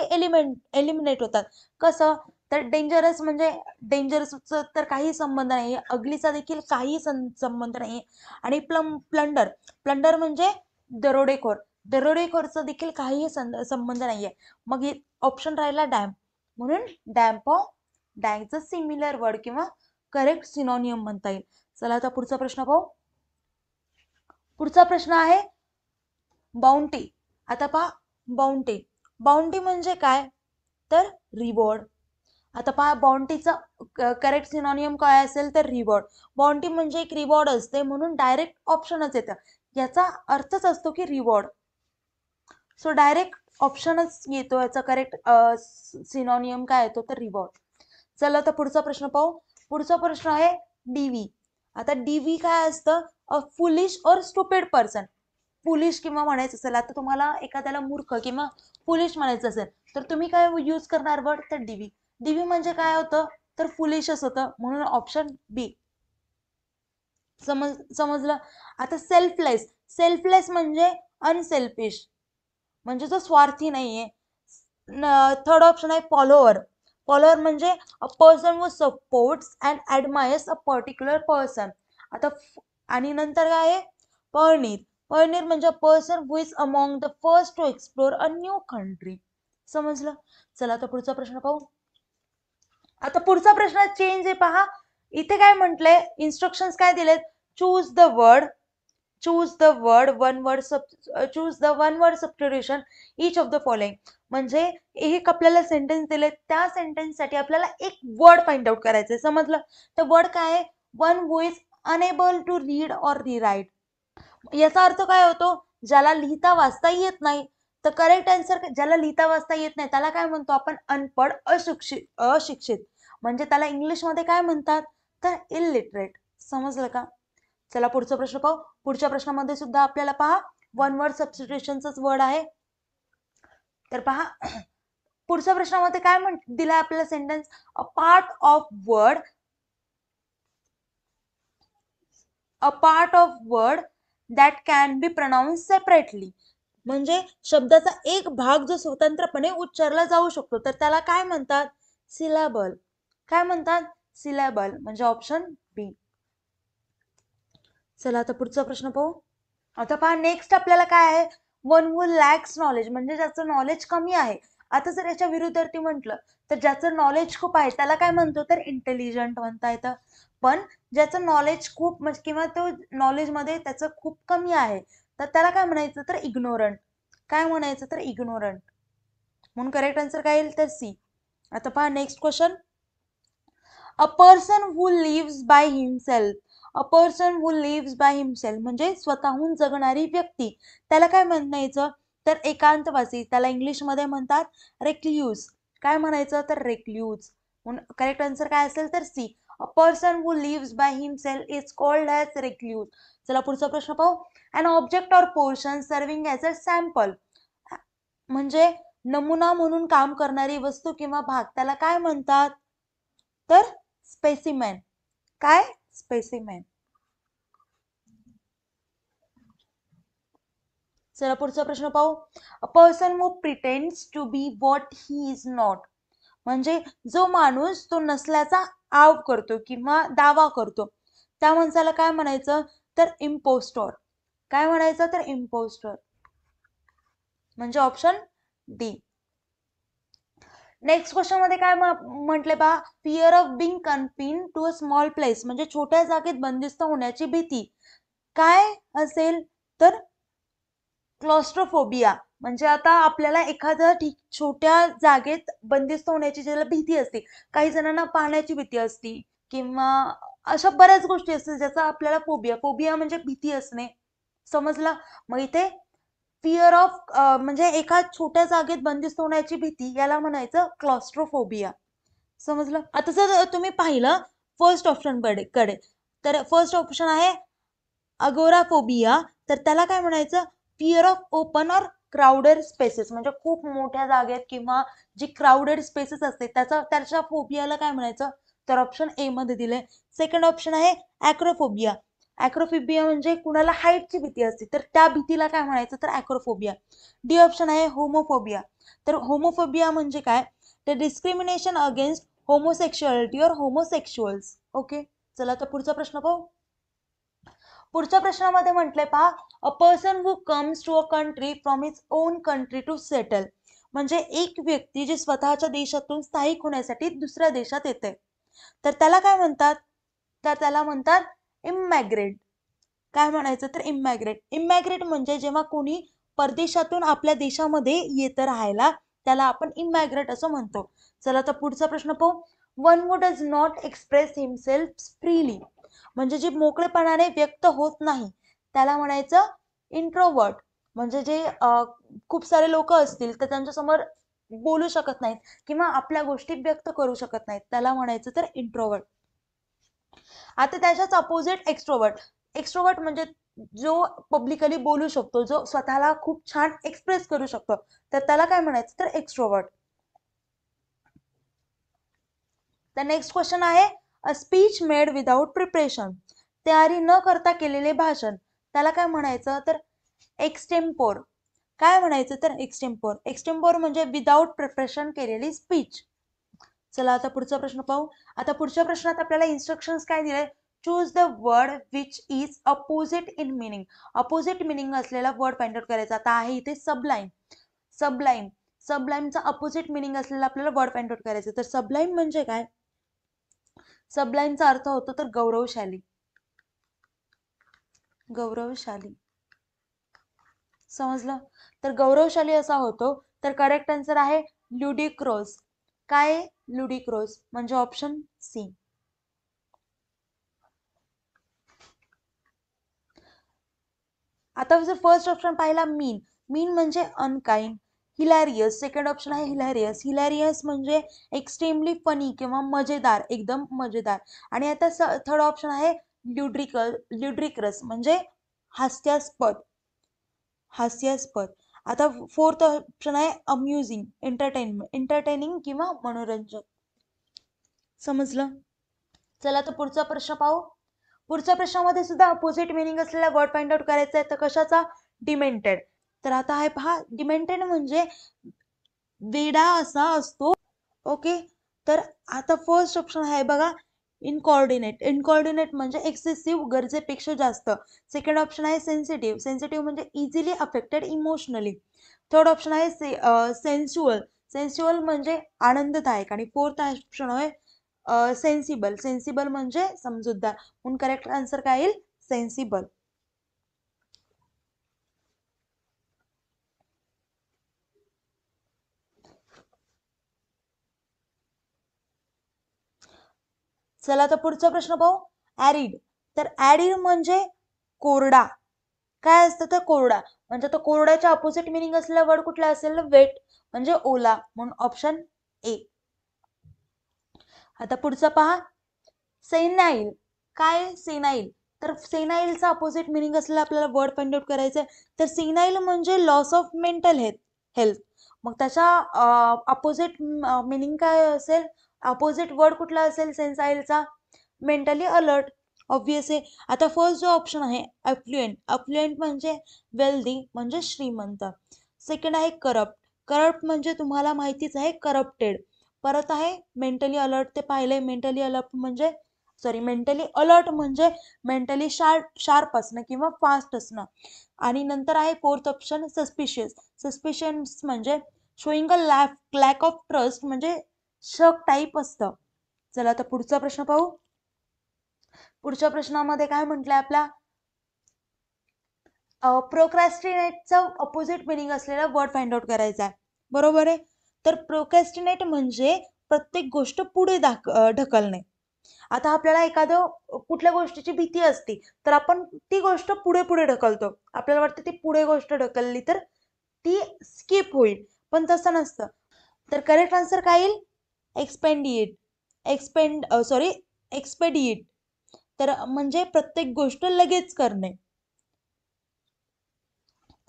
एलिमिनेट होतात. कसं तर डेंजरस म्हणजे डेंजरसचा तर काही संबंध नाहीये. अगलीचा देखील काही संबंध नाहीये. आणि प्लंडर. प्लंडर म्हणजे दरोडेखोर. दरोडेखोरचा देखील काही संबंध नाहीये. मग ऑप्शन राहिला डॅम. म्हणून डॅम्प डँकचं सिमिलर वर्ड किंवा करेक्ट सिनोनियम म्हणता येईल. चला आता पुढचा प्रश्न पाहू. पुढचा प्रश्न आहे बाउंटी. आता पहा बाउंटी. बाउंटी म्हणजे काय तर रिवॉर्ड. आता पहा बाउंटीचा करेक्ट सिनोनियम काय असेल तर रिवॉर्ड. बाउंटी म्हणजे एक रिवॉर्ड असते म्हणून डायरेक्ट ऑप्शनच येतं. याचा अर्थच असतो की रिवॉर्ड. सो डायरेक्ट ऑप्शनच येतो. याचा करेक्ट सिनोनियम काय येतो तर रिवॉर्ड. चला आता पुढचा प्रश्न पाहू. पुढचा प्रश्न आहे डीव्ही. आता डीव्ही काय असतं अ फुलिश और स्टुपिड पर्सन. फुलिश किंवा म्हणायचं असेल आता तुम्हाला एखाद्याला मूर्ख किंवा फुलिश म्हणायचं असेल तर तुम्ही काय यूज करणार वर्ड तर डीव्ही. डीव्ही म्हणजे काय होतं तर फुलिशच होतं म्हणून ऑप्शन बी. समजलं? आता सेल्फलेस. सेल्फलेस म्हणजे अनसेल्फिश म्हणजे जो स्वार्थी नाहीये. थर्ड ऑप्शन आहे फॉलोअर. फॉलोअर म्हणजे a person who supports and admires a particular person. आता आणि नंतर काय आहे पळणीर. पायोनियर म्हणजे person who is among the first to explore a new country. समजलं. चला आता पुढचा प्रश्न पाहू. आता पुढचा प्रश्न चेंज आहे पहा. इथे काय म्हटलंय, इन्स्ट्रक्शन्स काय दिलेत, choose the word one word choose the one word substitution each of the following. म्हणजे एक आपल्याला सेंटेन्स दिले, त्या सेंटेन्स साठी आपल्याला एक वर्ड फाइंड आउट करायचंय. समजलं. तर वर्ड काय आहे, one who is unable to read or rewrite. याचा अर्थ काय होतो, ज्याला लिहिता वाचता येत नाही. तर करेक्ट आन्सर, ज्याला लिहिता वाचता येत नाही त्याला काय म्हणतो आपण, अनपढ, अशिक्षित. म्हणजे त्याला इंग्लिश मध्ये काय म्हणतात, तर इलिटरेट. समजलं का. चला पुढचा प्रश्न पाहू. पुढच्या प्रश्नामध्ये सुद्धा आपल्याला पहा वन वर्ड सबस्टिट्यूशनच वर्ड आहे. तर पहा पुढच्या प्रश्नामध्ये काय दिलाय आपल्याला sentence, a part of word that can be pronounce separately. म्हणजे शब्दाचा एक भाग जो स्वतंत्रपणे उच्चारला जाऊ शकतो तर त्याला काय म्हणतात, सिलॅबल. काय म्हणतात, सिलॅबल. म्हणजे ऑप्शन बी. चला आता पुढचा प्रश्न पाहू. आता पहा नेक्स्ट आपल्याला काय आहे, वन हु लॅक्स नॉलेज म्हणजे ज्याचं नॉलेज कमी आहे. आता जर याच्या विरुद्धार्थी म्हटलं तर ज्याचं नॉलेज खूप आहे त्याला काय म्हणतो, तर इंटेलिजंट म्हणता येतं. पण ज्याचं नॉलेज खूप किंवा तो नॉलेज मध्ये त्याचं खूप कमी आहे तर त्याला काय म्हणायचं, तर इग्नोरंट. काय म्हणायचं, तर इग्नोरंट. म्हणून करेक्ट आन्सर काय येईल, तर सी. आता पहा next question, a person who lives by himself. A person who lives by himself म्हणजे स्वतःहून जगणारी व्यक्ती, त्याला काय म्हणायचं, तर एकांतवासी. त्याला इंग्लिश मध्ये म्हणतात रेक्ल्यूज. काय म्हणायचं, तर रेक्ल्यूज. करेक्ट आन्सर काय असेल, तर C. A person who lives by himself is called as recluse. चला पुढचा प्रश्न पाहू. An object or portion serving as a sample म्हणजे नमुना म्हणून काम करणारी वस्तू किंवा भाग त्याला काय म्हणतात, तर स्पेसिमेन. काय, स्पेसिमेन. चला पुढचा प्रश्न पाहू. A person who pretends to be what he is not म्हणजे जो माणूस तो नसल्याचा आव करतो किंवा दावा करतो त्या माणसाला काय म्हणायचं, तर इम्पोस्टर. काय म्हणायचं, तर इम्पोस्टर. म्हणजे ऑप्शन डी. नेक्स्ट क्वेश्चन मध्ये काय म्हटले पहा, fear of being confined to a small place म्हणजे छोट्या जागेत बंदिस्त होण्याची भीती काय असेल, तर क्लॉस्ट्रोफोबिया. म्हणजे आता आपल्याला एखाद्या छोट्या जागेत बंदिस्त होण्याची ज्याला भीती असते, काही जणांना पाण्याची भीती असते किंवा अशा बऱ्याच गोष्टी असतात ज्याचा आपल्याला फोबिया म्हणजे भीती असणे. समजलं. मग इथे फिअर ऑफ म्हणजे एका छोट्या जागेत बंदिस्त होण्याची भीती याला म्हणायचं क्लॉस्ट्रोफोबिया. समजलं. आता जर तुम्ही पाहिलं फर्स्ट ऑप्शन कडे तर फर्स्ट ऑप्शन आहे अगोराफोबिया, तर त्याला काय म्हणायचं, फिअर ऑफ ओपन और क्राउडेड स्पेसेस म्हणजे खूप मोठ्या जागेत किंवा जी क्राउडेड स्पेसेस असते त्याच्या फोबियाला काय म्हणायचं, तर ऑप्शन ए मध्ये दिले. सेकंड ऑप्शन आहे ॲक्रोफोबिया. ॲक्रोफोबिया म्हणजे कुणाला हाईटची भीती असते तर त्या भीतीला काय म्हणायचं, तर ॲक्रोफोबिया. डी ऑप्शन आहे होमोफोबिया. तर होमोफोबिया म्हणजे काय, तर डिस्क्रिमिनेशन अगेन्स्ट होमोसेक्शुअलिटी और होमोसेक्शुअल्स. ओके. चला तर पुढचा प्रश्न पाहू. पुढच्या प्रश्नामध्ये म्हटलंय पहा, a person who comes to a country from his own country to settle म्हणजे एक व्यक्ती जी स्वतःच्या देशातून स्थायिक होण्यासाठी दुसऱ्या देशात येते तर त्याला काय म्हणतात, तर त्याला म्हणतात इमॅग्रेट. काय म्हणायचं, तर इमॅग्रेट म्हणजे जेव्हा कोणी परदेशातून आपल्या देशामध्ये येतं राहायला त्याला आपण इमॅग्रेट असं म्हणतो. चला तर पुढचा प्रश्न पाहू. One who does not express himself freely म्हणजे जे मोकळेपणाने व्यक्त होत नाही त्याला म्हणायचं इंट्रोवर्ट. म्हणजे जे खूप सारे लोक असतील तर त्यांच्या समोर बोलू शकत नाहीत किंवा आपल्या गोष्टी व्यक्त करू शकत नाहीत त्याला म्हणायचं, तर इंट्रोवर्ट. आता त्याच्याच अपोजिट एक्स्ट्रोवर्ट. एक्स्ट्रोवर्ट म्हणजे जो पब्लिकली बोलू शकतो, जो स्वतःला खूप छान एक्सप्रेस करू शकतो तर त्याला काय म्हणायचं, तर एक्स्ट्रोवर्ट. तर नेक्स्ट क्वेश्चन आहे, a speech made without preparation तयारी न करता केलेले भाषण त्याला काय म्हणायचं, तर एक्सटेम्पोर. काय म्हणायचं, तर एक्सटेम्पोर. एक्सटेम्पोर म्हणजे विदाउट प्रिपरेशन केलेली स्पीच. चला आता पुढचा प्रश्न पाहू. आता पुढच्या प्रश्नात आपल्याला इन्स्ट्रक्शन्स काय दिले, choose the word which is opposite in meaning. Opposite meaning असलेला वर्ड फाइंड आउट करायचा. आता आहे इथे सबलाईम. सबलाईम सबलाईमचा अपोजिट मिनिंग असलेला आपल्याला वर्ड फाइंड आउट करायचा. तर सबलाईम म्हणजे काय? सबलाईमचा अर्थ होतो तर गौरवशाली. गौरवशाली, समजलं? तर गौरवशाली असा होतो. तर करेक्ट आन्सर आहे ल्युडिक्रोस. काय? ल्युडिक्रोस म्हणजे ऑप्शन सी. आता जर फर्स्ट ऑप्शन पाहिला मीन. मीन म्हणजे अनकाइंड. हिलॅरियस सेकंड ऑप्शन आहे हिलॅरियस. हिलॅरियस म्हणजे एक्स्ट्रीमली फनी किंवा मजेदार, एकदम मजेदार. आणि आता थर्ड ऑप्शन आहे ल्युड्रिक्रस म्हणजे हास्यास्पद. हास्यास्पद. आता फोर्थ ऑप्शन आहे अम्युझिंग, एंटरटेनिंग किंवा मनोरंजक. समजलं? चला तर पुढचा प्रश्न पाहू. पुढच्या प्रश्नामध्ये सुद्धा अपोजिट मिनिंग असलेला वर्ड फाइंड आउट करायचा आहे. तर कशाचा? डिमेंटेड. तर आता आहे पहा, डिमेंटेड म्हणजे वेडा असा असतो. ओके. तर आता फर्स्ट ऑप्शन आहे बघा इनकॉर्डिनेट. इनकॉर्डिनेट म्हणजे एक्सेसिव्ह, गरजेपेक्षा जास्त. सेकंड ऑप्शन आहे सेन्सिटिव्ह. सेन्सिटिव्ह म्हणजे easily affected emotionally. Third option आहे सेन्स्युअल. सेन्स्युअल म्हणजे आनंददायक. आणि फोर्थ ऑप्शन आहे सेन्सिबल. सेन्सिबल म्हणजे समजूतदार. म्हणून करेक्ट आन्सर काय येईल? सेन्सिबल. चला तर पुढचा प्रश्न पाहू. ऍरिड. तर ऍरिड म्हणजे कोरडा. काय असतं तर कोरडा. म्हणजे तो कोरड्याच्या अपोजिट मिनिंग असलेला वर्ड कुठला असेल? वेट म्हणजे ओला. म्हणून ऑप्शन ए. आता पुढचा पहा, सेनाईल. काय? सेनाईल. तर सेनाईलचा अपोजिट मिनिंग असलेला आपल्याला वर्ड फाइंड आउट करायचा आहे. तर सेनाईल म्हणजे लॉस ऑफ मेंटल हेल्थ. मग त्याच्या अपोजिट मिनिंग काय असेल? अपोजिट वर्ड कुठला असेल सेन्साईलचा? Mentally alert. ऑब्वियस आहे. आता फर्स्ट जो ऑप्शन आहे अफ्लुएंट. अफ्लुएंट म्हणजे वेल्दी म्हणजे श्रीमंत. सेकंड आहे करप्ट. करप्ट म्हणजे तुम्हाला माहितीच आहे करप्टेड. परत आहे मेंटली अलर्ट. ते पाहिले मेंटली अलर्ट म्हणजे मेंटली अलर्ट म्हणजे मेंटली शार्प असणं किंवा फास्ट असणं. आणि नंतर आहे फोर्थ ऑप्शन सस्पिशियस. सस्पिशियस म्हणजे showing a lack of trust म्हणजे शक टाईप असतं. चला आता पुढचा प्रश्न पाहू. पुढच्या प्रश्नामध्ये काय म्हटलंय आपला? प्रोक्रॅस्टिनेटचा अपोजिट मिनिंग असलेला वर्ड फाइंड आउट करायचा आहे. बरोबर आहे. तर प्रोक्रॅस्टिनेट म्हणजे प्रत्येक गोष्ट पुढे ढकलणे. आता आपल्याला एखादं कुठल्या गोष्टीची भीती असते तर आपण ती गोष्ट पुढे पुढे ढकलतो. आपल्याला वाटतं ती पुढे गोष्ट ढकलली तर ती स्किप होईल, पण तसं नसतं. तर करेक्ट आन्सर काय येईल? एक्सपेंडिएट. एक्सपेडिएट. तर म्हणजे प्रत्येक गोष्ट लगेच करणे.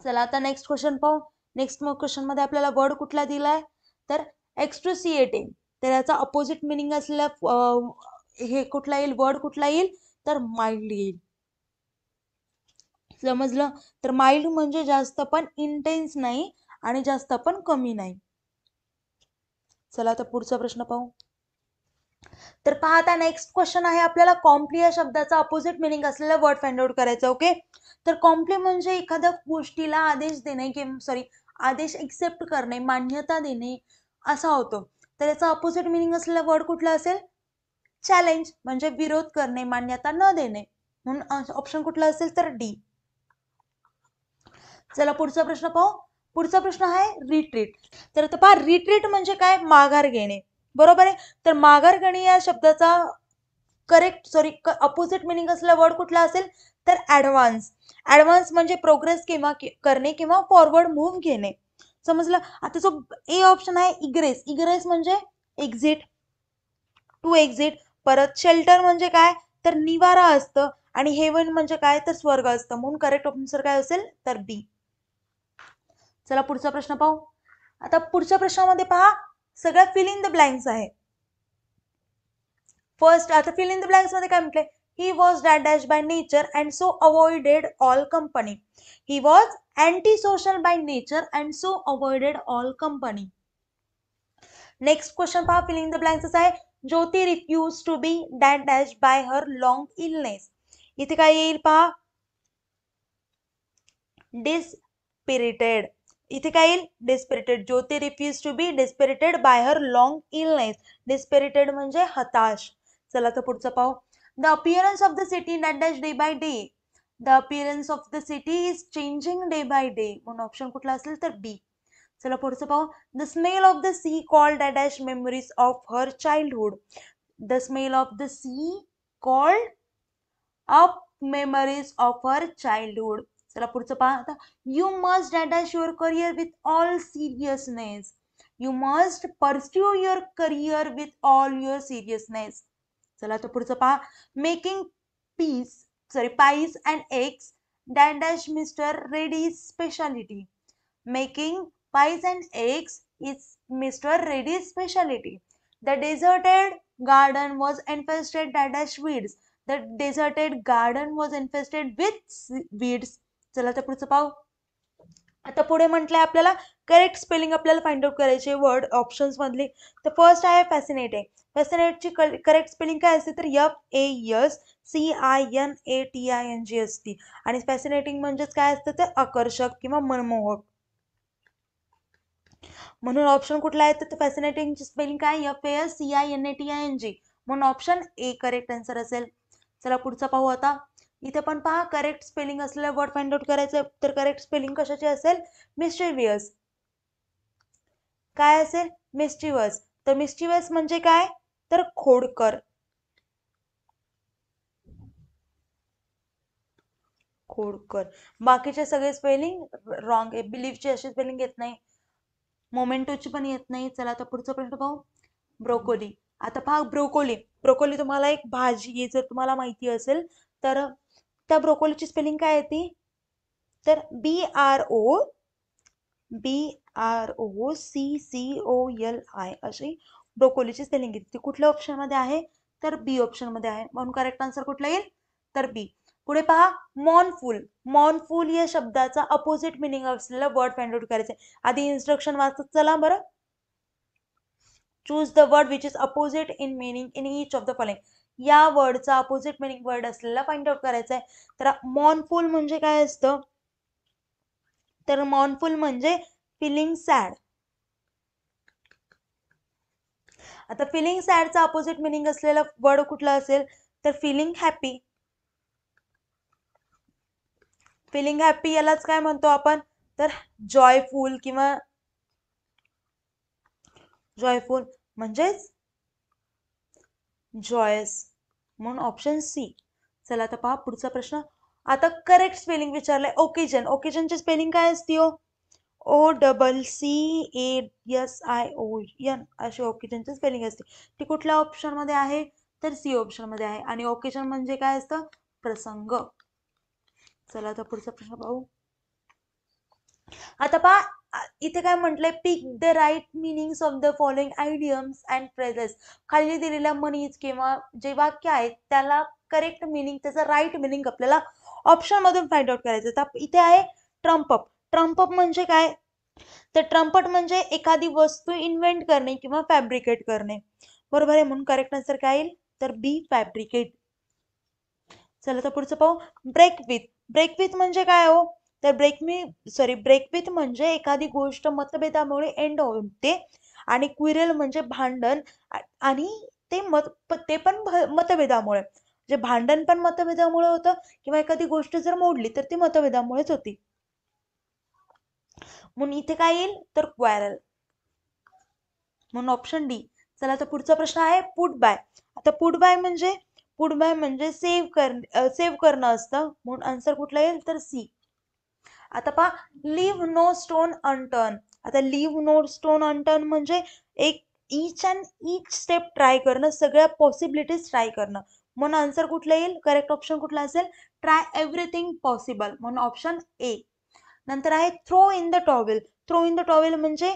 चला आता नेक्स्ट क्वेश्चन पाहू. नेक्स्ट क्वेश्चन मध्ये आपल्याला वर्ड कुठला दिलाय? तर एक्स्ट्रुसिएटिंग. तर याचा अपोजिट मिनिंग असलेला हे कुठला येईल? वर्ड कुठला येईल? तर माइल्ड येईल. समजलं? तर माइल्ड म्हणजे जास्त पण इंटेन्स नाही आणि जास्त पण कमी नाही. चला आता पुढचा प्रश्न पाहू. तर पहा आता नेक्स्ट क्वेश्चन आहे आपल्याला कॉम्प्ली या शब्दाचा अपोजिट मिनिंग असलेला वर्ड फाइंड आउट करायचा. ओके. तर कॉम्प्ली म्हणजे एखाद्या गोष्टीला आदेश देणे किंवा आदेश एक्सेप्ट करणे, मान्यता देणे असा होतो. तर याचा अपोजिट मिनिंग असलेला वर्ड कुठला असेल? चॅलेंज म्हणजे विरोध करणे, मान्यता न देणे. म्हणून ऑप्शन कुठला असेल? तर डी. चला पुढचा प्रश्न पाहू. पुढचा प्रश्न आहे रिट्रीट. तर आता पहा रिट्रीट म्हणजे काय? माघार घेणे. बरोबर आहे. तर माघार घेणे या शब्दाचा अपोजिट मिनिंग असलेला वर्ड कुठला असेल? तर ऍडव्हान्स. ऍडव्हान्स म्हणजे प्रोग्रेस किंवा करणे किंवा फॉरवर्ड मूव्ह घेणे. समजलं? आता जो ए ऑप्शन आहे इग्रेस. इग्रेस म्हणजे एक्झिट, टू एक्झिट. परत शेल्टर म्हणजे काय? तर निवारा असतं. आणि हेवन म्हणजे काय? तर स्वर्ग असतं. म्हणून करेक्ट आन्सर काय असेल? तर बी. चला पुढचा प्रश्न पाहू. आता पुढच्या प्रश्नामध्ये पहा सगळ्या फिल इन द ब्लँक्स आहे. फर्स्ट आता फिल इन द ब्लँक्स मध्ये काय म्हटलंय? He was dash by nature and so avoided all company. He was anti social by nature and so avoided all company. Next question पहा fill in the blanks आहे Jyoti refuse to be that dash by her long illness. इथे काय येईल पहा, dispirited. इथे काय येईल, dispirited. Jyoti refuse to B डिस्पिरिटेड by her long illness. Dispirited म्हणजे हताश. चला तर पुढचं पाहू. The appearance of the city that dash day by day. The appearance of the city is changing day by day. म्हणून ऑप्शन कुठला असेल तर बी. चला पुढचं पाहू. The smell of the sea called that dash memories of her childhood. The smell of the sea called up memories of her childhood. चला पुढचं पहा आता. You must dash your career with all seriousness. You must pursue your career with all your seriousness. चला तर पुढचं पहा. Making pies and eggs dash Mr. Reddy's specialty. Making pies and eggs is Mr. Reddy's specialty. The deserted garden was infested dash weeds. The deserted garden was infested with weeds. चला तर पुढचं पाहू. आता पुढे म्हटलंय आपल्याला करेक्ट स्पेलिंग आपल्याला find out करायचे वर्ड ऑप्शन्स मधले. तर फर्स्ट आहे फॅसिनेटिंग. फॅसिनेटची करेक्ट स्पेलिंग काय असते तर FASCINATING असते. आणि फॅसिनेटिंग म्हणजेच काय असतं तर आकर्षक किंवा मनमोहक. म्हणून ऑप्शन कुठला आहे तर फॅसिनेटिंगची स्पेलिंग काय FASCINATING. म्हणून ऑप्शन ए करेक्ट आन्सर असेल. चला पुढचा पाहू आता. इथे पण पहा करेक्ट स्पेलिंग असलेला वर्ड फाइंड आउट करायचं. तर करेक्ट स्पेलिंग कशाची असेल, मिस्चिव्हियस. काय असेल, मिस्चिव्हियस. तर मिस्चिव्हियस म्हणजे काय तर खोडकर. खोडकर. बाकीचे सगळे स्पेलिंग रॉंग आहे. बिलीव्हची अशी स्पेलिंग येत नाही, मोमेंटोची पण येत नाही. चला आता पुढचा प्रश्न पाहू. ब्रोकोली. आता पहा ब्रोकोली. ब्रोकोली तुम्हाला एक भाजी आहे, जर तुम्हाला माहिती असेल तर त्या ब्रोकोलीची स्पेलिंग काय येते तर BROCCOLI अशी ब्रोकोलीची स्पेलिंग येते. ती कुठल्या ऑप्शन मध्ये आहे तर बी ऑप्शन मध्ये आहे. म्हणून करेक्ट आन्सर कुठला येईल तर बी. पुढे पहा मॉर्नफुल. मॉर्नफुल या शब्दाचा अपोजिट मिनिंग असलेला वर्ड फाइंड आउट करायचा. आधी इन्स्ट्रक्शन वाचत चला बरं. Choose the word which is opposite in meaning in each of the following. या वर्डचा अपोजिट मिनिंग वर्ड असलेला फाइंड आउट करायचा आहे. तर मॉर्नफुल म्हणजे काय असतं तर मॉर्नफुल म्हणजे फिलिंग सॅड. आता फिलिंग सॅडचा अपोजिट मिनिंग असलेला वर्ड कुठला असेल तर फिलिंग हॅपी. फिलिंग हॅपी यालाच काय म्हणतो आपण तर जॉयफुल किंवा जॉयफुल म्हणजेच जॉयस. म्हणून ऑप्शन सी. चला आता पहा पुढचा प्रश्न. आता करेक्ट स्पेलिंग विचारलंय. ओकेजन. ओकेजनची स्पेलिंग काय असते OCCASION अशी ओकेजनची स्पेलिंग असते. ती कुठल्या ऑप्शन मध्ये आहे तर सी ऑप्शन मध्ये आहे. आणि ओकेजन म्हणजे काय असतं प्रसंग. चला आता पुढचा प्रश्न पाहू. आता पहा इथे काय म्हटलंय pick the right meanings of the following idioms and phrases. खाली दिलेल्या म्हणीच किंवा जे वाक्य आहेत त्याला करेक्ट मिनिंग, त्याचा राईट मिनिंग आपल्याला ऑप्शन मधून फाइंड आउट करायचं. तर इथे आहे ट्रम्पअप. ट्रम्पअप म्हणजे काय तर ट्रम्पट म्हणजे एखादी वस्तू इन्व्हेंट करणे किंवा फॅब्रिकेट करणे. बरोबर आहे. म्हणून करेक्ट आन्सर काय येईल तर बी फॅब्रिकेट. चला तर पुढचं पाहू. Break with. ब्रेक विथ म्हणजे काय तर ब्रेक विथ म्हणजे एखादी गोष्ट मतभेदामुळे एंड होते. आणि क्विरल म्हणजे भांडण. आणि ते पण मतभेदामुळे. जे भांडण पण मतभेदामुळे होतं किंवा एखादी गोष्ट जर मोडली तर ती मतभेदामुळेच होती. म्हणून इथे काय येईल तर क्वारल. म्हणून ऑप्शन डी. चला तर पुढचा प्रश्न आहे पुट बाय. आता पुट बाय म्हणजे सेव्ह करणं असतं. म्हणून आन्सर कुठला येईल तर सी. आता पहा लिव्ह नो स्टोन अनटर्न. आता लिव्ह नो स्टोन अनटर्न म्हणजे ईच स्टेप ट्राय करणं, सगळ्या पॉसिबिलिटीज ट्राय करणं. म्हणून आन्सर कुठला येईल करेक्ट ऑप्शन कुठला असेल ट्राय एव्हरीथिंग पॉसिबल. म्हणून ऑप्शन ए. नंतर आहे throw in the towel. Throw in the towel म्हणजे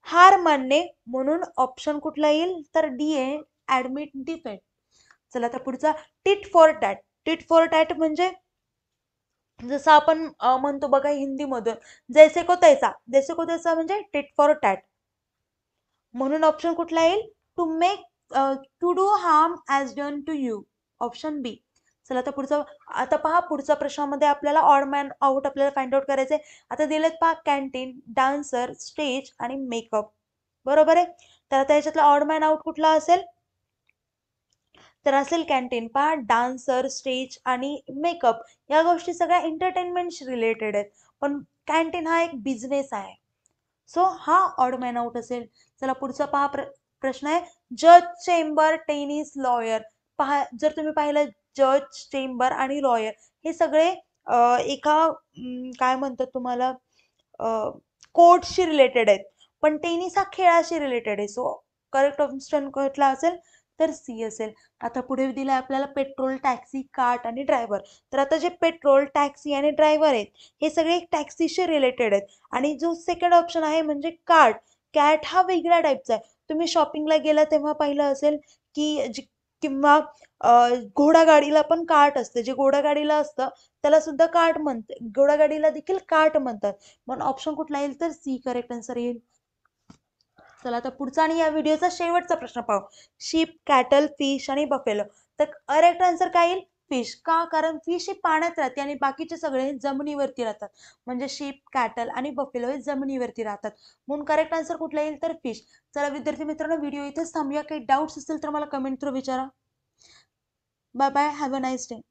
हार मानणे. म्हणून ऑप्शन कुठला येईल तर डी आहे ऍडमिट डिफेक्ट. चला तर पुढचा tit for tat. Tit for tat म्हणजे जसं आपण म्हणतो बघा हिंदीमधून जैसे को तैसा म्हणजे टिट फॉर टॅट. म्हणून ऑप्शन कुठला येईल to do harm as done to you. Option B. चला आता पुढचा, आता पहा पुढच्या प्रश्नामध्ये आपल्याला ऑड मॅन आउट आपल्याला फाइंड आउट करायचंय. आता दिलेत पहा कॅन्टीन, डान्सर, स्टेज आणि मेकअप. बरोबर आहे. तर आता याच्यातला ऑड मॅन आउट कुठला असेल? तर असेल कॅन्टीन. पहा डान्सर, स्टेज आणि मेकअप या गोष्टी सगळ्या एंटरटेनमेंटशी रिलेटेड आहेत, पण कॅन्टीन हा एक बिझनेस आहे. सो हा ऑड मॅन आउट असेल. चला पुढचा पहा प्रश्न आहे जज, चेंबर, टेनिस, लॉयर. पहा जर तुम्ही पाहिलं जज, चेंबर आणि लॉयर हे सगळे एका काय म्हणतात तुम्हाला कोर्टशी रिलेटेड आहेत, पण टेनिस हा खेळाशी रिलेटेड आहे. सो करेक्ट ऑप्शन कुठला असेल? तर सी असेल. आता पुढे दिलं आपल्याला पेट्रोल, टॅक्सी, कार्ट आणि ड्रायव्हर. तर आता जे पेट्रोल, टॅक्सी आणि ड्रायव्हर आहेत हे सगळे टॅक्सीशी रिलेटेड आहेत. आणि जो सेकंड ऑप्शन आहे म्हणजे कार्ट, कॅट हा वेगळ्या टाईपचा आहे. तुम्ही शॉपिंगला गेला तेव्हा पाहिलं असेल की किंवा घोडागाडीला पण कार्ट असते. जे घोडागाडीला असतं त्याला सुद्धा कार्ट म्हणते, घोडागाडीला देखील कार्ट म्हणतात. म्हणून ऑप्शन कुठला येईल? तर सी करेक्ट आन्सर येईल. चला आता पुढचा आणि या व्हिडिओचा शेवटचा प्रश्न पाहू. शीप, कॅटल, फिश आणि बफेलो. तर करेक्ट आन्सर काय येईल? फिश. का? कारण फिश ही पाण्यात राहते आणि बाकीचे सगळे जमिनीवरती राहतात. म्हणजे शीप, कॅटल आणि बफेलो हे जमिनीवरती राहतात. म्हणून करेक्ट आन्सर कुठला येईल? तर फिश. चला विद्यार्थी मित्रांनो, व्हिडिओ इथेच थांबूया. काही डाऊट्स असतील तर मला कमेंट थ्रू विचारा. Bye bye. Have a nice day.